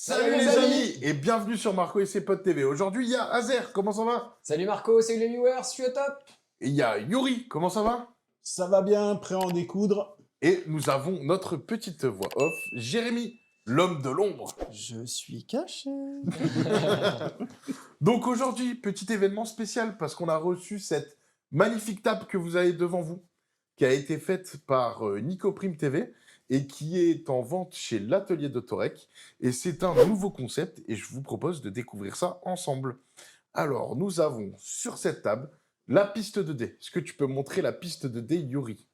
Salut les amis et bienvenue sur Marco et ses potes TV. Aujourd'hui, il y a Azer, comment ça va? Salut Marco, salut les viewers, je suis au top. Et il y a Yuri, comment ça va? Ça va bien, prêt à en découdre? Et nous avons notre petite voix off, Jérémy, l'homme de l'ombre. Je suis caché. Donc aujourd'hui, petit événement spécial parce qu'on a reçu cette magnifique table que vous avez devant vous, qui a été faite par Nico Prime TV et qui est en vente chez l'atelier de Torek. Et c'est un nouveau concept et je vous propose de découvrir ça ensemble. Alors, nous avons sur cette table la piste de dés. Est-ce que tu peux montrer la piste de dés, Yuri?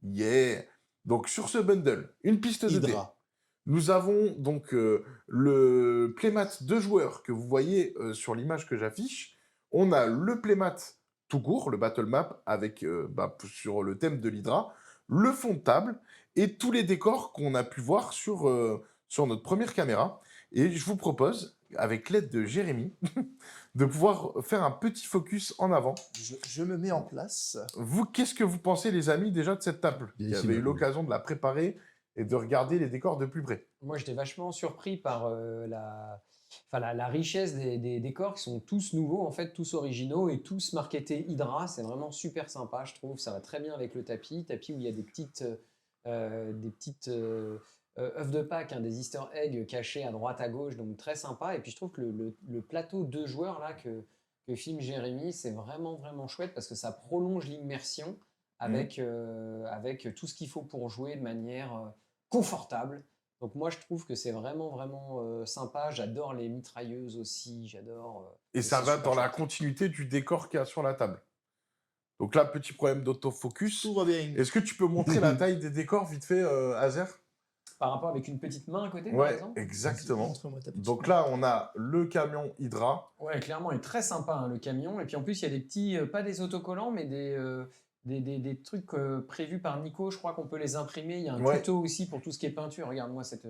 Yeah! Donc, sur ce bundle, une piste de dés. Hydra. Nous avons donc le playmat de joueurs que vous voyez sur l'image que j'affiche. On a le playmat tout court, le battle map avec sur le thème de l'Hydra, le fond de table et tous les décors qu'on a pu voir sur notre première caméra. Et je vous propose, avec l'aide de Jérémy, de pouvoir faire un petit focus en avant. Je me mets en place. Vous, qu'est-ce que vous pensez, les amis, déjà de cette table? Qui avez eu l'occasion de la préparer et de regarder les décors de plus près. Moi j'étais vachement surpris par la richesse des décors qui sont tous nouveaux, en fait, tous originaux et tous marketés Hydra. C'est vraiment super sympa, je trouve. Ça va très bien avec le tapis où il y a des petites œufs de Pâques, hein, des easter eggs cachés à droite à gauche, donc très sympa. Et puis je trouve que le plateau 2 joueurs là que filme Jérémy, c'est vraiment vraiment chouette parce que ça prolonge l'immersion avec tout ce qu'il faut pour jouer de manière confortable. Donc moi je trouve que c'est vraiment vraiment sympa. J'adore les mitrailleuses aussi, j'adore. Et ça va dans la continuité du décor qu'il y a sur la table. Donc là, petit problème d'autofocus. Tout va bien. Est-ce que tu peux montrer la taille des décors vite fait, Azer? Par rapport avec une petite main à côté, par Ouais, exemple. exactement. Montre-moi ta petite Donc main. là, on a le camion Hydra. Ouais, clairement, il est très sympa hein, le camion. Et puis en plus, il y a des petits, pas des autocollants, mais des trucs prévus par Nico. Je crois qu'on peut les imprimer. Il y a un Ouais. tuto aussi pour tout ce qui est peinture. Regarde-moi cette.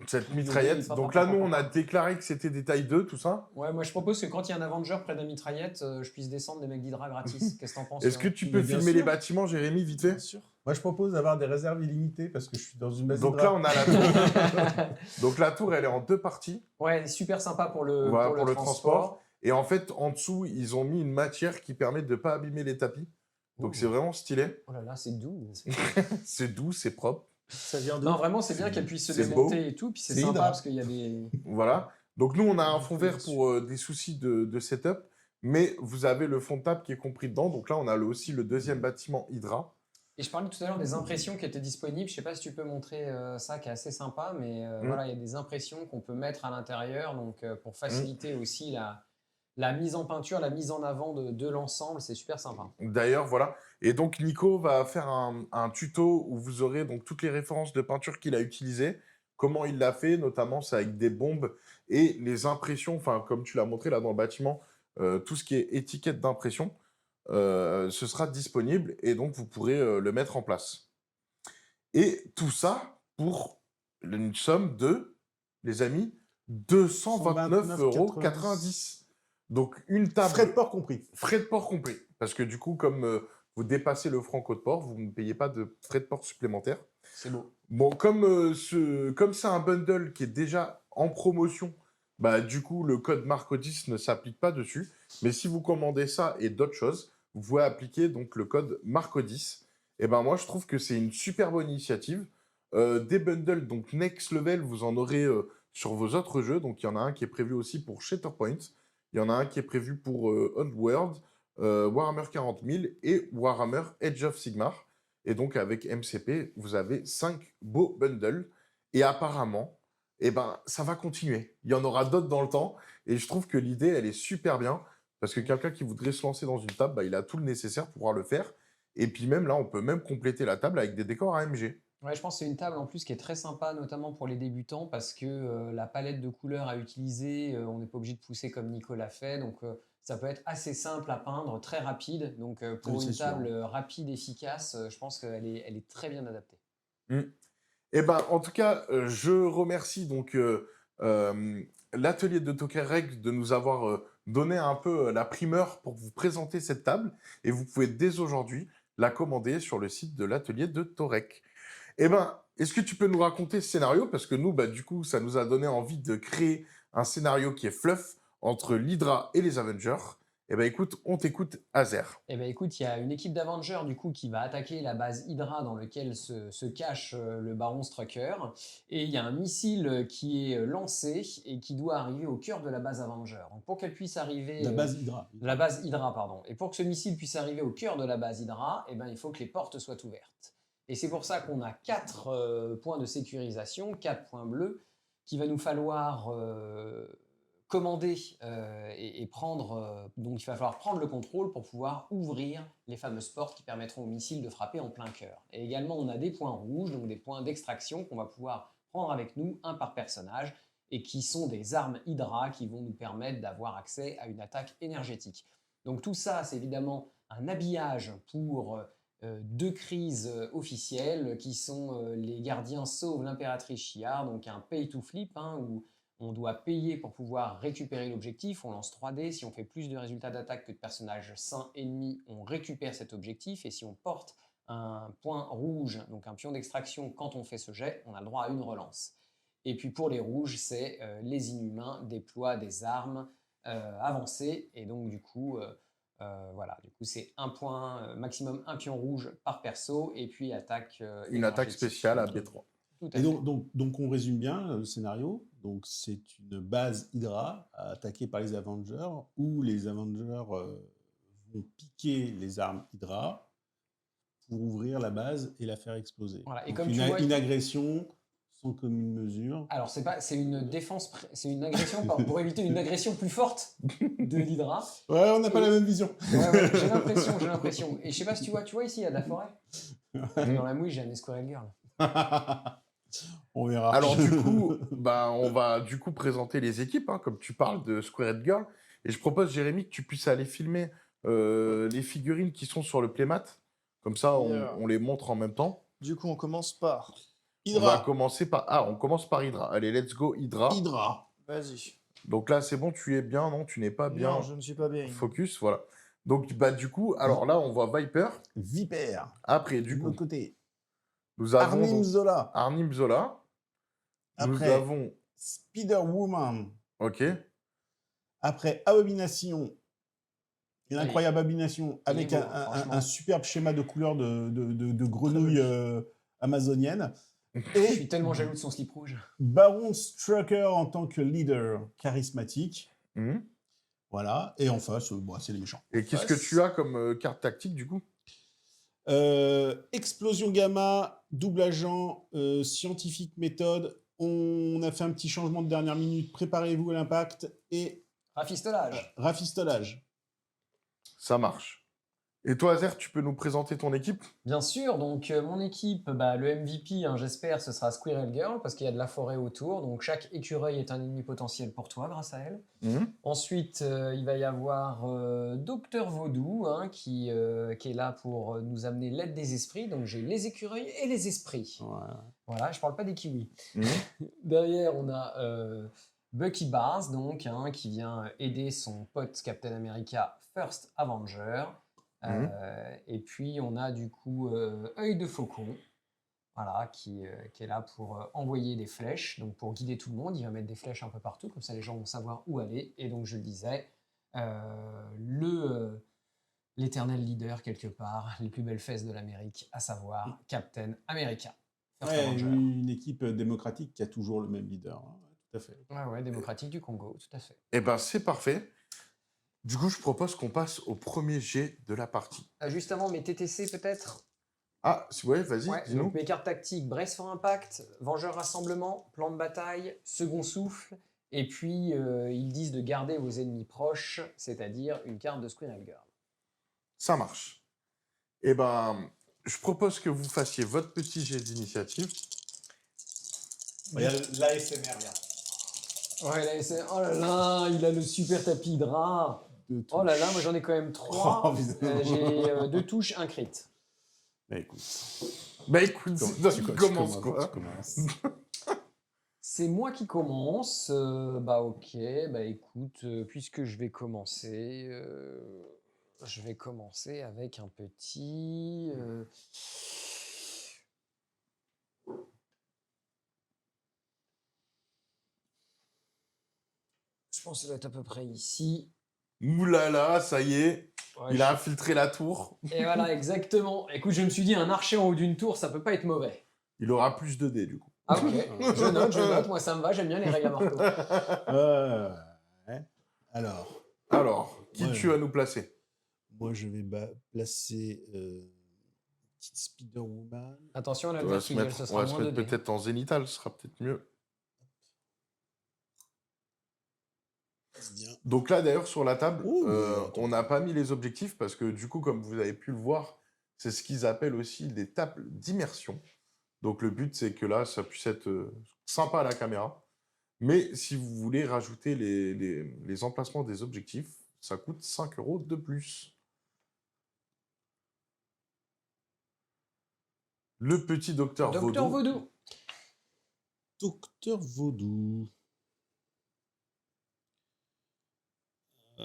Cette mitraillette. Donc là, nous, on a déclaré que c'était des tailles 2, tout ça. Ouais, moi je propose que quand il y a un Avenger près d'un mitraillette, je puisse descendre des mecs d'Hydra gratis. Qu'est-ce que t'en penses? Est-ce que tu peux bien filmer sûr. les bâtiments, Jérémy, vite fait? Bien sûr. Moi, je propose d'avoir des réserves illimitées parce que je suis dans une base Donc Hydra. là, on a la tour. Donc la tour, elle est en 2 parties. Ouais, elle est super sympa pour le, Voilà, pour le transport. Et en fait, en dessous, ils ont mis une matière qui permet de ne pas abîmer les tapis. Donc c'est vraiment stylé. Oh là là, c'est doux. C'est doux, c'est propre. Ça vient de. Non, vraiment, c'est bien qu'elle puisse se c'est démonter beau. et tout. Puis c'est C'est sympa Hydra. parce qu'il y a des. Voilà. Donc nous, on a un fond vert pour des soucis de setup. Mais vous avez le fond de table qui est compris dedans. Donc là, on a aussi le deuxième bâtiment Hydra. Et je parlais tout à l'heure des impressions qui étaient disponibles. Je sais pas si tu peux montrer ça, qui est assez sympa, mais voilà, il y a des impressions qu'on peut mettre à l'intérieur, donc pour faciliter aussi la mise en peinture, la mise en avant de l'ensemble, c'est super sympa. D'ailleurs, voilà. Et donc, Nico va faire un tuto où vous aurez donc toutes les références de peinture qu'il a utilisées, comment il l'a fait, notamment c'est avec des bombes et les impressions, enfin, comme tu l'as montré là dans le bâtiment, tout ce qui est étiquette d'impression, ce sera disponible et donc vous pourrez le mettre en place. Et tout ça pour une somme de, les amis, 229,90 €. Donc, une table. Frais de port compris. Frais de port compris. Parce que du coup, comme vous dépassez le franco de port, vous ne payez pas de frais de port supplémentaires. C'est beau. Bon, comme c'est un bundle qui est déjà en promotion, bah, du coup, le code Marco10 ne s'applique pas dessus. Mais si vous commandez ça et d'autres choses, vous pouvez appliquer donc le code Marco10. Et ben moi, je trouve que c'est une super bonne initiative. Des bundles, donc Next Level, vous en aurez sur vos autres jeux. Donc, il y en a un qui est prévu aussi pour Shatterpoint. Il y en a un qui est prévu pour Oddworld, Warhammer 40 000 et Warhammer Age of Sigmar. Et donc, avec MCP, vous avez 5 beaux bundles. Et apparemment, eh ben, ça va continuer. Il y en aura d'autres dans le temps. Et je trouve que l'idée, elle est super bien. Parce que quelqu'un qui voudrait se lancer dans une table, bah, il a tout le nécessaire pour pouvoir le faire. Et puis même là, on peut même compléter la table avec des décors AMG. Ouais, je pense que c'est une table en plus qui est très sympa, notamment pour les débutants, parce que la palette de couleurs à utiliser, on n'est pas obligé de pousser comme Nico l'a fait. Donc, ça peut être assez simple à peindre, très rapide. Donc, pour Oui, une c'est table rapide, efficace, je pense qu'elle est très bien adaptée. Eh ben, en tout cas, je remercie donc l'atelier de Tokarex de nous avoir donné un peu la primeur pour vous présenter cette table. Et vous pouvez dès aujourd'hui la commander sur le site de l'atelier de Torek. Eh ben, est-ce que tu peux nous raconter ce scénario? Parce que nous, bah, du coup, ça nous a donné envie de créer un scénario qui est fluff entre l'Hydra et les Avengers. Eh ben écoute, on t'écoute, Azer. Eh ben écoute, il y a une équipe d'Avengers du coup qui va attaquer la base Hydra dans laquelle se cache le Baron Strucker. Et il y a un missile qui est lancé et qui doit arriver au cœur de la base Avenger. Donc pour qu'elle puisse arriver... La base Hydra. la base Hydra, pardon. Et pour que ce missile puisse arriver au cœur de la base Hydra, eh ben, il faut que les portes soient ouvertes. Et c'est pour ça qu'on a 4 points de sécurisation, 4 points bleus, qu'il va nous falloir commander et prendre. Donc il va falloir prendre le contrôle pour pouvoir ouvrir les fameuses portes qui permettront au missile de frapper en plein cœur. Et également, on a des points rouges, donc des points d'extraction qu'on va pouvoir prendre avec nous, un par personnage, et qui sont des armes Hydra qui vont nous permettre d'avoir accès à une attaque énergétique. Donc tout ça, c'est évidemment un habillage pour 2 crises officielles qui sont les gardiens sauvent l'impératrice Shi'ar, donc un pay to flip, où on doit payer pour pouvoir récupérer l'objectif, on lance 3D, si on fait plus de résultats d'attaque que de personnages sains ennemis, on récupère cet objectif, et si on porte un point rouge, donc un pion d'extraction, quand on fait ce jet, on a le droit à une relance. Et puis pour les rouges, c'est les Inhumains déploient des armes avancées, et donc du coup, voilà, du coup c'est un point, maximum un pion rouge par perso, et puis attaque Une attaque énergétique. spéciale à B3. Tout à Et fait. donc, on résume bien le scénario. Donc, c'est une base Hydra attaquée par les Avengers où les Avengers vont piquer les armes Hydra pour ouvrir la base et la faire exploser. Voilà, et Donc, comme une, tu vois, une agression sans commune mesure. alors c'est une défense, c'est une agression pour éviter une agression plus forte de l'Hydra. Ouais, on n'a pas la même vision. Ouais, j'ai l'impression. Et je sais pas si tu vois ici, il y a de la forêt. Dans la mouille, j'ai un Squirrel Girl. On verra. Alors du coup, bah, on va du coup présenter les équipes, comme tu parles de Squared Girl. Et je propose, Jérémy, que tu puisses aller filmer les figurines qui sont sur le playmat. Comme ça, Yeah. on les montre en même temps. Du coup, on commence par On va Hydra. commencer par... Ah, on commence par Hydra. Allez, let's go, Hydra. Hydra. Vas-y. Donc là, c'est bon, tu es bien, non? Tu n'es pas bien Non, je ne suis pas bien. focus, voilà. Donc, bah, du coup, alors là, on voit Viper. Vipère. Après, Du du coup, l'autre côté. nous avons Arnim donc Zola. Arnim Zola. Nous Après, avons... Spider-Woman. Ok. Après, Abomination. Une Oui. incroyable Abomination Il est avec beau, franchement. un superbe schéma de couleur de grenouille amazonienne. Je Et suis tellement jaloux de son slip rouge. Baron Strucker en tant que leader charismatique. Mhm. Voilà. Et en face, c'est les méchants. Et qu'est-ce que tu as comme carte tactique, du coup? Explosion gamma, double agent, scientifique méthode. On a fait un petit changement de dernière minute. Préparez-vous à l'impact et Rafistolage. rafistolage. Ça marche. Et toi, Azer, tu peux nous présenter ton équipe? Bien sûr, donc mon équipe, le MVP, j'espère, ce sera Squirrel Girl, parce qu'il y a de la forêt autour, donc chaque écureuil est un ennemi potentiel pour toi grâce à elle. Mhm. Ensuite, il va y avoir Docteur Vaudou, qui est là pour nous amener l'aide des esprits, donc j'ai les écureuils et les esprits. Voilà, je parle pas des kiwis. Mhm. Derrière, on a Bucky Barnes, donc, qui vient aider son pote Captain America First Avenger. Et puis, on a du coup Œil de Faucon, voilà, qui est là pour envoyer des flèches, donc pour guider tout le monde. Il va mettre des flèches un peu partout, comme ça les gens vont savoir où aller. Et donc, je le disais, l'éternel leader, quelque part, les plus belles fesses de l'Amérique, à savoir Captain America. First Ouais, Avenger. une équipe démocratique qui a toujours le même leader. Tout à fait. Ouais, démocratique du Congo, tout à fait. Eh ben, c'est parfait. Du coup, je propose qu'on passe au premier jet de la partie. Juste avant, mes TTC peut-être. Ah, ouais, vas-y, Ouais, dis-nous. donc mes cartes tactiques, Brace for Impact, Vengeur Rassemblement, Plan de bataille, Second Souffle, et puis ils disent de garder vos ennemis proches, c'est-à-dire une carte de Squirrel Girl. Ça marche. Eh ben, je propose que vous fassiez votre petit jet d'initiative. Il y a l'ASMR, là. Ouais, là, oh là là, il a le super tapis Hydra. Oh là là, moi j'en ai quand même 3. Oh, putain. J'ai 2 touches, un crit. Bah écoute, Bah écoute, tu commence quoi? commences. C'est moi qui commence. Ok, écoute, puisque je vais commencer avec un petit... pense que ça doit être à peu près ici. Oulala, ça y est, Ouais, il a infiltré la tour. Et voilà, exactement. Écoute, je me suis dit, un archer en haut d'une tour, ça peut pas être mauvais. Il aura plus de dés, du coup. Ah ok, je note, moi ça me va, j'aime bien les règles à marteau. Ouais. Alors, Alors, qui Ouais. tu vas nous placer? moi, je vais placer petite Spider-Woman. Attention, la On va se verticale, mettre, ce on sera va se moins de mettre dés. peut-être en zénital, ce sera peut-être mieux. Bien. Donc là, d'ailleurs, sur la table, Oh, mais attends. on n'a pas mis les objectifs parce que du coup, comme vous avez pu le voir, c'est ce qu'ils appellent aussi des tables d'immersion. Donc le but, c'est que là, ça puisse être sympa à la caméra. Mais si vous voulez rajouter les emplacements des objectifs, ça coûte 5 € de plus. Le petit docteur Docteur Vaudou. Docteur Vaudou. Ça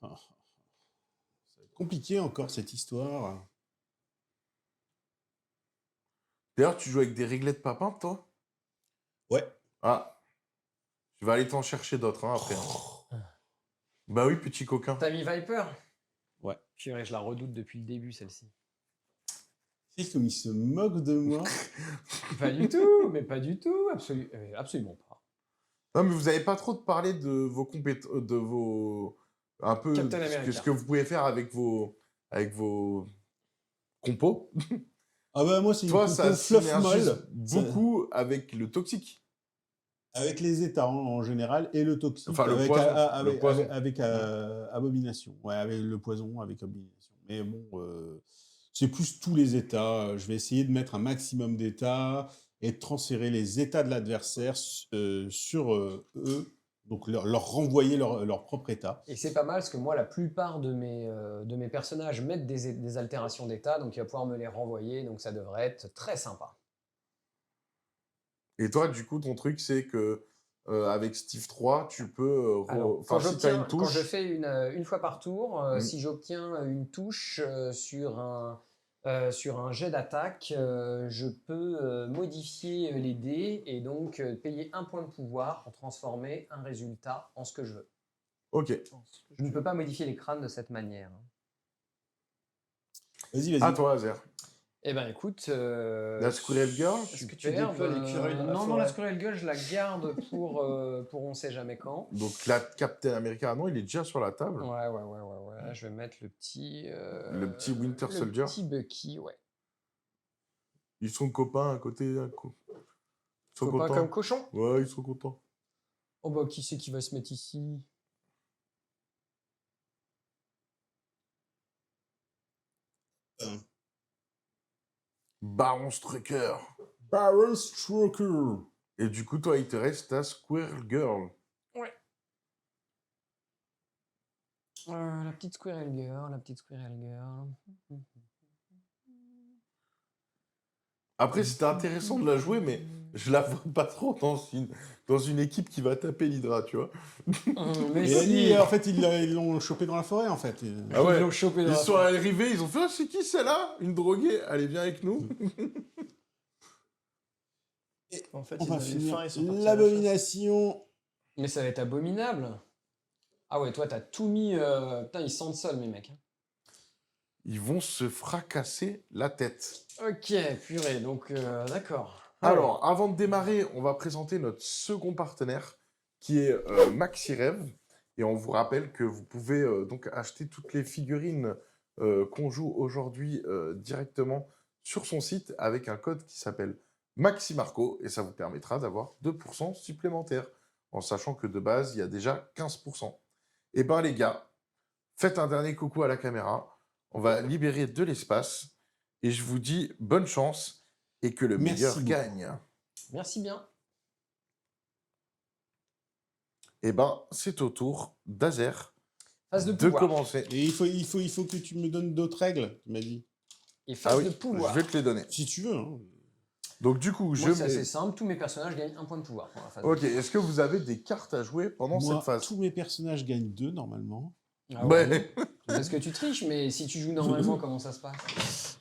va être compliqué encore cette histoire. D'ailleurs, tu joues avec des réglettes papin, toi? Ouais. Ah, tu vas aller t'en chercher d'autres hein, après. hein. Bah oui, petit coquin. T'as mis Viper? Ouais. Purée, je la redoute depuis le début, celle-ci. C'est comme il se moque de moi. Pas du tout, mais pas du tout, absolument pas. Non, mais vous n'avez pas trop de parler de vos compétences, de vos... Un peu Captain ce America. que vous pouvez faire avec vos compos. Ah bah moi c'est une Toi, compo ça fluff synergise molle. beaucoup avec le toxique. Avec les états en général et le toxique. Enfin, le avec, poison, avec, le poison. avec, Abomination. Ouais, avec le poison, avec Abomination. Mais bon, c'est plus tous les états. Je vais essayer de mettre un maximum d'états et de transférer les états de l'adversaire sur eux. Donc leur renvoyer leur propre état. Et c'est pas mal parce que moi, la plupart de mes personnages mettent des altérations d'état, donc il va pouvoir me les renvoyer, donc ça devrait être très sympa. Et toi, du coup, ton truc, c'est que avec Steve 3, tu peux... Alors, Enfin, si tu as une quand touche... je fais une fois par tour, si j'obtiens une touche sur un jet d'attaque, je peux modifier les dés et donc payer un point de pouvoir pour transformer un résultat en ce que je veux. Ok. Je ne peux pas modifier les crânes de cette manière. Vas-y, vas-y. À toi, Azer. Eh ben écoute... La Squirrel Girl? Est-ce que tu superbe, déploies l'écureuil dans la non, forêt? la Squirrel Girl, je la garde pour on sait jamais quand. Donc, la Captain America, non, il est déjà sur la table. Ouais. Je vais mettre le petit... Le petit Winter Soldier. Le petit Bucky, ouais. Ils sont copains à côté. Ils sont Copain contents. comme cochon. Ouais, ils sont contents. Oh bah qui c'est qui va se mettre ici? Baron Strucker. Baron Strucker. Et du coup, toi, il te reste ta Squirrel Girl. La petite Squirrel Girl. Après, c'était intéressant de la jouer, mais je la vois pas trop dans une équipe qui va taper l'Hydra, tu vois. Mais Et si, lui, en fait, ils l'ont chopé dans la forêt, en fait. Ah ouais. ils l'ont chopé dans Ils la sont forêt. arrivés, ils ont fait « Ah, c'est qui celle-là? Une droguée? Allez, viens avec nous. En fait, On ils va avaient finir faim, ils sont partis à la chasse. l'abomination. Mais ça va être abominable. Ah ouais, toi t'as tout mis... Putain, ils sentent seul mes mecs. » Ils vont se fracasser la tête. Ok, purée, donc d'accord. Alors, avant de démarrer, on va présenter notre second partenaire, qui est MaxiRev. Et on vous rappelle que vous pouvez donc acheter toutes les figurines qu'on joue aujourd'hui directement sur son site avec un code qui s'appelle MaxiMarco. Et ça vous permettra d'avoir 2% supplémentaires, en sachant que de base, il y a déjà 15%. Et ben les gars, faites un dernier coucou à la caméra. On va libérer de l'espace. Et je vous dis bonne chance et que le Merci meilleur beaucoup. gagne. Merci bien. Eh ben, c'est au tour d'Azer Phase de de pouvoir. commencer. Et il faut que tu me donnes d'autres règles, tu m'as dit. Et phase Ah oui, de pouvoir. je vais te les donner. Si tu veux. Hein. Donc du coup, Moi, je c'est mets... assez simple, tous mes personnages gagnent un point de pouvoir pour la phase. Ok, est-ce que vous avez des cartes à jouer pendant Moi, cette phase? tous mes personnages gagnent 2 normalement. Ah Ouais. ouais. Parce que tu triches, mais si tu joues normalement, comment ça se passe?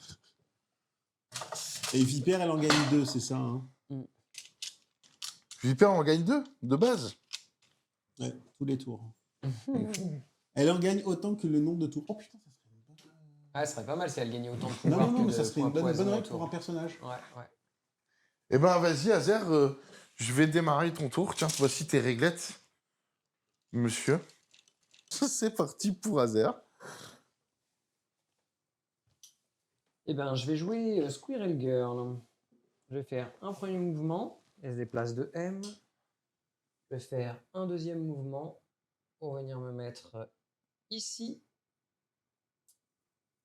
Et Viper, elle en gagne 2, c'est ça. Hein. Viper en gagne 2, de base. Ouais, tous les tours. Elle en gagne autant que le nombre de tours. Oh putain, ça serait une bonne... Ah, ce serait pas mal si elle gagnait autant de Non, pouvoir non, non, que mais de ça serait une points bonne poison règle autour. pour un personnage. Ouais, ouais. Eh ben, vas-y, Azer, je vais démarrer ton tour. Tiens, voici tes réglettes, monsieur. C'est parti pour Azer. Eh ben, je vais jouer Squirrel Girl. Je vais faire un premier mouvement, elle se déplace de M. Je vais faire un deuxième mouvement pour venir me mettre ici.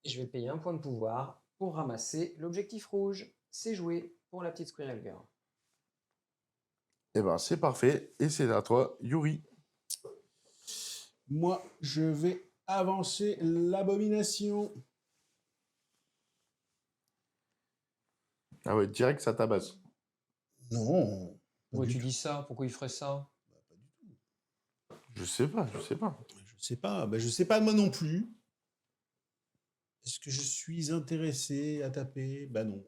Et je vais payer un point de pouvoir pour ramasser l'objectif rouge. C'est joué pour la petite Squirrel Girl. Eh ben, c'est parfait. Et c'est à toi, Yuri. Moi, je vais avancer l'abomination. Ah ouais, direct, ça tabasse. Non. pas Pourquoi du tu tout. dis ça? Pourquoi il ferait ça? Je sais pas, je sais pas. Je sais pas. Je sais pas moi non plus. Est-ce que je suis intéressé à taper? Bah non.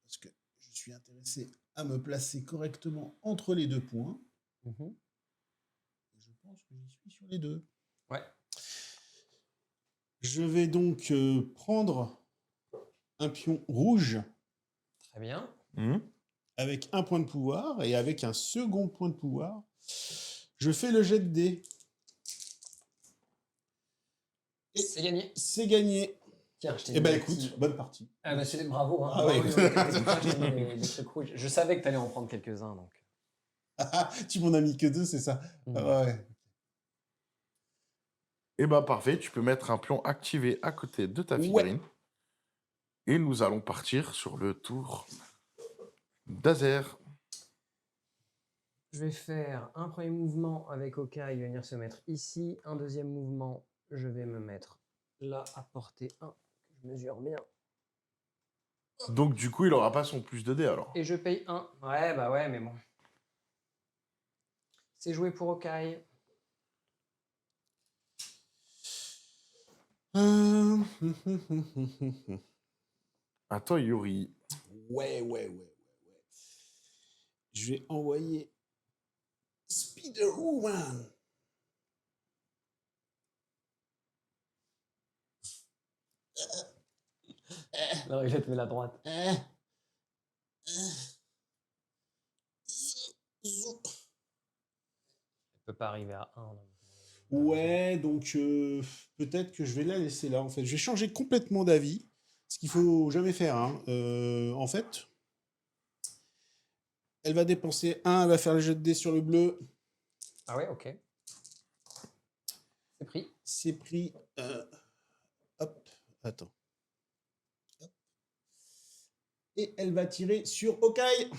Parce que je suis intéressé à me placer correctement entre les 2 points. Mhm. Je pense que j'y suis sur les 2. Ouais. Je vais donc prendre un pion rouge Très bien. avec un point de pouvoir et avec un second point de pouvoir, je fais le jet de dés. Et C'est gagné. c'est gagné. Tiens, je t'ai Eh ben mis un écoute, petit- bonne partie. Ah bah c'est bravo. Hein. Ah ouais. Bravo, Yuri. Moi, j'ai mis les trucs rouges. Je savais que tu allais en prendre quelques-uns. Donc. Tu m'en as mis que 2, c'est ça? Mhm. Ah ouais. Eh ben, parfait. Tu peux mettre un pion activé à côté de ta Ouais. figurine. Et nous allons partir sur le tour d'Azer. Je vais faire un premier mouvement avec Okai, venir se mettre ici. Un deuxième mouvement, je vais me mettre là à portée 1. Je mesure bien. Donc, du coup, il aura pas son plus de dés alors. Et je paye 1. Ouais, bah ouais, mais bon. C'est joué pour Okai. À toi, Yuri. Ouais. Je vais envoyer Spider-Woman. Alors, il va te mettre la droite. Elle peut pas arriver à 1. Ouais, donc peut-être que je vais la laisser là en fait. Je vais changer complètement d'avis, ce qu'il faut jamais faire. Hein. En fait, elle va dépenser 1, elle va faire le jet de dés sur le bleu. Ah ouais, ok. C'est pris. C'est pris. Hop, attends. Hop. Et elle va tirer sur Okai.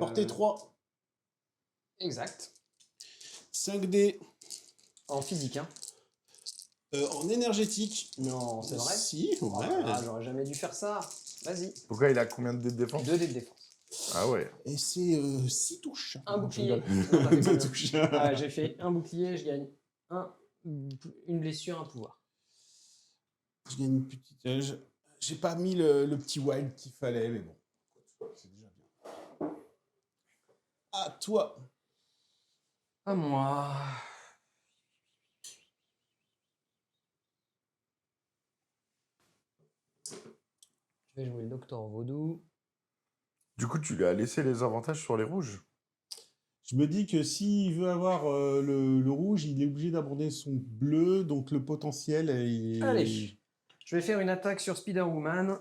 Portée 3. Exact. 5 dés. En physique, hein. En énergétique. Non, c'est vrai. Si, Oh ouais. là là, j'aurais jamais dû faire ça. Vas-y. Pourquoi il a combien de dés de défense? 2 dés de défense. Ah ouais. Et c'est 6 touches. Un Non, je bouclier. rigole. Non, t'as fait Deux combien? touches. Ah, j'ai fait un bouclier, je gagne une blessure, un pouvoir. Je gagne une petite. J'ai pas mis le petit wild qu'il fallait, mais bon. C'est déjà bien. À toi. À moi. Je vais jouer le docteur Vaudou. Du coup, tu lui as laissé les avantages sur les rouges. Je me dis que s'il veut avoir le rouge, il est obligé d'aborder son bleu, donc le potentiel est... Allez. Je vais faire une attaque sur Spider-Woman.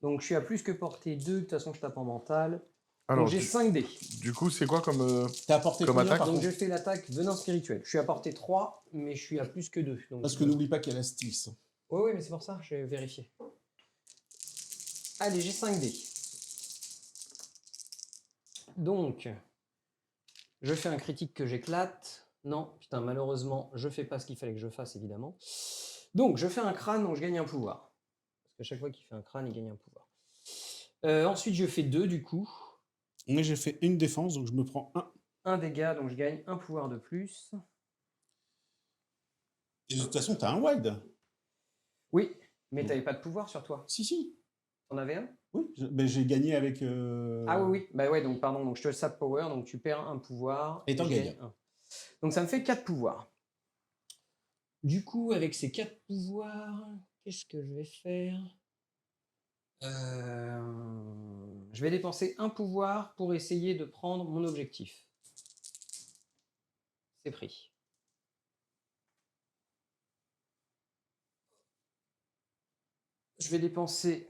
Donc je suis à plus que portée 2, de toute façon je tape en mental. Alors, Donc j'ai 5 dés. du coup, c'est quoi comme... T'as apporté Comme combien attaque, par Donc contre je fais l'attaque venin spirituel. Je suis à portée 3, mais je suis à plus que 2. Donc Parce que n'oublie pas qu'il y a la Styx. Oui, mais c'est pour ça, j'ai vérifié. Allez, j'ai 5 dés. Donc, je fais un critique que j'éclate. Non, putain, malheureusement, je fais pas ce qu'il fallait que je fasse, évidemment. Donc, je fais un crâne, donc je gagne un pouvoir. Parce qu'à chaque fois qu'il fait un crâne, il gagne un pouvoir. Ensuite, je fais 2, du coup. Moi, j'ai fait une défense, donc je me prends 1. Un dégât, donc je gagne un pouvoir de plus. Et de toute façon, t'as un wild. Oui, mais t'avais pas de pouvoir sur toi. Si. T'en avais un? Oui, j'ai gagné avec. Ah oui, oui. Bah ouais, donc pardon, donc je te sap power, donc tu perds un pouvoir. Et t'en je gagnes gagne un. Donc ça me fait 4 pouvoirs. Du coup, avec ces 4 pouvoirs, qu'est-ce que je vais faire? Je vais dépenser un pouvoir pour essayer de prendre mon objectif. C'est pris. Je vais dépenser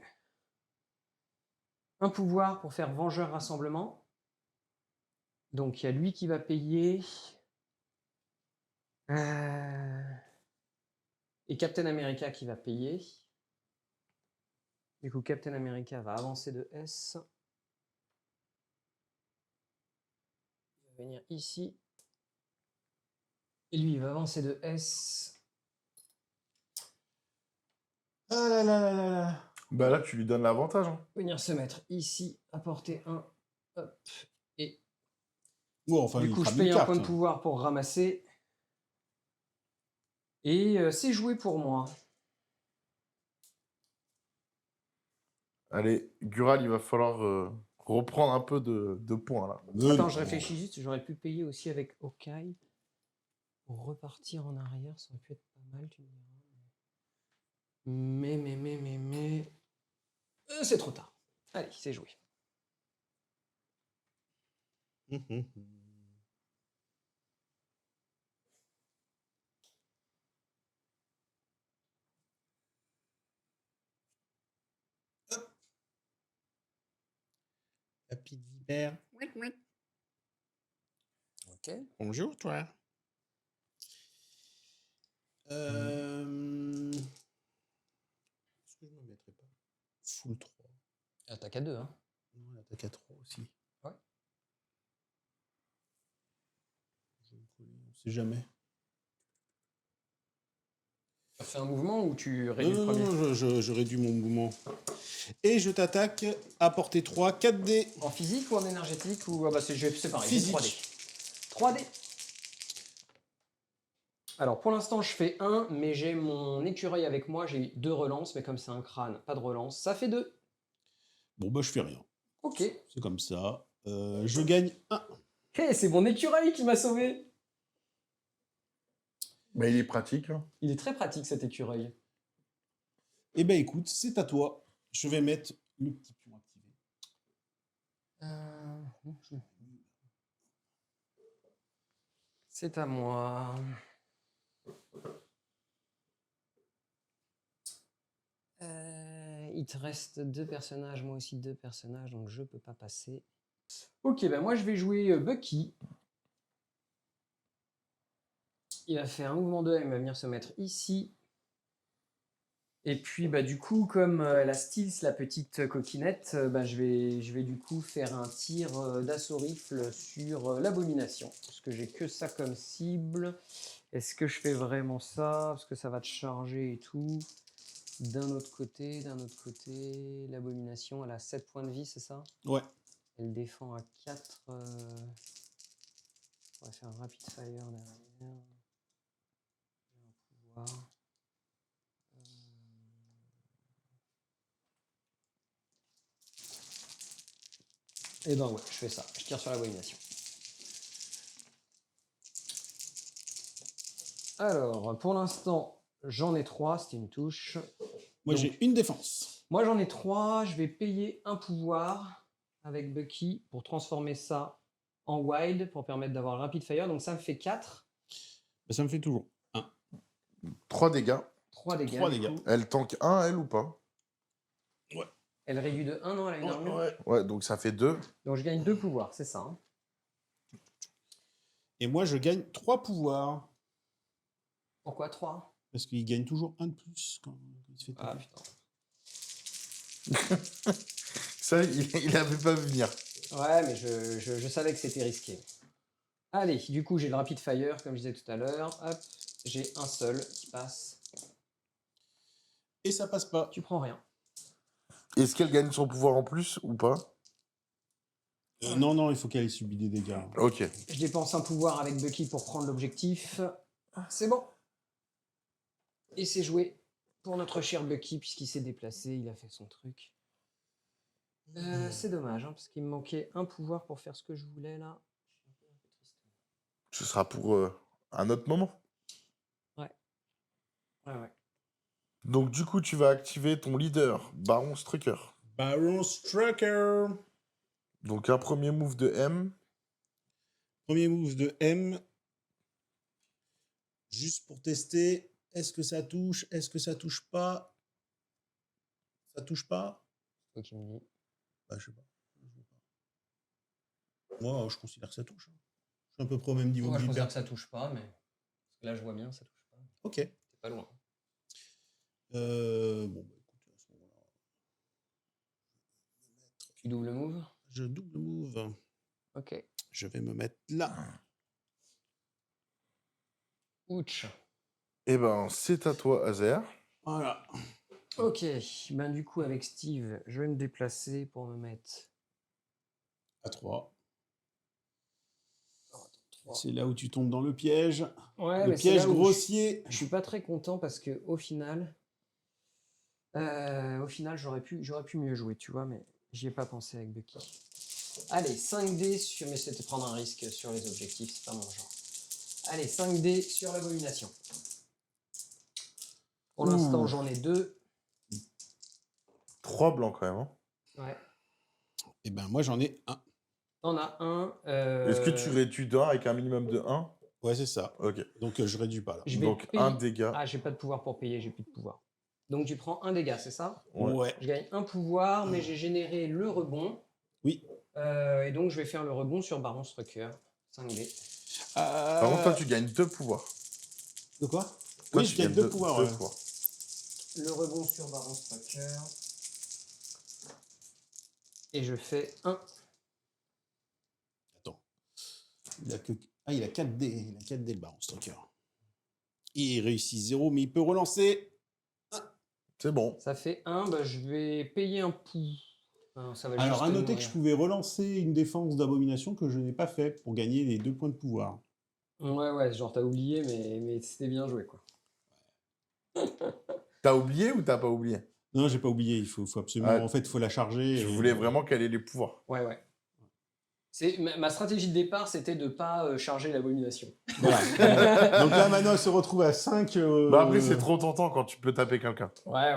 un pouvoir pour faire Vengeur Rassemblement. Donc il y a lui qui va payer. Et Captain America qui va payer. Du coup, Captain America va avancer de S. Il va venir ici. Et lui, il va avancer de S. Ah là là là là là. Bah là, tu lui donnes l'avantage. Hein. Venir se mettre ici, apporter un. Hop. Et Ouais, enfin, du il coup, je crame paye une un carte. point de pouvoir pour ramasser. Et c'est joué pour moi. Allez, Gural, il va falloir reprendre un peu de points là. Attends, Non. je réfléchis juste. J'aurais pu payer aussi avec Hawkeye. Pour repartir en arrière, ça aurait pu être pas mal, tu me diras. Mais. C'est trop tard. Allez, c'est joué. La petite vipère. Ok. Bonjour, toi. Est-ce que je ne me mettrais pas full 3? Attaque à 2, hein. Non, l'attaque à 3 aussi. Ouais. On ne sait jamais. Tu refais un mouvement ou tu réduis le Non, premier? non, je réduis mon mouvement. Et je t'attaque à portée 3, 4D. En physique ou en énergétique ou... Ah bah c'est pareil, j'ai Physique. 3D. 3D. Alors pour l'instant je fais 1, mais j'ai mon écureuil avec moi, j'ai 2 relances, mais comme c'est un crâne, pas de relance, ça fait 2. Bon, bah, je fais rien. Ok. C'est comme ça. Je gagne 1. Hé, c'est mon écureuil qui m'a sauvé. Bah, il est pratique. Hein. Il est très pratique cet écureuil. Eh ben écoute, c'est à toi. Je vais mettre le petit pion activé. C'est à moi. Il te reste 2 personnages, moi aussi 2 personnages, donc je peux pas passer. Ok, ben moi je vais jouer Bucky. Il va faire un mouvement 2, il va venir se mettre ici. Et puis bah du coup, comme elle a Steels, la petite coquinette, bah, je vais du coup faire un tir d'assaut rifle sur l'abomination. Parce que j'ai que ça comme cible. Est-ce que je fais vraiment ça? Parce que ça va te charger et tout. D'un autre côté, l'abomination, elle a 7 points de vie, c'est ça? Ouais. Elle défend à 4. On va faire un rapid fire derrière. Un pouvoir. Et ben ouais, je fais ça. Je tire sur l'abomination. Alors, pour l'instant, j'en ai 3, c'était une touche. Moi, Donc, j'ai une défense. Moi, j'en ai 3. Je vais payer un pouvoir avec Bucky pour transformer ça en wild pour permettre d'avoir rapid fire. Donc, ça me fait 4. Ben, ça me fait toujours 1. 3 dégâts. 3 dégâts. 3 du dégâts. coup. Elle tank 1, elle ou pas? Ouais. Elle réduit de 1, non? Elle a une armure. Ouais, donc ça fait 2. Donc, je gagne 2 pouvoirs, c'est ça. Hein. Et moi, je gagne 3 pouvoirs. Pourquoi 3? Parce qu'il gagne toujours 1 de plus quand il se fait Ah taper. putain. Ça, il avait pas vu venir. Ouais, mais je savais que c'était risqué. Allez, du coup, j'ai le rapid fire, comme je disais tout à l'heure. Hop, j'ai un seul qui passe. Et ça passe pas. Tu prends rien. Est-ce qu'elle gagne son pouvoir en plus ou pas? Non, non, il faut qu'elle ait subi des dégâts. Ok. Je dépense un pouvoir avec Bucky pour prendre l'objectif. C'est bon. Et c'est joué pour notre cher Bucky, puisqu'il s'est déplacé, il a fait son truc. C'est dommage, hein, parce qu'il me manquait un pouvoir pour faire ce que je voulais là. Je suis un peu triste. Ce sera pour un autre moment. Ouais. Ouais. Donc, du coup, tu vas activer ton leader, Baron Strucker. Baron Strucker. Donc, un premier move de M. Premier move de M. Juste pour tester. Est-ce que ça touche? Est-ce que ça touche pas? Ça touche pas? C'est toi qui me dis. Bah, je sais pas. Moi, je considère que ça touche. Je suis un peu pro au même niveau Moi, que je considère Gilbert. que ça touche pas, mais. Parce que là, je vois bien, ça touche pas. Ok. C'est pas loin. Bon, bah, écoute, à ce moment-là, Tu double move? je double move. Ok. Je vais me mettre là. Ouch. Eh ben, c'est à toi, Azer. Voilà. Ok. Ben, du coup, avec Steve, je vais me déplacer pour me mettre. À 3. Trois. C'est là où tu tombes dans le piège. Ouais, Le mais c'est piège là où grossier. je suis pas très content parce que au final, j'aurais pu mieux jouer, tu vois, mais j'y ai pas pensé avec Bucky. Allez, 5D sur, mais c'était prendre un risque sur les objectifs, c'est pas mon genre. Allez, 5D sur l'abomination. Pour l'instant, Ouh. j'en ai 2. 3 blancs quand même. Hein. Ouais. Et ben moi j'en ai un. T'en as un. Est-ce que tu réduis d'un avec un minimum de 1? Ouais, c'est ça. Ok. Donc je réduis pas là. Je vais Donc, payer. un dégât. Ah, j'ai pas de pouvoir pour payer, j'ai plus de pouvoir. Donc tu prends un dégât, c'est ça? Ouais. Je gagne un pouvoir, mais j'ai généré le rebond. Oui. Et donc je vais faire le rebond sur Baron Strucker. 5D. Par contre, toi, tu gagnes 2 pouvoirs. De quoi? Toi, Oui, tu je gagne gagnes 2 pouvoirs. deux Ouais. pouvoirs. Le rebond sur Baron Strucker. Et je fais 1. Attends. Il a que... Ah, il a 4D. Il a 4D le Baron Strucker. Il réussit 0, mais il peut relancer. C'est bon. Ça fait 1, bah, je vais payer un pouls. Ah, ça va Alors, juste à noter que mourir. je pouvais relancer une défense d'abomination que je n'ai pas fait pour gagner les 2 points de pouvoir. Ouais, genre t'as oublié, mais c'était bien joué, quoi. T'as oublié ou t'as pas oublié? Non, j'ai pas oublié. Il faut absolument. Ah, En fait, il faut la charger. Je et- voulais vraiment caler les pouvoirs. Ouais. Ma stratégie de départ, c'était de pas charger l'abomination. Voilà. Donc là, maintenant, elle se retrouve à 5. Bah après, c'est trop tentant quand tu peux taper quelqu'un. Ouais.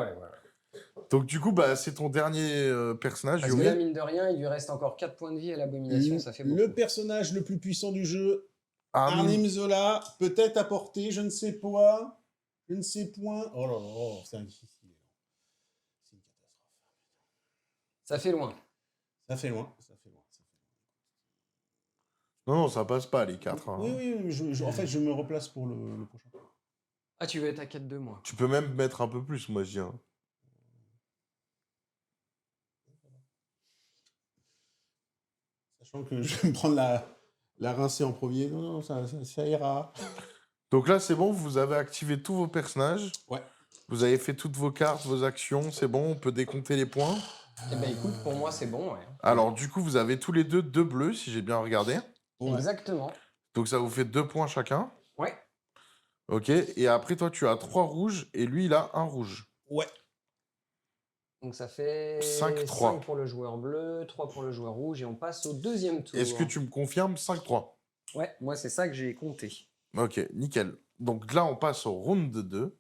Donc du coup, bah, c'est ton dernier personnage, Parce que Yumi. là, mine de rien, il lui reste encore 4 points de vie à l'abomination, ça fait beaucoup. Le personnage le plus puissant du jeu, Arnim. Arnim Zola, peut-être apporter, je ne sais pas, je ne sais point. Oh là là, c'est difficile. C'est une catastrophe. Ça fait loin. Ça fait loin. Non, ça passe pas, les 4. Oui, en fait, je me replace pour le prochain. Ah, tu veux être à 4 de moi. Tu peux même mettre un peu plus, moi, je dis. Hein. Sachant que je vais me prendre la rincée en premier. Non, ça ira. Donc là, c'est bon, vous avez activé tous vos personnages. Ouais. Vous avez fait toutes vos cartes, vos actions, c'est bon, on peut décompter les points. Eh ben écoute, pour moi, c'est bon, ouais. Alors, du coup, vous avez tous les deux 2 bleus, si j'ai bien regardé. Ouais. Exactement. Donc ça vous fait 2 points chacun. Ouais. Ok, et après, toi, tu as 3 rouges, et lui, il a 1 rouge. Ouais. Donc ça fait 5-3. 5 pour le joueur bleu, 3 pour le joueur rouge, et on passe au deuxième tour. Est-ce que tu me confirmes 5-3? Ouais, moi, c'est ça que j'ai compté. Ok, nickel. Donc là, on passe au round 2.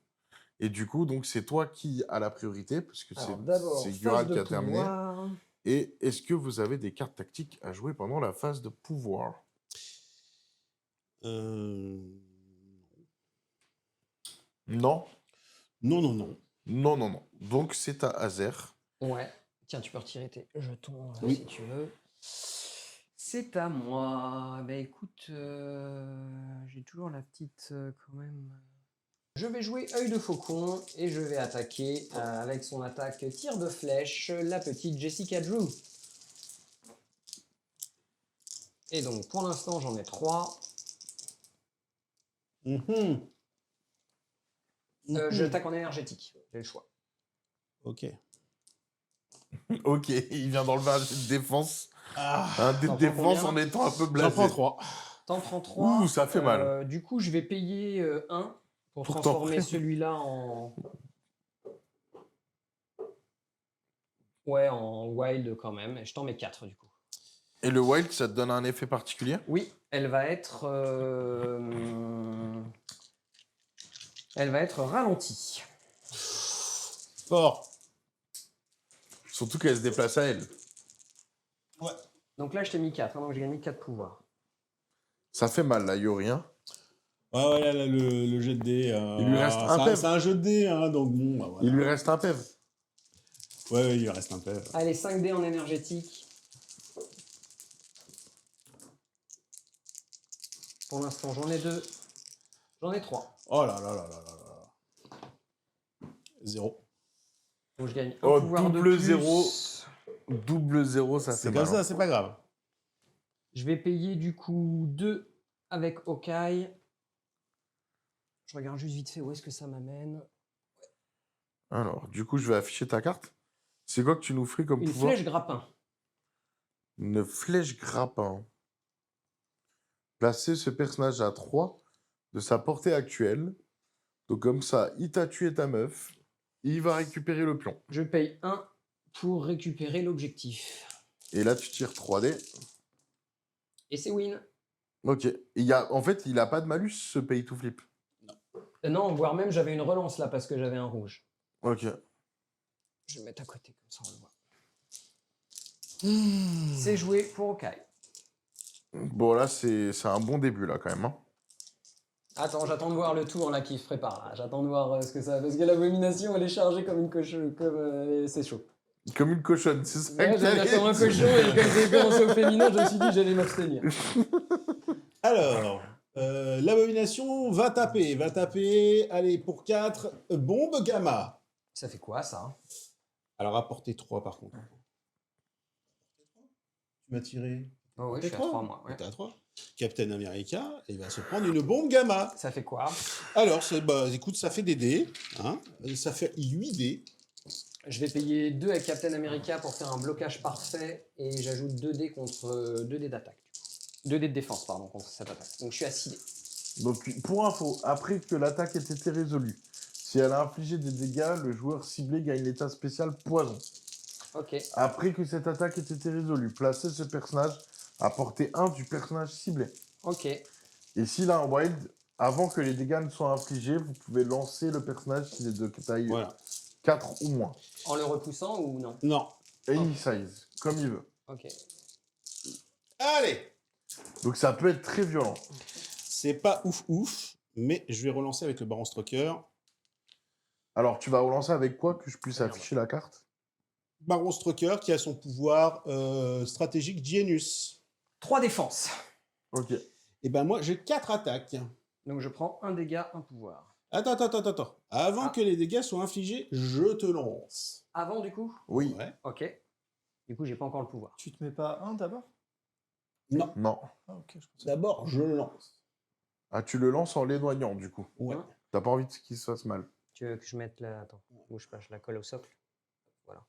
Et du coup, donc c'est toi qui as la priorité, parce que Alors d'abord, c'est phase Gural de qui a terminé. pouvoir. Et est-ce que vous avez des cartes tactiques à jouer pendant la phase de pouvoir? Non. Non. Donc c'est à Azer. Ouais. Tiens, tu peux retirer tes jetons Oui. si tu veux. C'est à moi. Ben écoute, j'ai toujours la petite quand même. Je vais jouer œil de faucon et je vais attaquer avec son attaque tir de flèche la petite Jessica Drew. Et donc pour l'instant j'en ai 3. J'attaque en énergétique, j'ai le choix. Ok. Ok, il vient d'enlever un dé de défense. Ah, Un dé de T'en prends défense combien en étant un peu j'en blasé. prends 3. T'en prends 3. Ouh, ça fait mal. Du coup, je vais payer 1 pour Pour transformer t'en- celui-là en... Ouais, en wild quand même. Et je t'en mets 4 du coup. Et le wild, ça te donne un effet particulier? Oui, elle va être ralentie. Fort. Surtout qu'elle se déplace à elle. Ouais. Donc là, je t'ai mis 4, donc j'ai gagné 4 pouvoirs. Ça fait mal, là, Yori. Hein. Ouais, là, le jet de dés. Il lui reste un PEV. C'est un jeu de dés, hein, donc bon, bah, voilà. Il lui reste un PEV. Ouais, il lui reste un PEV. Allez, 5 dés en énergétique. Pour l'instant, j'en ai 2. J'en ai 3. Oh là là là là là là. 0. Donc je gagne un Oh, pouvoir de double plus. 0. Double 0, ça C'est fait comme mal. ça, hein. c'est pas grave. Je vais payer du coup 2 avec Okai. Je regarde juste vite fait où est-ce que ça m'amène. Alors, du coup, je vais afficher ta carte. C'est quoi que tu nous ferais comme Une pouvoir? flèche grappin. Une flèche grappin. Placer ce personnage à 3 de sa portée actuelle. Donc comme ça, il t'a tué ta meuf. Il va récupérer le pion. Je paye 1 pour récupérer l'objectif. Et là, tu tires 3 dés. Et c'est win. Ok. En fait, il a pas de malus, ce pay to flip. Non, voire même j'avais une relance là parce que j'avais un rouge. Ok. Je vais le mettre à côté comme ça on le voit. C'est joué pour Okai. Bon, là, c'est un bon début, là, quand même. Hein. Attends, j'attends de voir le tour là qui se prépare. Là. J'attends de voir ce que ça. Parce que l'abomination elle est chargée comme une cochonne. C'est chaud. Comme une cochonne, c'est ça Ouais, que j'allais dire t'allais comme un dire. cochon et comme j'ai commencé au féminin, je me suis dit que j'allais m'abstenir. Alors, l'abomination va taper. Allez, pour 4, bombe gamma. Ça fait quoi ça? Alors, apportez 3 par contre. Tu m'as tiré. Oh oui, je suis à 3 moi. Ouais. T'es à 3. Captain America, il va se prendre une bombe gamma. Ça fait quoi? Alors, écoute, ça fait des dés. Hein, ça fait 8 dés. Je vais payer 2 avec Captain America pour faire un blocage parfait et j'ajoute 2 dés contre 2 dés d'attaque. 2 dés de défense, pardon, contre cette attaque. Donc je suis à 6 dés. Donc, pour info, après que l'attaque ait été résolue, si elle a infligé des dégâts, le joueur ciblé gagne l'état spécial poison. Ok. Après que cette attaque ait été résolue, placez ce personnage à portée 1 du personnage ciblé. Ok. Et s'il a un wild, avant que les dégâts ne soient infligés, vous pouvez lancer le personnage s'il est de taille Voilà. 4 ou moins. En le repoussant ou non? Non. Any size, comme il veut. Ok. Allez. Donc ça peut être très violent. C'est pas ouf, mais je vais relancer avec le Baron Stroker. Alors, tu vas relancer avec quoi que je puisse afficher la carte? Baron Stroker qui a son pouvoir stratégique Genius. 3 défenses. Ok. Et ben moi, j'ai 4 attaques. Donc je prends un dégât, un pouvoir. Attends. Avant Ah. que les dégâts soient infligés, je te lance. Avant du coup? Oui. Ouais. Ok. Du coup, j'ai pas encore le pouvoir. Tu te mets pas un d'abord? Non. Non. Ah, ok, je pensais. D'abord, je lance. Ah, tu le lances en l'éloignant, du coup. Ouais. Hein? T'as pas envie qu'il se fasse mal. Tu veux que je mette la... Attends, bouge pas, je la colle au socle. Voilà.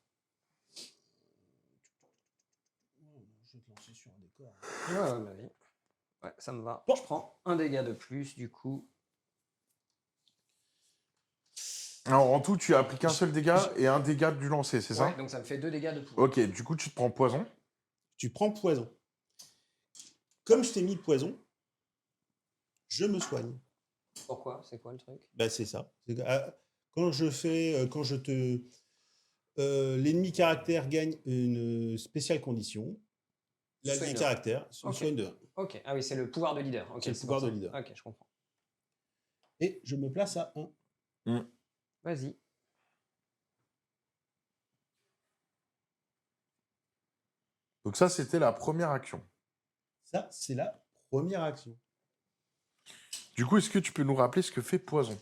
Je vais te lancer sur un décor. Ouais, bah oui. Ouais, ça me va. Bon. Je prends un dégât de plus, du coup. Alors, en tout, tu appliques un seul dégât et un dégât du lancer, c'est ça? Ouais, donc ça me fait 2 dégâts de pouvoir. Ok, du coup, tu te prends poison. Tu prends poison. Comme je t'ai mis poison, je me soigne. Pourquoi? C'est quoi le truc? Bah, c'est ça. Quand je te... l'ennemi caractère gagne une spéciale condition. L'ennemi Soigne. caractère se Ok. soigne de 1. Ok. Ah oui, c'est le pouvoir de leader. Ok, C'est le pour pouvoir de ça. leader. Ok, je comprends. Et je me place à 1. Vas-y. Donc ça, c'était la première action. Ça, c'est la première action. Du coup, est-ce que tu peux nous rappeler ce que fait poison?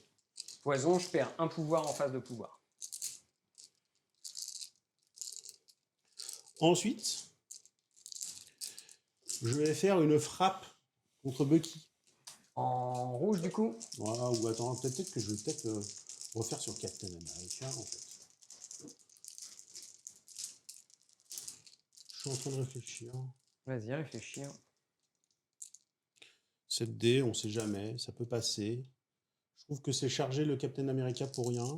Poison, je perds un pouvoir en face de pouvoir. Ensuite, je vais faire une frappe contre Bucky. En rouge, du coup? Voilà, ou attends, peut-être que je vais refaire sur Captain America, en fait. Je suis en train de réfléchir. Vas-y, réfléchir. 7D, on sait jamais, ça peut passer. Je trouve que c'est chargé le Captain America pour rien.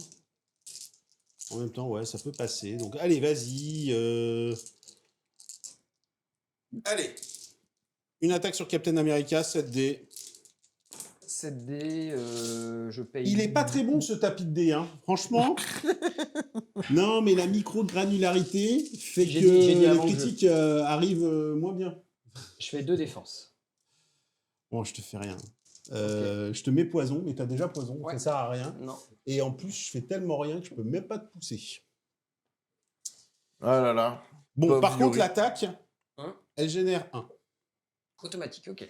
En même temps, ouais, ça peut passer. Donc, allez, vas-y. Allez. Une attaque sur Captain America, 7D. 7D, je paye. Il est pas très bon ce tapis de dés, hein. Franchement. Non, mais la micro-granularité fait J'ai que dit les avant que critiques arrivent moins bien. Je fais 2 défenses. Bon, je te fais rien. Je te mets poison, mais t'as déjà poison, Ouais. ça sert à rien. Non. Et en plus, je fais tellement rien que je peux même pas te pousser. Ah là là. Bon, Pauvre par contre, Yuri. l'attaque, Hein elle génère 1. Automatique, ok.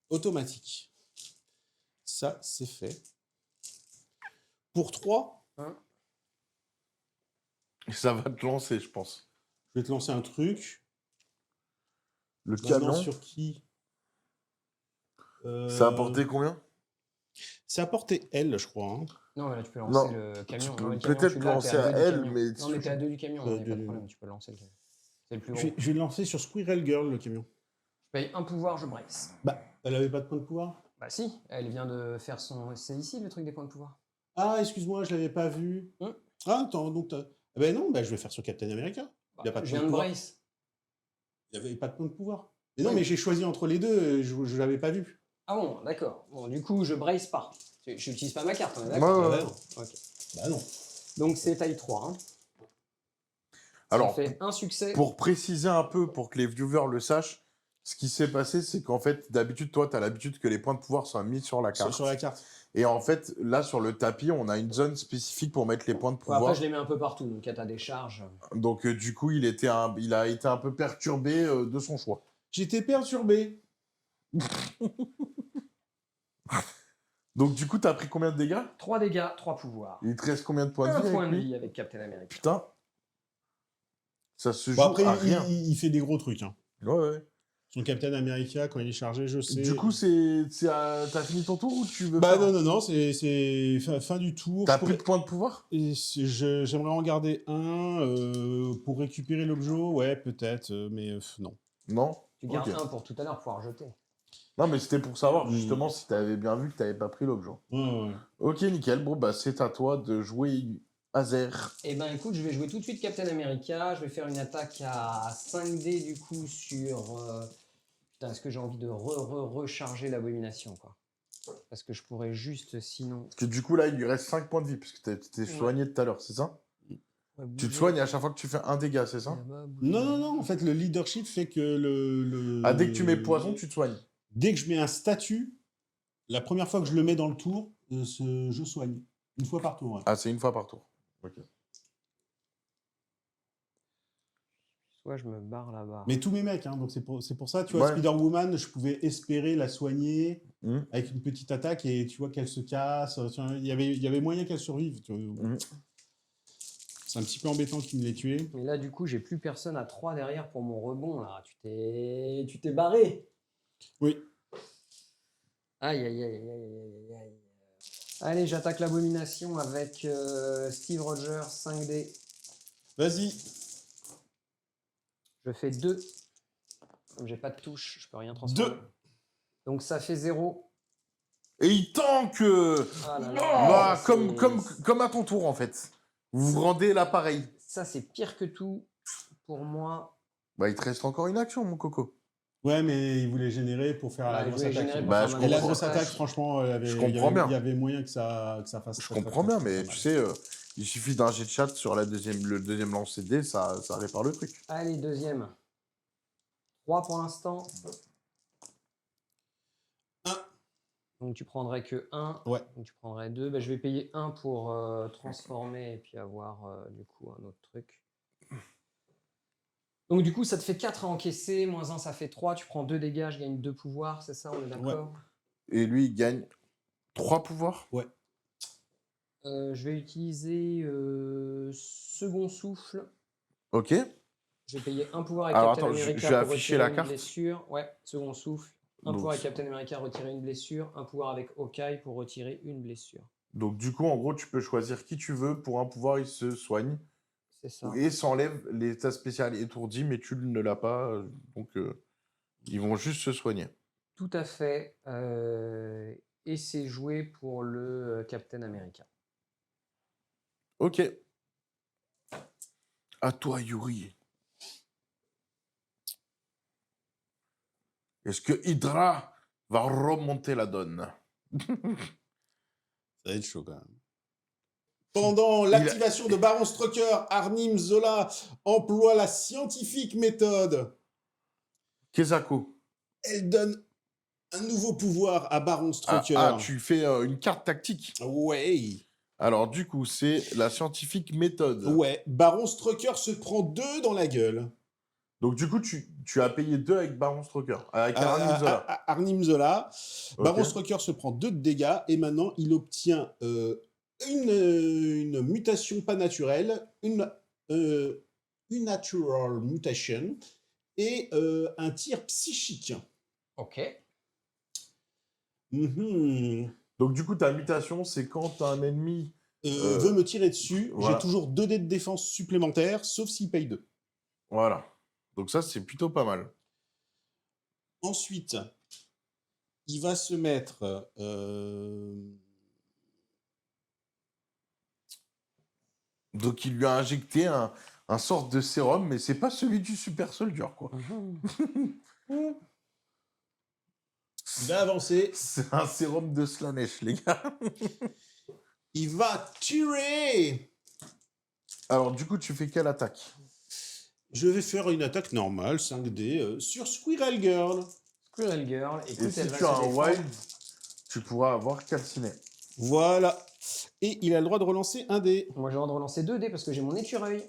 Automatique. Ça, c'est fait. Pour 3, Ça va te lancer, je pense. je vais te lancer un truc. Le Maintenant, camion, sur qui ça a porté combien? C'est à portée L, je crois. Hein. Non, mais là, tu peux Non, lancer le camion. tu peux Non, le camion, peut-être tu l'as, lancer t'es à à 2 du elle, camion. mais Non, mais t'es à 2 du camion, Ouais, il n'y a pas de deux. problème, tu peux lancer le camion. C'est le plus Je gros. vais le lancer sur Squirrel Girl, le camion. Je paye un pouvoir, je brace. Bah, elle avait pas de point de pouvoir. Bah si, elle vient de faire son... C'est ici le truc des points de pouvoir. Ah, excuse-moi, je l'avais pas vu. Ah, attends, donc ah ben non, bah, je vais faire sur Captain America. Il y a pas de Je point viens de de pouvoir. brace. Il n'y avait pas de point de pouvoir. Mais non, Oui. mais j'ai choisi entre les deux, je l'avais pas vu. Ah bon, d'accord. Bon, du coup, je brace pas. Je n'utilise pas ma carte, on est Ouais, d'accord. ouais, Ah ouais. bah non. Ok. Bah non. Donc c'est taille 3. Hein. Alors, Ça fait un succès. pour préciser un peu, pour que les viewers le sachent, ce qui s'est passé, c'est qu'en fait, d'habitude, toi, tu as l'habitude que les points de pouvoir soient mis sur la carte. Sur la carte. Et en fait, là, sur le tapis, on a une zone spécifique pour mettre les points de Ouais, pouvoir. après, je les mets un peu partout, donc à ta décharge. Donc, du coup, il a été un peu perturbé de son choix. J'étais perturbé. Donc, du coup, t'as pris combien de dégâts? 3 dégâts, 3 pouvoirs. Il te reste combien de points de Un vie point avec de lui? vie avec Captain America. Putain. Ça se joue Bon, après, à rien. il fait des gros trucs. Hein. Ouais, ouais. Son Captain America, quand il est chargé, je sais. Du coup, t'as fini ton tour ou tu veux Bah faire... non, c'est fin du tour. T'as Je plus pourrais- de points de pouvoir? Et j'aimerais en garder un pour récupérer l'objet, ouais, peut-être, mais non. Non? Tu gardes Ok. un pour tout à l'heure, pouvoir jeter. Non, mais c'était pour savoir Mm. justement si t'avais bien vu que t'avais pas pris l'objet. Ouais. Ok, nickel. Bon, bah, c'est à toi de jouer Azer. Eh ben écoute, je vais jouer tout de suite Captain America. Je vais faire une attaque à 5D du coup sur... Putain, est-ce que j'ai envie de recharger l'abomination, quoi? Parce que je pourrais juste sinon... Parce que du coup, là, il lui reste 5 points de vie, parce que t'es Ouais. soigné tout à l'heure, c'est ça? Ouais, Tu te bouger. soignes à chaque fois que tu fais un dégât, c'est ça? Là-bas, bouger. Non, en fait, le leadership fait que Ah, dès que tu mets poison, tu te soignes. Dès que je mets un statut, la première fois que je le mets dans le tour, je soigne. Une fois par tour, ouais. Ah, c'est une fois par tour. Ok. Soit je me barre là-bas. Mais tous mes mecs, hein, donc c'est pour ça, tu vois, Ouais. Spider-Woman, je pouvais espérer la soigner Hmm. avec une petite attaque et tu vois qu'elle se casse. Tu vois, il y avait moyen qu'elle survive. Tu vois. Hmm. C'est un petit peu embêtant qu'il me l'ait tué. Mais là, du coup, j'ai plus personne à 3 derrière pour mon rebond, là. Tu t'es barré. Oui. Aïe, aïe, aïe, aïe, aïe, aïe, aïe. Allez, j'attaque l'abomination avec Steve Rogers, 5D. Vas-y. Je fais 2. Comme j'ai pas de touche, je peux rien transformer. 2. Donc ça fait 0. Et il tank Ah là là, Bah, ça, comme à ton tour, en fait. Vous vous rendez l'appareil. Ça, c'est pire que tout pour moi. Bah, il te reste encore une action, mon coco. Ouais, mais il voulait générer pour faire Ouais, la il grosse voulait attaque. générer pour Bah, faire je ma Et la comprends. grosse attaque, franchement, Je comprends bien. il y avait moyen que ça fasse. Je très, comprends très, bien, très, mais très tu sais, il suffit d'un jet de chat sur le deuxième lancer de dés, ça répare le truc. Allez, deuxième. 3 pour l'instant. 1. Donc tu prendrais que 1. Ouais. Donc tu prendrais 2. Bah, je vais payer 1 pour transformer et puis avoir du coup un autre truc. Donc du coup ça te fait 4 à encaisser, moins 1 ça fait 3, tu prends 2 dégâts, je gagne 2 pouvoirs, c'est ça, on est d'accord? Et lui, il gagne 3 pouvoirs. Ouais. Je vais utiliser second souffle. Ok. Je vais payer 1 pouvoir avec Alors, Captain attends, je America vais pour afficher retirer la une carte. blessure. Ouais, second souffle. Un Donc, pouvoir avec Captain America, retirer une blessure. Un pouvoir avec Hawkeye pour retirer une blessure. Donc, du coup, en gros, tu peux choisir qui tu veux. Pour un pouvoir, il se soigne. C'est ça. Et s'enlève l'état spécial étourdi, mais tu ne l'as pas. Donc, ils vont juste se soigner. Tout à fait. Et c'est joué pour le Captain America. Ok. À toi, Yuri. Est-ce que Hydra va remonter la donne? Ça va être chaud quand même. Pendant Il a- l'activation de Baron Strucker, Arnim Zola emploie la scientifique méthode. Kezako. Elle donne un nouveau pouvoir à Baron Strucker. Ah, tu fais une carte tactique. Ouais. Alors, du coup, c'est la scientifique méthode. Ouais. Baron Strucker se prend 2 dans la gueule. Donc, du coup, tu as payé 2 avec Baron Stroker. Avec Arnim Zola. Arnim Zola. Ok. Baron Strucker se prend 2 de dégâts et maintenant il obtient une mutation pas naturelle, une natural mutation et un tir psychique. Ok. Mhm. Donc, du coup, ta mutation, c'est quand un ennemi. Veut me tirer dessus, voilà. j'ai toujours 2 dés de défense supplémentaires, sauf s'il paye 2. Voilà. Donc, ça, c'est plutôt pas mal. Ensuite, il va se mettre... Donc, il lui a injecté un sorte de sérum, mais c'est pas celui du Super Soldier, quoi. il va avancer, C'est un sérum de Slanesh, les gars. il va tirer. Alors, du coup, tu fais quelle attaque? Je vais faire une attaque normale, 5D, sur Squirrel Girl. Squirrel Girl, écoute, Et si elle va tu as se un défendre. wild, tu pourras avoir calciné. Voilà. Et il a le droit de relancer un dé. Moi, j'ai le droit de relancer 2 dés parce que j'ai mon écureuil.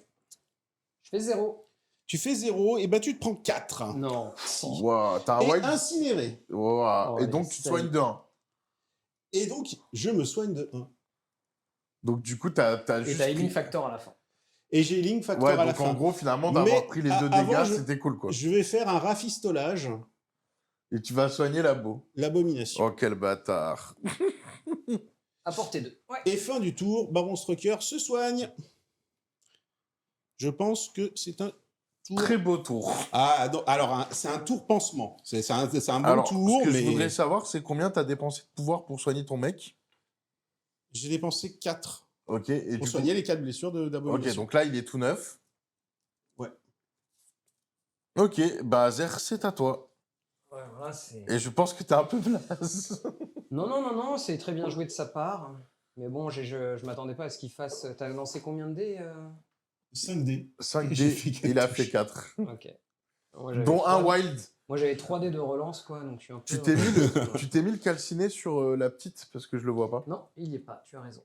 Je fais 0. Tu fais 0, et ben tu te prends 4. Non. Si. Wow, t'as un Et wild. incinéré. Wow. Oh, Et donc, tu te les soignes de 1. Et donc, je me soigne de 1. Donc, du coup, t'as Et juste. t'as Healing pris- Factor à la fin. Et j'ai Healing Factor Ouais, à la donc fin. en gros, finalement, Mais d'avoir pris les 2 avant, dégâts, je- c'était cool, quoi. Je vais faire un rafistolage. Et tu vas soigner la beau. L'abomination. Oh, quel bâtard. Apportez 2. Ouais. Et fin du tour, Baron Strucker se soigne. Je pense que c'est un tour... Très beau tour. Ah, non, alors, c'est un tour pansement. C'est un bon Alors, tour, ce que mais je voudrais savoir, c'est combien t'as dépensé de pouvoir pour soigner ton mec. j'ai dépensé 4 Ok, et pour du soigner coup... les 4 blessures Ok, d'abomination. donc là, il est tout neuf. Ouais. Ok, bah, Zer, c'est à toi. Ouais, voilà, c'est... Et je pense que t'es un peu blaze. Non, c'est très bien joué de sa part. Mais bon, je m'attendais pas à ce qu'il fasse... T'as lancé combien de dés 5D. 5 J'ai dés, fait quatre il a touches. fait 4. Ok. Moi, j'avais Dont un 3 wild. Moi, j'avais 3 dés de relance, quoi, donc je suis un peu... Tu t'es mis le calciné sur la petite, parce que je le vois pas. Non, il y est pas, tu as raison.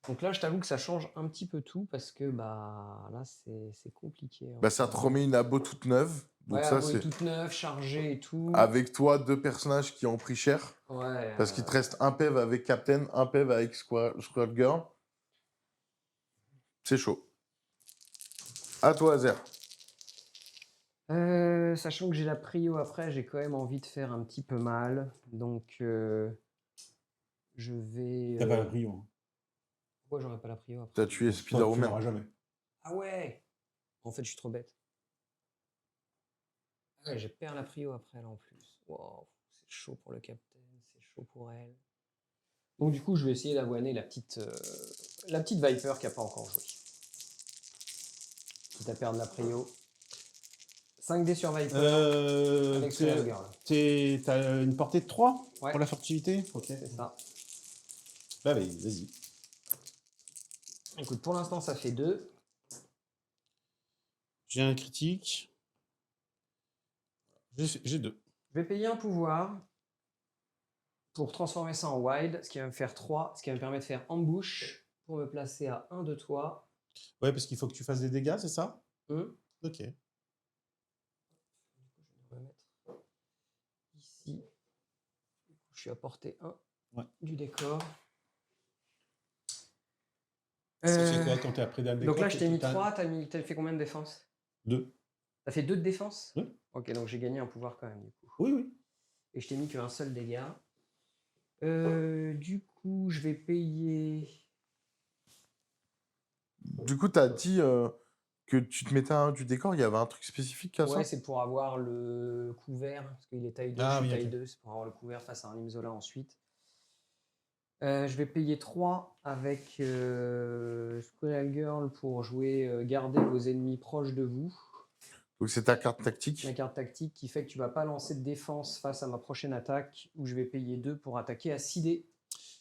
Donc là, je t'avoue que ça change un petit peu tout, parce que, bah, là, c'est compliqué. Hein. Bah, ça te remet une abo toute neuve. Donc Ouais, ça, abo est c'est... toute neuve, chargée et tout. Avec toi, 2 personnages qui ont pris cher. Ouais. Parce qu'il te reste un PEV avec Captain, un PEV avec Squirrel Girl. C'est chaud. À toi, Zer. Sachant que j'ai la prio après, j'ai quand même envie de faire un petit peu mal. Donc, je vais... T'as pas la prio. Hein. Pourquoi j'aurais pas la prio après? T'as tué Tu Spider-Man. l'auras jamais. Ah ouais! En fait, je suis trop bête. Ah ouais, j'ai perdu la prio après, là, en plus. Wow, c'est chaud pour le capitaine, c'est chaud pour elle. Donc, du coup, je vais essayer d'avoiner la petite Viper qui a pas encore joué. Quitte à perdre la prio. 5D sur Viper avec Squirrel Girl. T'as une portée de 3 Ouais. pour la furtivité? Ok. C'est ça. Bah vas-y. Écoute, pour l'instant, ça fait 2. J'ai un critique. J'ai 2. Je vais payer un pouvoir pour transformer ça en wild, ce qui va me faire 3, ce qui va me permettre de faire ambush pour me placer à 1 de toi. Ouais, parce qu'il faut que tu fasses des dégâts, c'est ça? Ok. Je vais le remettre ici. Je suis à portée 1 du décor. Ça fait quoi quand t'es après d'un décor? Donc là, je t'ai mis 3, t'as fait combien de défense? 2. T'as fait 2 de défense? Oui. Ok, donc j'ai gagné un pouvoir quand même, du coup. Oui. Et je t'ai mis qu'un seul dégât. Du coup, je vais payer... Du coup, t'as dit que tu te mettais un du décor. Il y avait un truc spécifique à ça? Ouais, c'est pour avoir le couvert, parce qu'il est taille 2, Ah je suis oui, taille ok. 2, c'est pour avoir le couvert face à un Imzola ensuite. Je vais payer 3 avec Squirrel Girl pour jouer garder vos ennemis proches de vous. Donc c'est ta carte tactique. Ma carte tactique qui fait que tu vas pas lancer de défense face à ma prochaine attaque, où je vais payer 2 pour attaquer à 6 dés.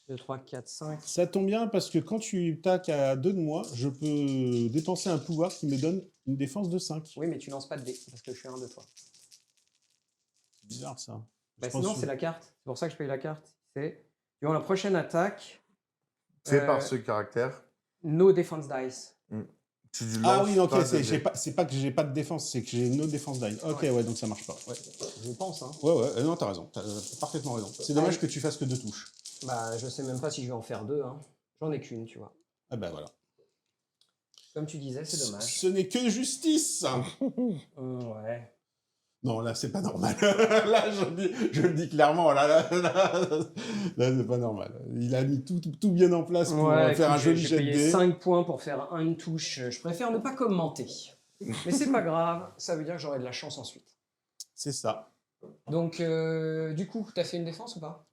2, 3, 4, 5. Ça tombe bien parce que quand tu taques à 2 de moi, je peux dépenser un pouvoir qui me donne une défense de 5. Oui, mais tu lances pas de dés, parce que je suis un de toi. C'est bizarre ça. Bah, Je pense sinon, que- c'est la carte. C'est pour ça que je paye la carte. C'est durant la prochaine attaque, C'est par ce caractère. no defense dice. Tu Ah lances oui, ok, pas de c'est dés. pas que j'ai pas de défense, c'est que j'ai no défense die. Ok, Ouais. ouais, donc ça marche pas. Ouais, Je pense, hein. ouais, non, t'as raison. T'as parfaitement raison. C'est dommage Allez. que tu fasses que 2 touches. Bah, je sais même pas si je vais en faire 2, hein. J'en ai qu'une, tu vois. Ah bah voilà. Comme tu disais, c'est dommage. Ce n'est que justice. Ouais. Non, là, c'est pas normal. Là, je le dis clairement. Là, c'est pas normal. Il a mis tout bien en place pour faire un joli j'ai jet de payé dés. 5 points pour faire une touche. Je préfère ne pas commenter. Mais c'est pas grave, ça veut dire que j'aurai de la chance ensuite. C'est ça. Donc, du coup, t'as fait une défense ou pas?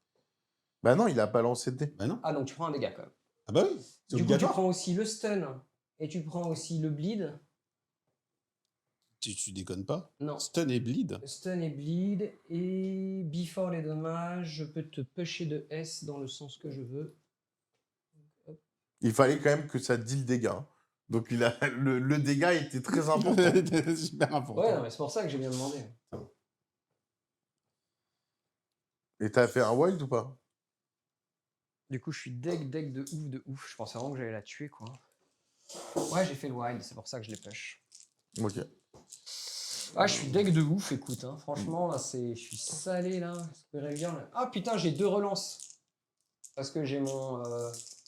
Bah non, il a pas lancé de dés. Bah non. Ah, donc tu prends un dégât quand même. Ah bah oui, c'est Du coup, tu obligatoire. prends aussi le stun et tu prends aussi le bleed. Tu déconnes pas. Non. Stun et bleed. Stun et bleed. Et before les dommages, je peux te pusher de S dans le sens que je veux. Il fallait quand même que ça deal dégâts. Hein. Donc le dégât était très important. C'est super important. Ouais, non, mais c'est pour ça que j'ai bien demandé. Et t'as fait un wild ou pas? Du coup, je suis deck de ouf. Je pensais vraiment que j'allais la tuer, quoi. Ouais, j'ai fait le wild, c'est pour ça que je les push. Ok. Ah, je suis deck de ouf, écoute. Hein. Franchement, là, je suis salé, là. Squirrel Girl, là. Ah, putain, j'ai 2 relances. Parce que j'ai mon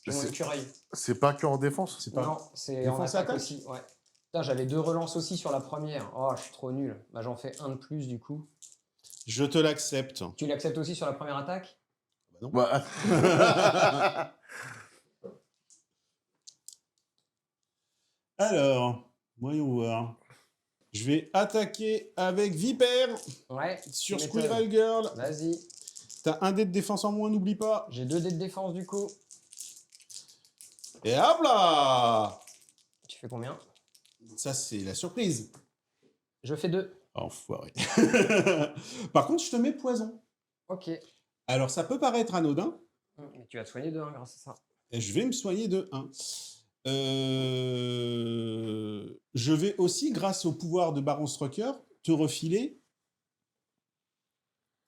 C'est- écureuil. C'est pas que en défense. C'est pas. Non, c'est en Défense attaque attaque aussi. Ouais. Putain, j'avais 2 relances aussi sur la première. Oh, je suis trop nul. Bah, j'en fais un de plus, du coup. Je te l'accepte. Tu l'acceptes aussi sur la première attaque? Bah, Alors, voyons voir. Je vais attaquer avec Vipère Ouais. sur tu m'étonnes. Squirrel Girl. Vas-y. T'as un dé de défense en moins, n'oublie pas. J'ai 2 dés de défense, du coup. Et hop là! Tu fais combien? Ça, c'est la surprise. Je fais 2. Enfoiré. Par contre, je te mets poison. Ok. Alors, ça peut paraître anodin. Mais tu vas te soigner de 1 grâce à ça. Et je vais me soigner de 1. Je vais aussi, grâce au pouvoir de Baron Strucker, te refiler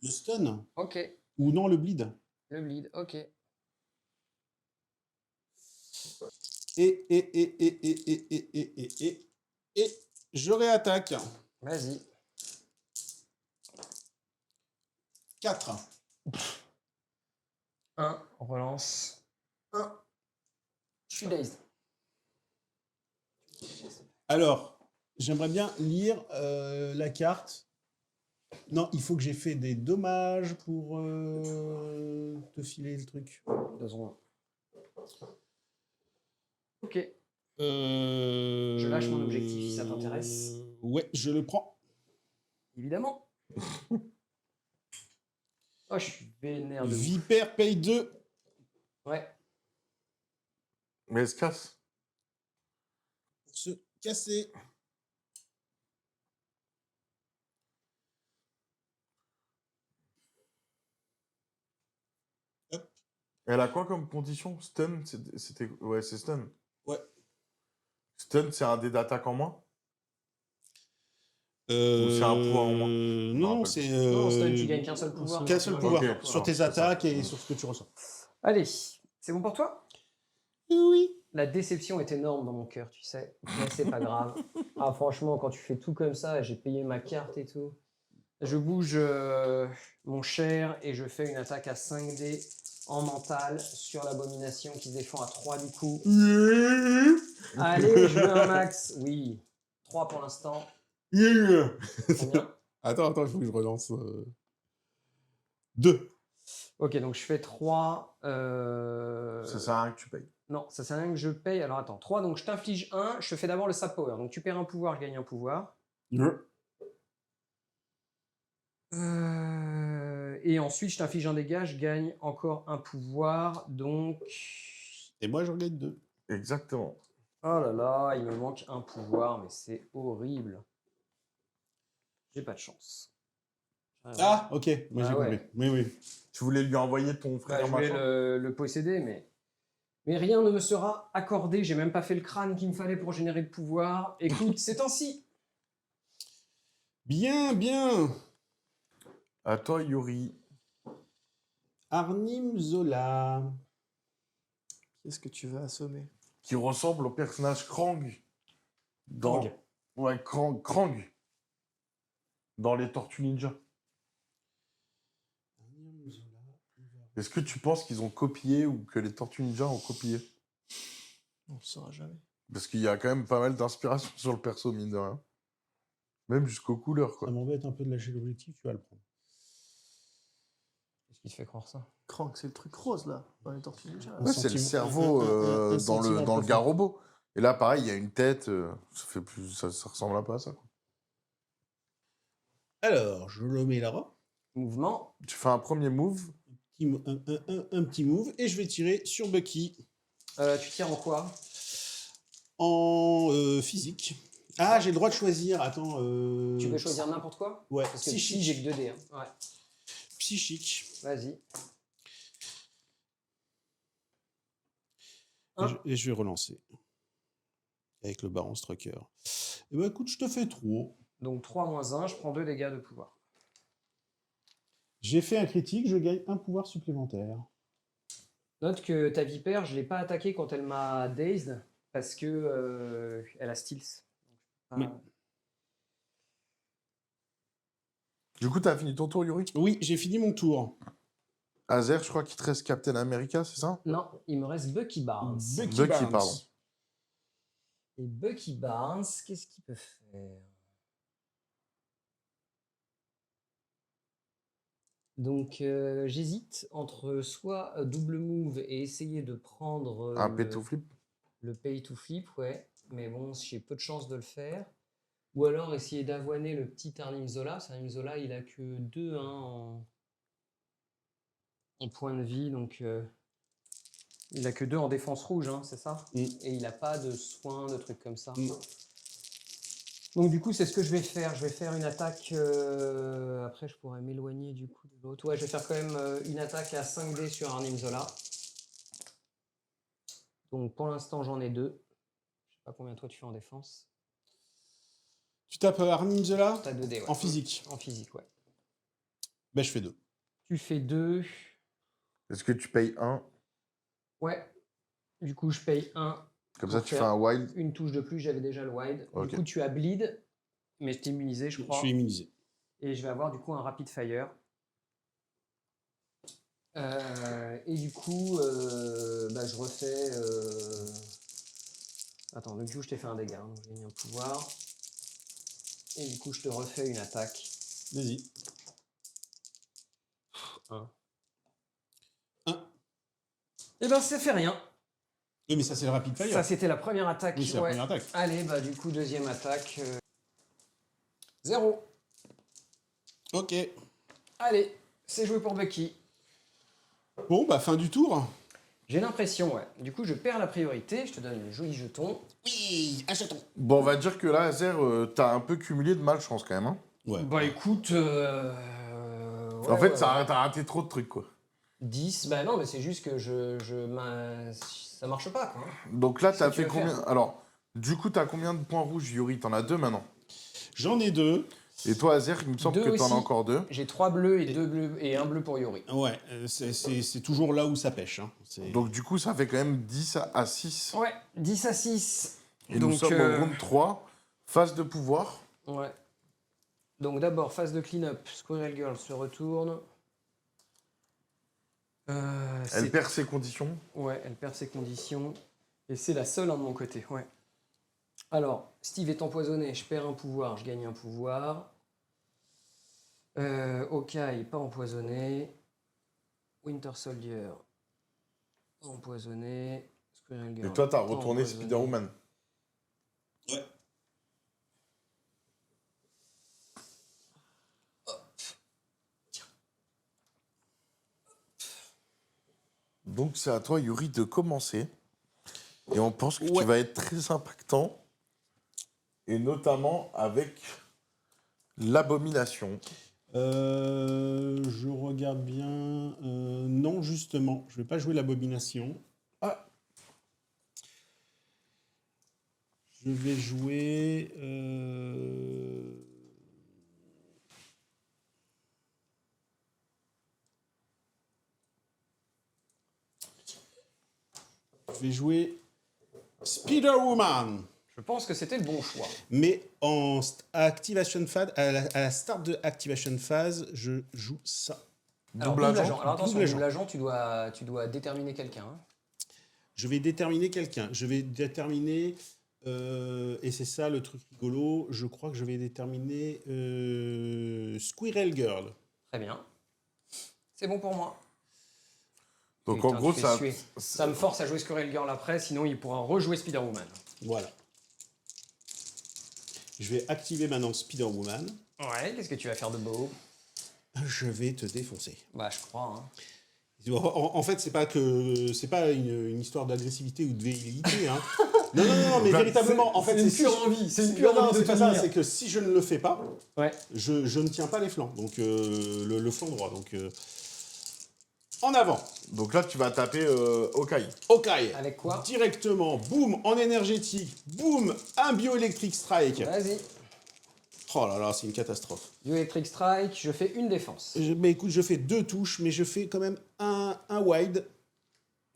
le stun. Ok. Ou non, le bleed. Le bleed, ok. Et je réattaque. Vas-y. 4. 1, on relance. 1. Je suis dazed. Alors, j'aimerais bien lire la carte. Non, il faut que j'ai fait des dommages pour te filer le truc. 2 secondes. Ok. Je lâche mon objectif, si ça t'intéresse. Ouais, je le prends. Évidemment. Oh, je suis vénère de ouf. Vipère paye 2. Ouais. mais elle se casse. Pour se casser. Elle a quoi comme condition? Stun? C'était... Ouais, c'est stun. Ouais. Stun, c'est un dé d'attaque en moins? c'est un pouvoir en moins? Non, rappelle c'est. Non, stun, tu gagnes qu'un seul pouvoir. Qu'un seul Ok. pouvoir. Ok. Sur tes Alors, c'est ça. attaques et sur ce que tu ressens. Allez, c'est bon pour toi? Oui. La déception est énorme dans mon cœur, tu sais. Mais c'est pas grave. Ah, franchement, quand tu fais tout comme ça, j'ai payé ma carte et tout. Je bouge mon cher et je fais une attaque à 5 dés en mental sur l'abomination qui se défend à 3 du coup. Allez, je veux un max. Oui. 3 pour l'instant. Combien? Attends, il faut que je relance. 2. Ok, donc je fais 3. Ça sert à rien que tu payes. Non, ça sert à rien que je paye. Alors attends, 3, donc je t'inflige 1. Je te fais d'abord le sap power. Donc tu perds un pouvoir, je gagne un pouvoir. Et ensuite, je t'inflige un dégât, je gagne encore un pouvoir. Donc. Et moi, j'en gagne 2. Exactement. Oh là là, il me manque un pouvoir, mais c'est horrible. J'ai pas de chance. Ah, ok, moi Ah j'ai ouais. compris. Oui, oui. Tu voulais lui envoyer ton Bah, frère je voulais machin. le posséder, mais rien ne me sera accordé. J'ai même pas fait le crâne qu'il me fallait pour générer le pouvoir. Écoute, c'est ainsi. Bien, bien. À toi, Yuri. Arnim Zola. Qu'est-ce que tu vas assommer? Qui ressemble au personnage Krang. Dans... Krang. Ouais, Krang. Dans les Tortues Ninja. Arnim Zola. Est-ce que tu penses qu'ils ont copié ou que les Tortues Ninja ont copié? On ne le saura jamais. Parce qu'il y a quand même pas mal d'inspiration sur le perso, mine de rien. Même jusqu'aux couleurs, Ça quoi. m'embête un peu de lâcher l'objectif, tu vas le prendre. Qu'est-ce qui te fait croire ça? Crank, c'est le truc rose, là, dans les Tortues Ninja. Ouais, c'est le sentiment- cerveau un dans sentiment le profond. gars robot. Et là, pareil, il y a une tête. Ça ressemble un peu à ça, quoi. Alors, je le mets là. Mouvement. Tu fais un premier move. Un petit move. Et je vais tirer sur Bucky Tu tires en quoi? en physique. Ah, j'ai le droit de choisir. Attends. Tu peux choisir n'importe quoi? Ouais, Parce que si psychique. j'ai que 2 dés. Hein. Ouais. Psychique. Vas-y. Et Un. et je vais relancer. Avec le Baron Strucker. Et bah écoute, je te fais trop. Donc 3 moins 1, je prends 2 dégâts de pouvoir. J'ai fait un critique, je gagne un pouvoir supplémentaire. Note que ta vipère, je l'ai pas attaquée quand elle m'a dazed parce que elle a stealth. Oui. Du coup, t'as fini ton tour, Yuri? Oui, j'ai fini mon tour. Azer, je crois qu'il te reste Captain America, c'est ça? Non, il me reste Bucky Barnes. Bucky, Barnes. pardon. Et Bucky Barnes, qu'est-ce qu'il peut faire? Donc j'hésite entre soit double move et essayer de prendre Un pay to flip. le pay to flip, ouais, mais bon, j'ai peu de chance de le faire. Ou alors essayer d'avoiner le petit Arnim Zola. Arnim Zola, il a que 2 hein, en point de vie, donc il a que 2 en défense rouge, hein, c'est ça? Mm. Et il n'a pas de soins, de trucs comme ça. Mm. Donc du coup, c'est ce que je vais faire. Je vais faire une attaque. Après, je pourrais m'éloigner du coup de l'autre. Ouais, je vais faire quand même une attaque à 5 dés sur Arnim Zola. Donc pour l'instant, j'en ai 2. Je sais pas combien toi tu fais en défense. Tu tapes Arnim Zola T'as 2 dés, ouais. en physique. En physique, ouais. Ben, je fais 2. Tu fais 2. Est-ce que tu payes 1? Ouais. Du coup, je paye 1. Comme Pour ça, tu fais faire un wild. une touche de plus, j'avais déjà le wide. Ok. Du coup, tu as bleed, mais je t'ai immunisé, je Je crois. suis immunisé. Et je vais avoir du coup un rapid fire. Et du coup, bah, je refais. Attends, du coup, je t'ai fait un dégât, hein, donc j'ai mis un pouvoir. Et du coup, je te refais une attaque. Vas-y. 1. 1. Et ben, ça fait rien. Oui, mais ça, c'est le rapid fire. Ça, c'était la première attaque. Oui, c'est la ouais. première attaque. Allez, bah, du coup, deuxième attaque. 0. Ok. Allez, c'est joué pour Bucky. Bon, bah, fin du tour. J'ai l'impression, ouais. Du coup, je perds la priorité. Je te donne le joli jeton. Oui, achetons. Bon, on va dire que là, Azer, t'as un peu cumulé de malchance quand même. Hein. Ouais. Bah écoute. En fait, t'as raté trop de trucs, quoi. 10, bah non, mais c'est juste que ça marche pas, quoi. Donc là, t'as Qu'est-ce que fait tu veux combien? faire Alors, du coup, t'as combien de points rouges, Yuri? T'en as 2 maintenant. J'en ai 2. Et toi, Azer, il me semble 2 que t'en aussi. as encore 2. J'ai 3 bleus et 2 bleus et 1 bleu pour Yuri. Ouais, c'est toujours là où ça pêche. Hein. Donc, du coup, ça fait quand même 10 à 6. Ouais, 10 à 6. Et donc, nous sommes au round 3. Phase de pouvoir. Ouais. Donc d'abord, phase de clean-up. Squirrel Girl se retourne. Elle perd ses conditions. Ouais, elle perd ses conditions. Et c'est la seule hein, de mon côté, ouais. Alors, Steve est empoisonné, je perds un pouvoir, je gagne un pouvoir. Hawkeye, pas empoisonné. Winter Soldier, pas empoisonné. Squirrel Girl, Et toi, t'as pas retourné empoisonné. Spider-Woman. Ouais. Donc c'est à toi, Yuri, de commencer. Et on pense que Ouais. tu vas être très impactant. Et notamment avec l'abomination. Je regarde bien. Non, justement, je vais pas jouer l'abomination. Ah, Je vais jouer. Je vais jouer Spider-Woman. Je pense que c'était le bon choix. Mais activation phase, à la start de activation phase, je joue ça. Alors, double agent. Alors attention, Double double agent, tu dois déterminer quelqu'un. Hein. Je vais déterminer quelqu'un. Je vais déterminer, et c'est ça le truc rigolo, je crois que je vais déterminer Squirrel Girl. Très bien. C'est bon pour moi. Donc Putain, en gros, tu fais ça. suer. Ça me force à jouer Squirrel Girl après, sinon il pourra rejouer Spider-Woman. Voilà. Je vais activer maintenant Spider-Woman. Ouais, qu'est-ce que tu vas faire de beau? Je vais te défoncer. Bah, je crois. Hein. En fait, c'est pas une histoire d'agressivité ou de virilité. Hein. Non, mais Bah, véritablement, en fait, une si pure je- envie. C'est une Non, pure non, envie de c'est pas ça. tenir. C'est que si je ne le fais pas, Ouais. je ne tiens pas les flancs. Donc, le flanc droit. Donc, en avant. Donc là, tu vas taper Hawkeye. Ok. Avec quoi? Directement, boum, en énergétique, boum, un bioélectrique strike. Vas-y. Oh là là, c'est une catastrophe. Bioelectric Strike, je fais une défense. Mais écoute, je fais 2 touches, mais je fais quand même un wide.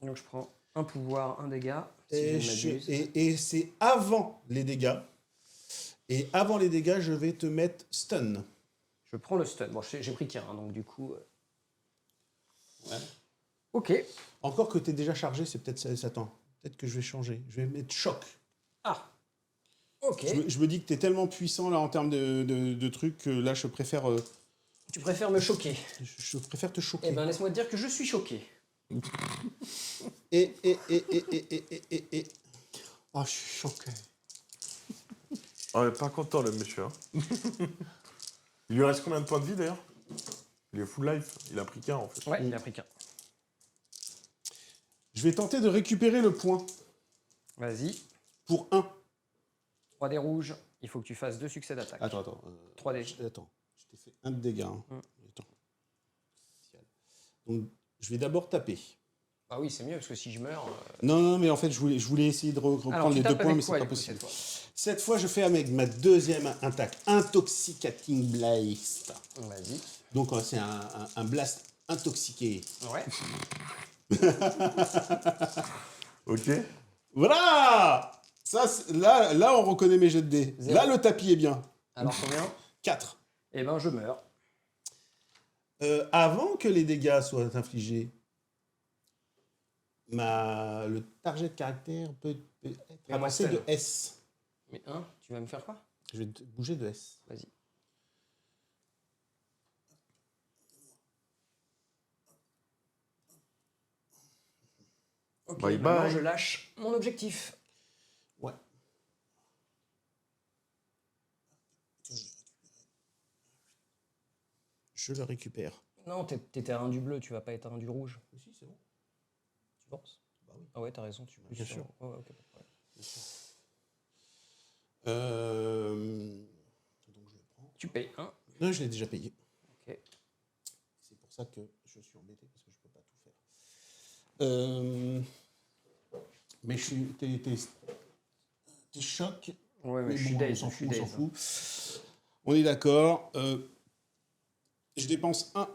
Donc je prends un pouvoir, un dégât. Si Et, je ne m'abuse. et c'est avant les dégâts. Et avant les dégâts, je vais te mettre stun. Je prends le stun. Bon, j'ai pris qu'un, donc du coup. Ouais. Ok. Encore que tu es déjà chargé, c'est peut-être ça. Attends, peut-être que je vais changer. Je vais mettre choc. Ah. Ok. Je me dis que tu es tellement puissant là en termes de trucs que là, je préfère, Tu préfères me choquer? je préfère te choquer. Eh ben, laisse-moi te dire que je suis choqué. Et. Oh, je suis choqué. On est pas content, le monsieur. Hein. Il lui reste combien de points de vie, d'ailleurs? Il est full life. Il a pris qu'un, en fait. Ouais, il a pris qu'un. Je vais tenter de récupérer le point Vas-y. pour 1. 3 dés rouges. Il faut que tu fasses 2 succès d'attaque. Attends. 3 dés. Attends, je t'ai fait 1 de dégâts. Hein. Mm. Attends. Donc, je vais d'abord taper. Ah oui, c'est mieux parce que si je meurs. Non, mais en fait, je voulais essayer de reprendre Alors, tu les 2 tapes points, avec mais c'est quoi, pas du coup, possible. cette fois? Cette fois, je fais avec ma deuxième attaque, Intoxicating Blast. Vas-y. Donc, c'est un blast intoxiqué. Ouais. Ok. Voilà. Ça, là, on reconnaît mes jets de dés. Zéro. Là, le tapis est bien. Alors combien? 4. Eh ben, je meurs. Avant que les dégâts soient infligés, le target de caractère peut être Mais avancé moi, de S. Mais tu vas me faire quoi? Je vais te bouger de S. Vas-y. Ok, Bye maintenant bye. je lâche mon objectif. Ouais. Je le récupère. Non, t'étais à un du bleu, tu vas pas être à un du rouge. Oui, si, c'est bon. Tu penses? Bah oui. Ah ouais, t'as raison. Tu Bien sûr. Ouais, ok, pas de problème. Donc je le prends. Tu payes 1. Non, je l'ai déjà payé. Ok. C'est pour ça que je suis embêté parce que je peux pas tout faire. Mais je suis. T'es choc. Ouais, mais Mais je suis bon, daze. on Je suis s'en daze. fout. On est d'accord. Je dépense 1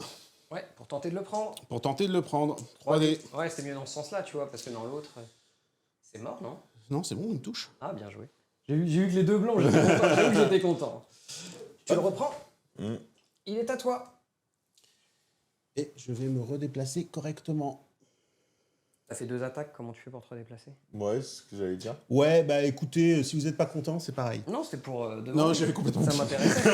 Ouais, pour tenter de le prendre. pour tenter de le prendre. 3D. Ouais, c'était mieux dans ce sens-là, tu vois, parce que dans l'autre, c'est mort, non? Non, c'est bon, une touche. Ah, bien joué. J'ai eu que les deux blancs, j'étais content. J'avoue que j'étais content. Tu le reprends? Mm. Il est à toi. Et je vais me redéplacer correctement. T'as fait 2 attaques, comment tu fais pour te redéplacer? Ouais, c'est ce que j'allais dire. Ouais, bah écoutez, si vous n'êtes pas content, c'est pareil. Non, c'était pour demander. Non, j'avais complètement. Ça m'intéressait.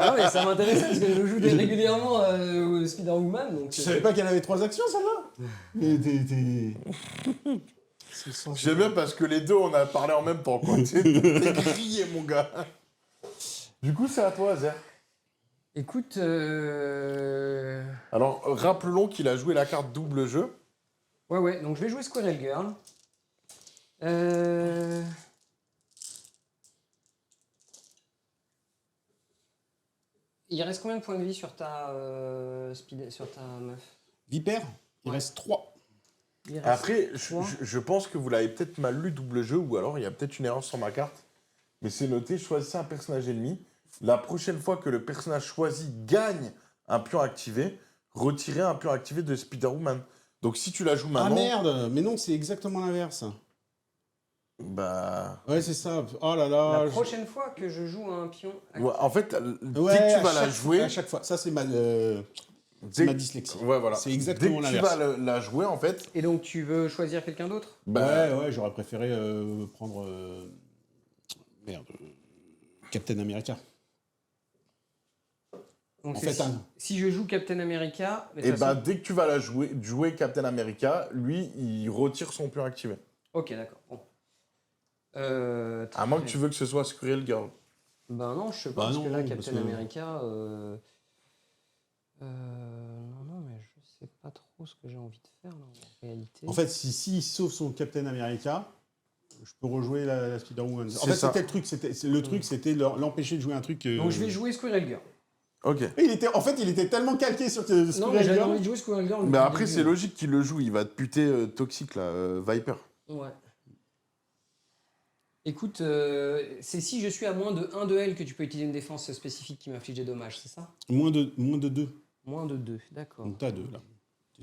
Non, mais ça m'intéressait parce que je joue régulièrement au Spider-Woman. Donc, Je savais pas qu'elle avait 3 actions, celle-là. Mais C'est le sens J'aime bien parce que les deux, on a parlé en même temps, quoi. Tu sais, t'es grillé, mon gars. Du coup, c'est à toi, Azer. Écoute, Alors, rappelons qu'il a joué la carte double jeu. Ouais, donc je vais jouer Squirrel Girl. Il reste combien de points de vie sur ta, sur ta meuf? Vipère, il Ouais. reste 3. Il reste Après, trois. je pense que vous l'avez peut-être mal lu double jeu, ou alors il y a peut-être une erreur sur ma carte. Mais c'est noté, choisissez un personnage ennemi. La prochaine fois que le personnage choisi gagne un pion activé, retirez un pion activé de Spider-Woman. Donc si tu la joues Ah maintenant... merde, mais non, c'est exactement l'inverse. Bah... Ouais, c'est ça. Oh là là. La prochaine fois que je joue un pion. Ouais, en fait, Ouais, dès que à tu vas la chaque- jouer... À chaque fois. Ça, c'est ma dès- dyslexie. Ouais, voilà. C'est exactement Dès que tu l'inverse. vas la jouer, en fait... Et donc tu veux choisir quelqu'un d'autre? Bah, Ouais, j'aurais préféré prendre. Merde. Captain America. Donc En c'est fait, si je joue Captain America. Mais de et toute bah, façon- dès que tu vas la jouer Captain America, lui, il retire son pion activé. Ok, d'accord. Bon. À moins que tu veux que ce soit Squirrel Girl. Ben non, je sais pas, Bah parce non, que là, parce Captain que- America. Non, mais je sais pas trop ce que j'ai envie de faire là, en réalité. En fait, si il sauve son Captain America, je peux rejouer la Spider-Woman. En C'est fait, ça. c'était le truc. Le truc, c'était l'empêcher de jouer un truc. Donc je vais jouer Squirrel Girl. Ok. Il était tellement calqué sur Non, mais Squirrel j'avais Girl. envie de jouer Squirrel Girl. Mais depuis le après, début. c'est logique qu'il le joue. Il va te puter toxique, là, Viper. Ouais. Écoute, c'est si je suis à moins de 1 de L que tu peux utiliser une défense spécifique qui m'inflige des dommages, c'est ça? Moins de 2. Moins de 2, d'accord. Donc t'as 2 là.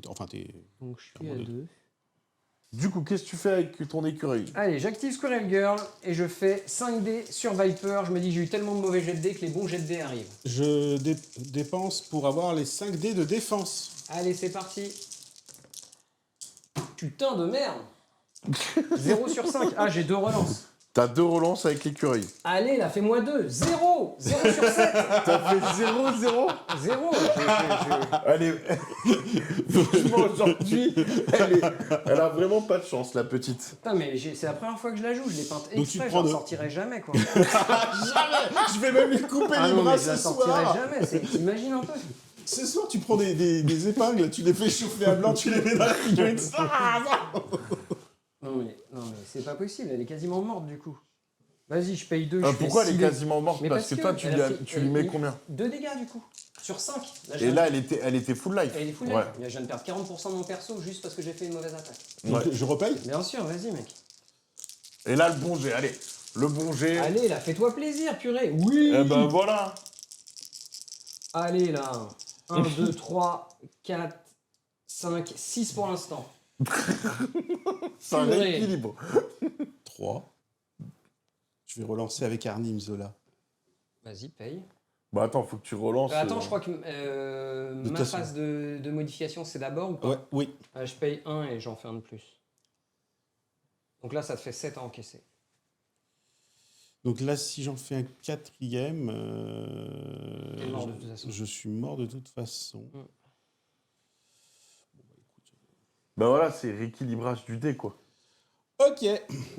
Enfin, t'es. Donc je suis moins à de 2. Du coup, qu'est-ce que tu fais avec ton écureuil? Allez, j'active Squirrel Girl et je fais 5D sur Viper. Je me dis, j'ai eu tellement de mauvais jets de dés que les bons jets de dés arrivent. Je dépense pour avoir les 5 dés de défense. Allez, c'est parti. Putain de merde. 0 sur 5. Ah, j'ai 2 relances. T'as 2 relances avec l'écureuil. Allez, là, fais-moi 2. 0. 0 sur 7. T'as fait 0-0. 0. Allez, franchement, aujourd'hui, elle a vraiment pas de chance, la petite. Putain, mais c'est la première fois que je la joue. Je l'ai peinte Donc exprès. tu Je prends la de- sortirai jamais, quoi. Jamais. Je vais même lui couper Ah les non, bras mais je la ce sortirai soir. jamais. T'imagines un peu? Ce soir, tu prends des épingles, tu les fais chauffer à blanc, tu les mets dans la figurine. Non, mais c'est pas possible. Elle est quasiment morte, du coup. Vas-y, je paye 2. Pourquoi elle est quasiment morte? Mais Parce que toi, tu lui mets combien? 2 dégâts, du coup. Sur 5. Et là, elle était full life. Elle est full Ouais. life. Je viens de perdre 40% de mon perso juste parce que j'ai fait une mauvaise attaque. Donc, Ouais. je repaye. Bien sûr, vas-y, mec. Et là, le bon jet, allez. Le bon jet. Allez, là, fais-toi plaisir, purée. Oui. Eh ben voilà. Allez, là. 1, 2, 3, 4, 5, 6 pour l'instant. C'est un Purée. équilibre. 3. Je vais relancer avec Arnim Zola. Vas-y, paye. Bah attends, faut que tu relances. Attends, je crois que toute ma façon. phase de modification, c'est d'abord ou pas? Ouais, oui. Je paye 1 et j'en fais un de plus. Donc là, ça te fait 7 à encaisser. Donc là, si j'en fais un 4e, T'es mort de toute façon. je suis mort de toute façon. Bah voilà, c'est rééquilibrage du dé, quoi. Ok.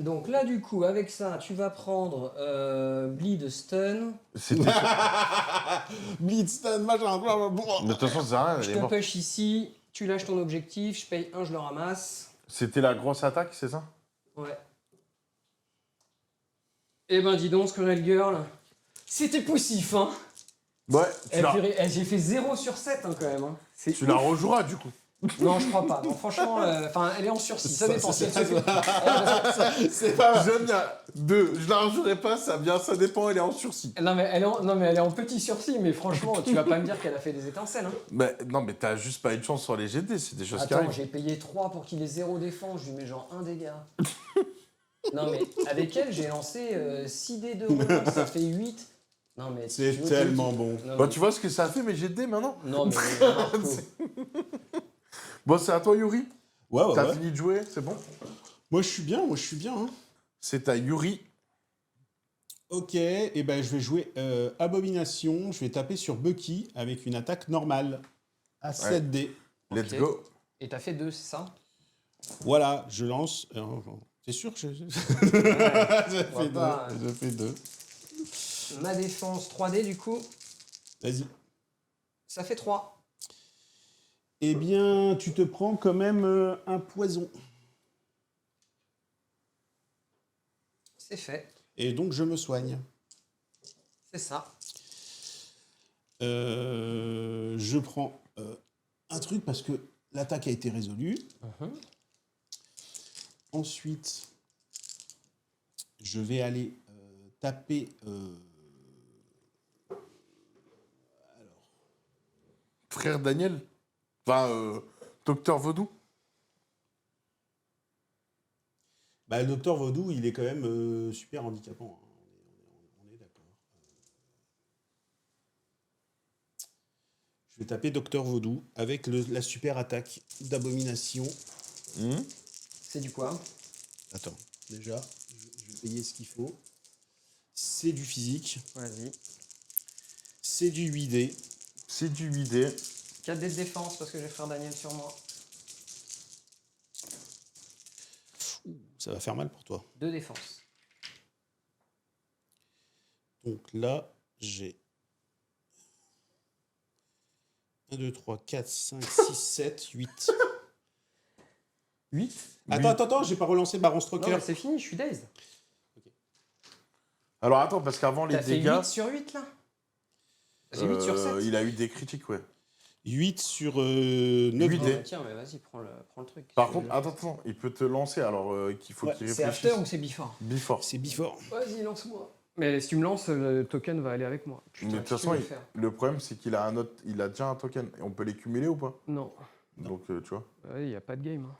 Donc là, du coup, avec ça, tu vas prendre Bleed Stun. C'était. Blitzstone, machin, blablabla. Mais de toute façon, c'est rien, Je elle est te morte. push ici, tu lâches ton objectif, je paye 1, je le ramasse. C'était la grosse attaque, c'est ça? Ouais. Eh ben dis donc, Squirrel Girl, c'était poussif, hein. Ouais, Eh, purée, j'ai fait 0 sur 7 hein, quand même. Hein. C'est tu la ouf. rejoueras, du coup. Non, je crois pas. Non, franchement, elle est en sursis. Ça dépend. Si elle se fait- C'est pas J'aime bien. 2, je la rejouerai pas, ça bien, ça dépend, elle est en sursis. Non mais, elle est en petit sursis, mais franchement, tu vas pas me dire qu'elle a fait des étincelles. Hein. Mais non, mais t'as juste pas eu de chance sur les GD, c'est des choses qui Attends, arrivent. j'ai payé 3 pour qu'il ait 0 défense, je lui mets genre 1 dégât. Non mais avec elle, j'ai lancé 6 dés de relance, ça fait 8. Non mais C'est tu veux que tellement je- bon. Non, Bah, mais- tu vois ce que ça a fait, mes GD maintenant? Non mais Marco. Bon, c'est à toi, Yuri. Ouais, ouais, T'as ouais. fini de jouer, c'est bon? Moi, je suis bien, hein. C'est à Yuri. Ok, et ben je vais jouer Abomination. Je vais taper sur Bucky avec une attaque normale à 7D. Let's Ok. go. Et t'as fait 2, c'est ça? Voilà, je lance. T'es sûr que je. pas. Je fais 2. Ma défense 3D du coup, Vas-y. ça fait 3. Eh bien, tu te prends quand même un poison. C'est fait. Et donc, je me soigne. C'est ça. Je prends un truc parce que l'attaque a été résolue. Ensuite, je vais aller taper... Frère Daniel. Enfin, Docteur Vaudou. Bah, le docteur Vaudou, il est quand même super handicapant. Hein. On est d'accord. Je vais taper docteur Vaudou avec la super attaque d'abomination. C'est du quoi? Attends, déjà, je vais payer ce qu'il faut. C'est du physique. Vas-y. C'est du 8D. C'est du 8D. 4 dés de défense parce que j'ai frère Daniel sur moi. Ça va faire mal pour toi. 2 défense. Donc là, j'ai 1, 2, 3, 4, 5, 6, 7, 8. 8. Attends, j'ai pas relancé Baron Non, Stroker. mais c'est fini, je suis dazed. Alors attends, parce qu'avant les T'as fait dégâts... 8 sur 8 là? J'ai 8 sur 7. Il a eu des critiques, ouais. 8 sur 9 8 dés. dés. Tiens, mais vas-y, prends le truc. Par contre, attends, il peut te lancer, alors qu'il faut Ouais, qu'il C'est réfléchisse. after ou c'est before? Before. C'est before. Vas-y, lance-moi. Mais si tu me lances, le token va aller avec moi. Mais de toute façon, le problème, c'est qu'il a il a déjà un token. Et on peut les cumuler ou pas? Non. Donc, tu vois. Il n'y a pas de game.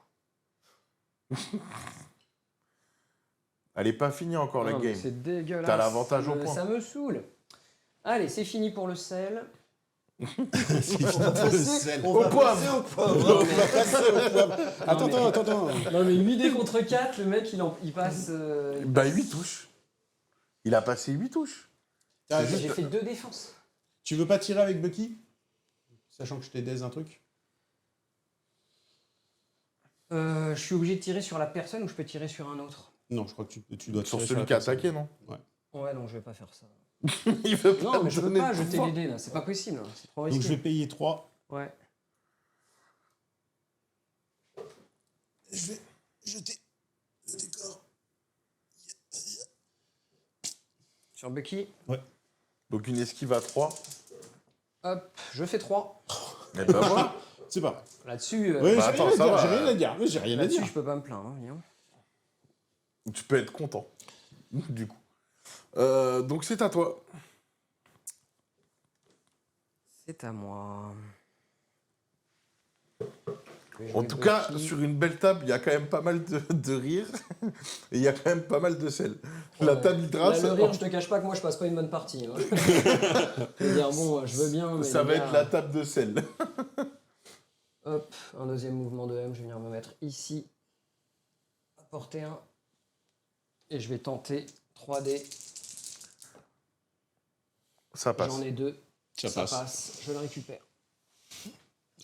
Elle est pas finie encore, la Non, mais game. c'est dégueulasse. T'as l'avantage Ça au me- point. Ça me saoule. Allez, c'est fini pour le sel. On va passer Au poivre. au poivre. Attends. Non, mais 8 dés contre 4, le mec, il passe... Bah, 8 touches. Il a passé 8 touches. Ah, J'ai fait 2 défenses. Tu veux pas tirer avec Bucky? Sachant que je t'ai daise un truc. Je suis obligé de tirer sur la personne ou je peux tirer sur un autre? Non, je crois que tu dois Sur tirer celui la qui a personne. attaqué, non? Ouais, non, je vais pas faire ça. Il veut pas Non, mais me je peux donner pas de jeter pouvoir. les dés, là. C'est pas possible. Là. C'est trop Donc je risqué. vais payer 3. Ouais. Je vais jeter le décor. Sur Bucky, Donc, une esquive à 3. hop, je fais 3. Et bah voilà. C'est pas vrai. Là-dessus, Ouais, Bah, attends, ça va. j'ai rien à dire. Mais j'ai rien à là-dessus, dire. je peux pas me plaindre. Hein, Guillaume. Tu peux être content. Du coup. Donc, c'est à toi. C'est à moi. Je vais En jouer tout cas, Bucky. sur une belle table, il y a quand même pas mal de rire. Et il y a quand même pas mal de sel. La Ouais. table Hydra, Là, le rire, je te cache pas que moi, je passe pas une bonne partie. Hein. Je veux dire, bon, je veux bien, mais ça les va gars, être la table de sel. Hop, un deuxième mouvement de M, je vais venir me mettre ici. Apporter un. Et je vais tenter 3D. Ça passe. J'en ai 2. Ça passe. Je le récupère.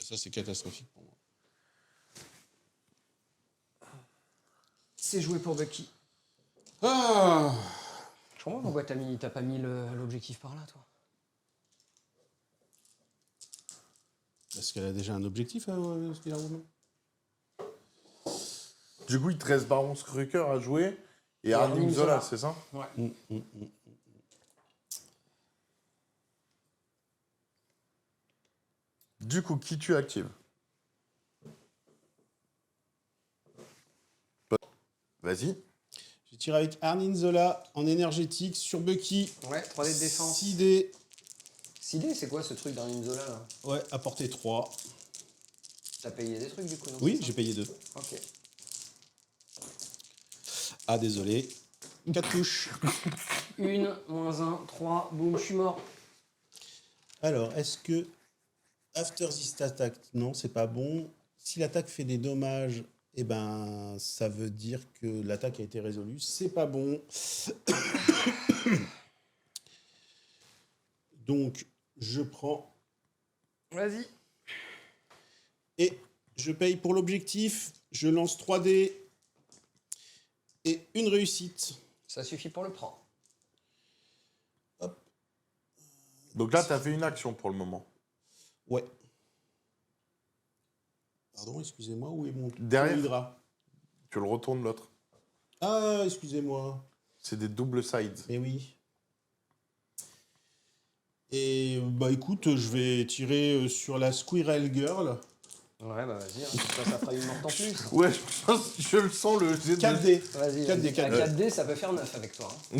Ça, c'est catastrophique pour moi. C'est joué pour Bucky. Ah Je comprends pourquoi t'as pas mis l'objectif par là, toi. Parce qu'elle a déjà un objectif, Spider-Woman. Du coup, il te reste Baron Skruker à jouer et Arnim Arnim Zola, Zola. c'est ça? Du coup, qui tu actives? Vas-y. Je tire avec Arnim Zola en énergétique sur Bucky. Ouais, 3D de défense. 6 dés. 6D, c'est quoi ce truc d'Arnim Zola, là? Ouais, apporter 3. T'as payé des trucs, du coup, non? Oui, c'est ça j'ai payé 2. Ok. Ah, désolé. 4 touches. 1, moins 1, 3, boum, je suis mort. Alors, est-ce que after this attack, non, c'est pas bon. Si l'attaque fait des dommages, eh ben, ça veut dire que l'attaque a été résolue. C'est pas bon. Donc, je prends Vas-y. et je paye pour l'objectif. Je lance 3 dés et une réussite. Ça suffit pour le prendre. Donc là, tu as fait une action pour le moment. Ouais. Pardon, excusez-moi, où est mon Derrière. Hydra? Tu le retournes l'autre. Ah, excusez-moi. C'est des double sides. Mais oui. Et bah écoute, je vais tirer sur la Squirrel Girl. Ouais, bah vas-y, hein. Ça fera une morte en plus. Ouais, je le sens le jet de... 4D. Vas-y, 4D, 4D. 4D, ça peut faire 9 avec toi. Hein.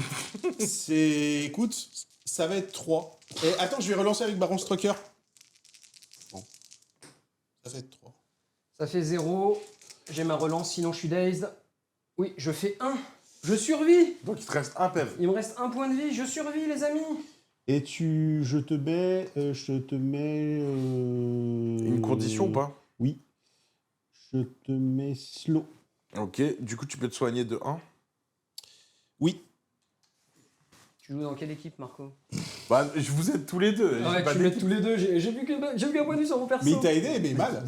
Écoute, ça va être 3. Et attends, je vais relancer avec Baron Strucker. Bon. Ça va être 3. Ça fait 0. J'ai ma relance, sinon je suis dazed. Oui, je fais 1. Je survis. Donc il te reste un PEV. Il me reste 1 point de vie. Je survis, les amis. Et je te mets... Une condition ou pas? Oui. Je te mets slow. Ok, du coup tu peux te soigner de 1. Oui. Tu joues dans quelle équipe, Marco? Bah, je vous aide tous les deux. j'ai Ouais, pas tu d'équipe. mets tous les deux. J'ai vu qu'un point de vue sur mon perso. Mais il t'a aidé, mais mal.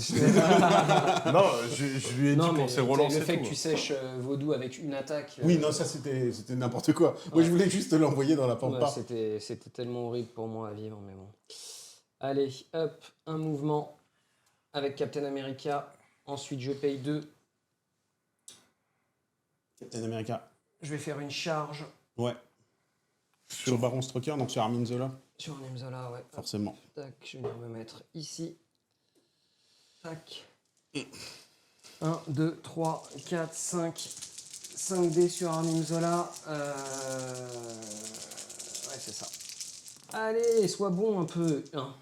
Non, je lui ai dit Non, mais qu'on s'est relancé Le fait tout. que tu sèches Vaudou avec une attaque. Oui, non, ça c'était n'importe quoi. Moi, je voulais juste l'envoyer dans la ouais, pampa. c'était tellement horrible pour moi à vivre, mais bon. Allez, hop, un mouvement avec Captain America. Ensuite, je paye 2. Captain America. Je vais faire une charge Ouais. Sur Baron Strucker, donc sur Armin Zola, sur Nemzola, ouais. Hop, forcément. tac, je vais venir me mettre ici. Tac. 1, 2, 3, 4, 5. 5 dés sur Arnim Zola. Ouais, c'est ça. Allez, sois bon un peu. 1.